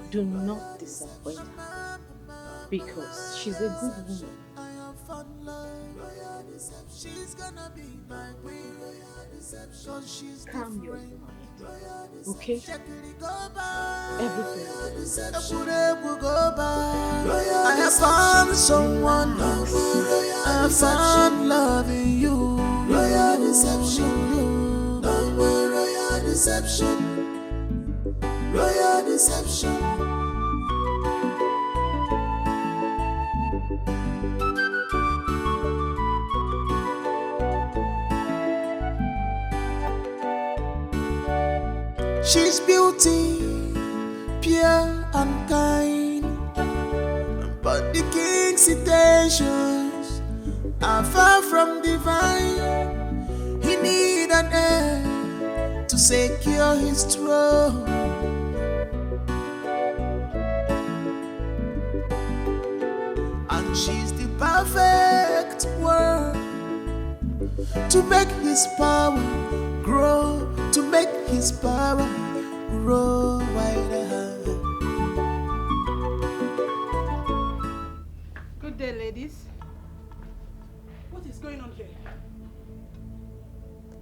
do not disappoint her, because she's a good woman. Calm your mind, okay? Everything will go by. I have found someone else. I have found love in you. Royal deception. No more royal deception. Royal deception. She's beauty, pure and kind, but the king's intentions are far from divine. He need an heir to secure his throne. And she's the perfect one to make his power grow, to make his power grow wider. Good day, ladies. What is going on here?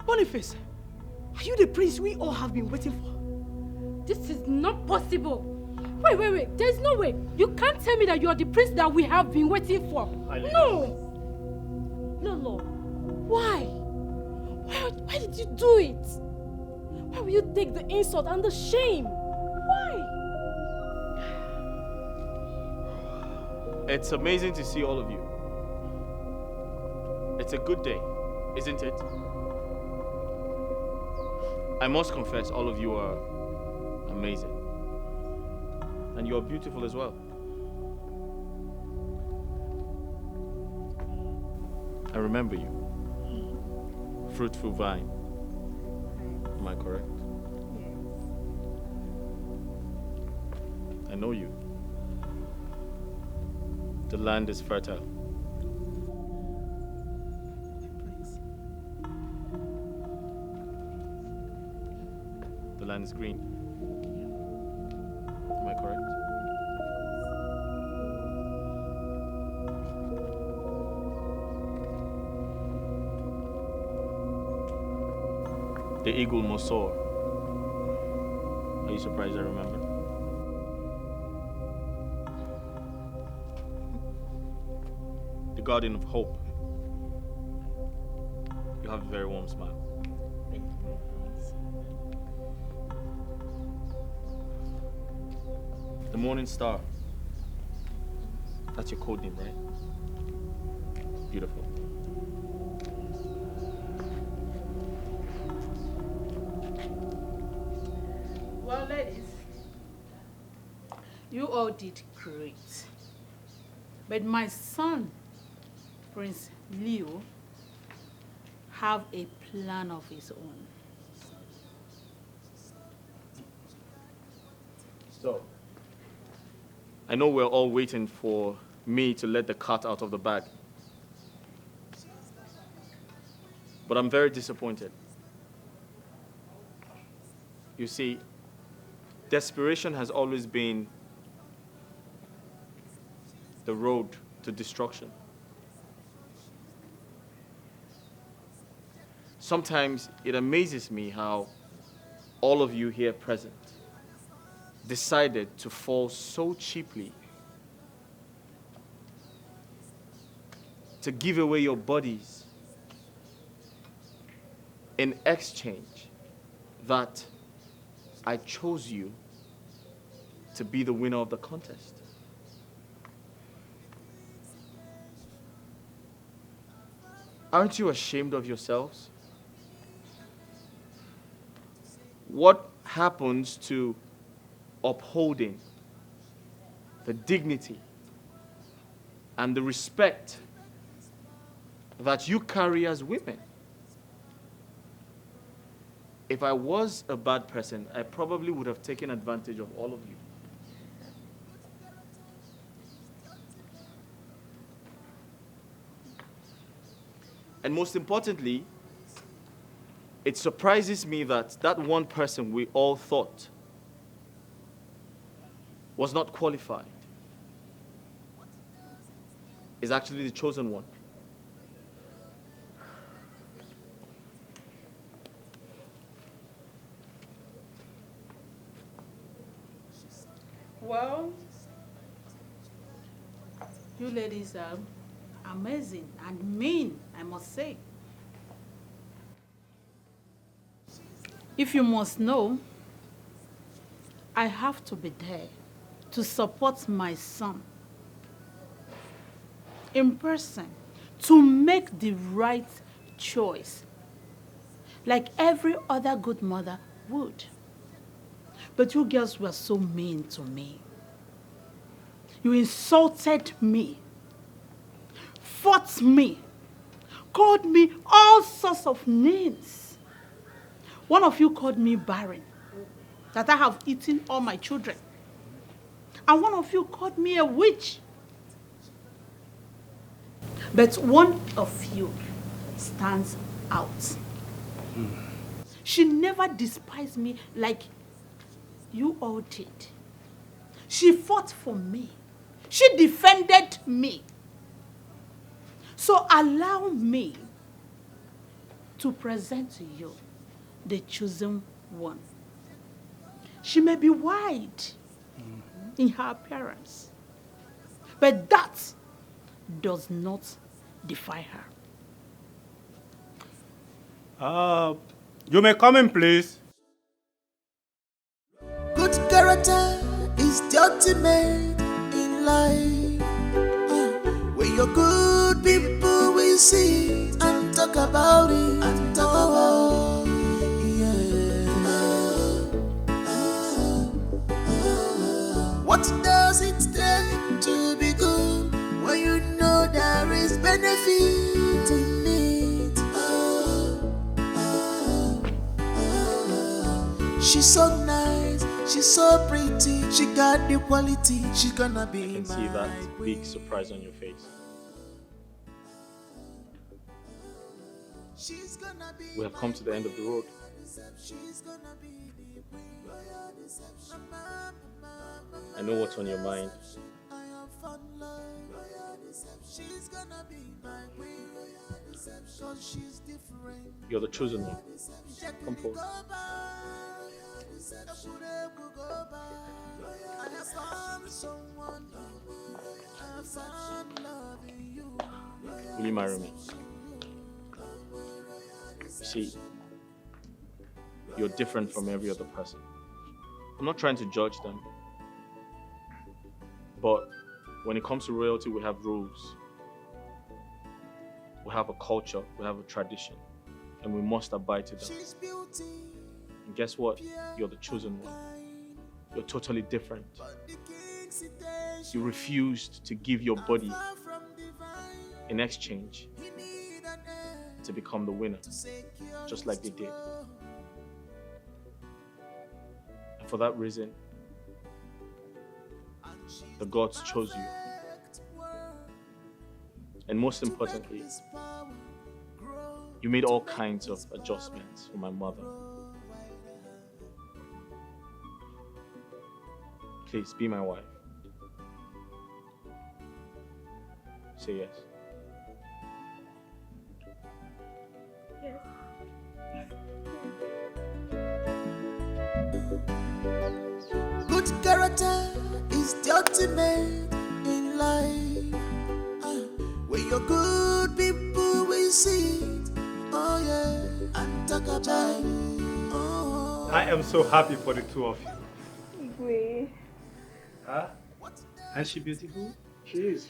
Boniface, are you the prince we all have been waiting for? This is not possible. Wait. There's no way. You can't tell me that you are the prince that we have been waiting for. No. Lolo, why? Why did you do it? Why will you take the insult and the shame? Why? It's amazing to see all of you. It's a good day, isn't it? I must confess, all of you are amazing. And you are beautiful as well. I remember you. Fruitful vine. Am I correct? I know you. The land is fertile. The land is green. Am I correct? The eagle must soar. Are you surprised I remember? The guardian of hope. You have a very warm smile. Thank you, The morning star. That's your code name, right? Beautiful. Well, ladies, you all did great. But my son, Prince Leo, have a plan of his own. So? I know we're all waiting for me to let the cat out of the bag. But I'm very disappointed. You see, Desperation has always been the road to destruction. Sometimes it amazes me how all of you here present decided to fall so cheaply to give away your bodies in exchange that I chose you to be the winner of the contest. Aren't you ashamed of yourselves? What happens to upholding the dignity and the respect that you carry as women? If I was a bad person, I probably would have taken advantage of all of you. And most importantly, it surprises me that that one person we all thought was not qualified is actually the chosen one. Well, you ladies are amazing and mean, I must say. If you must know, I have to be there to support my son in person, to make the right choice, like every other good mother would. But you girls were so mean to me. You insulted me, fought me, called me all sorts of names. One of you called me barren, that I have eaten all my children. And one of you called me a witch. But one of you stands out. She never despised me like you all did. She fought for me. She defended me. So allow me to present to you the chosen one. She may be white in her appearance, but that does not defy her. You may come in, please. Good character is the ultimate in life. When you're good, people will see it and talk about it. And talk about it. What does it take to be good when you know there is benefit in it? She's so nice, she's so pretty, she got the quality, she's gonna be I can see that big surprise on your face. We have come to the end of the road. I know what's on your mind. You're the chosen one. Come forward. Will you marry me? You see, you're different from every other person. I'm not trying to judge them, but when it comes to royalty, we have rules. We have a culture, we have a tradition, and we must abide to them. And guess what? You're the chosen one. You're totally different. You refused to give your body in exchange to become the winner, just like they did. And for that reason, the gods chose you. And most importantly, you made all kinds of adjustments for my mother. Please, be my wife. Say yes. Good character is the ultimate in life. When you're good, people will see it. Oh yeah, and talk about it. Oh. I am so happy for the two of you. Igwe. Huh? And she beautiful? She is.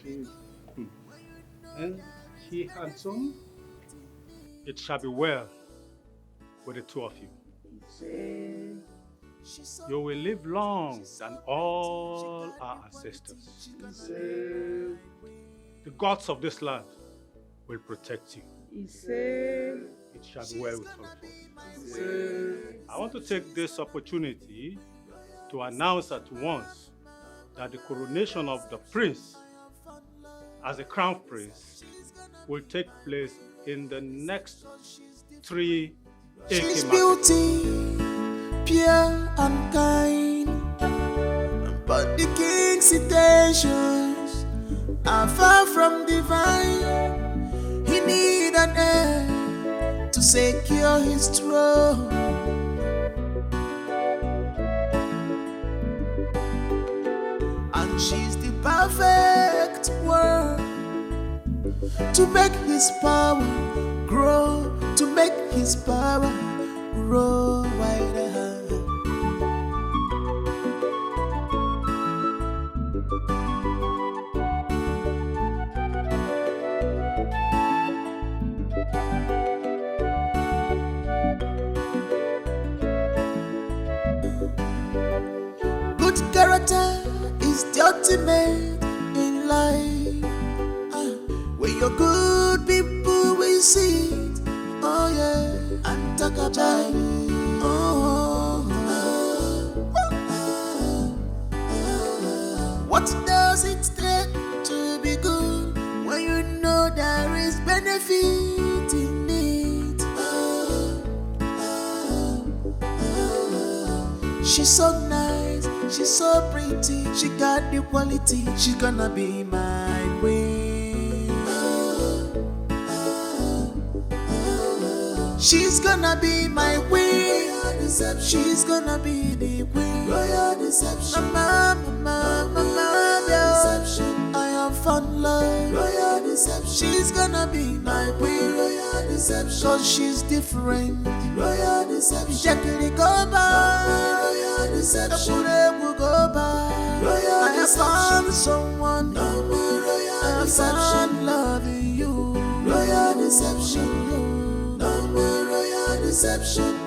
And he handsome? It shall be well with the two of you. You will live long than all our ancestors. The gods of this land will protect you. It shall be well with all of us. I want to take this opportunity to announce at once that the coronation of the prince as the crown prince will take place in the next 3 She's Eke beauty, pure and kind, but the king's intentions are far from divine. He need an heir to secure his throne. And she's the perfect one to make his power grow, to make his power grow wider. Good character is the ultimate in life. When you're good, people will see it. Oh yeah, and talk about it. What does it take to be good when you know there is benefit in it? She's so nice, she's so pretty, she got the quality. She's gonna be my queen. She's gonna be my queen. She's gonna be the queen. Royal deception. Mama, deception. I have fun love. Royal deception. She's gonna be my queen. Royal deception. Cause she's different. Royal deception. Jackie go by. Royal deception. The will go by. Royal I have found someone. No more royal deception. I have found loving you. Royal deception. No more royal deception.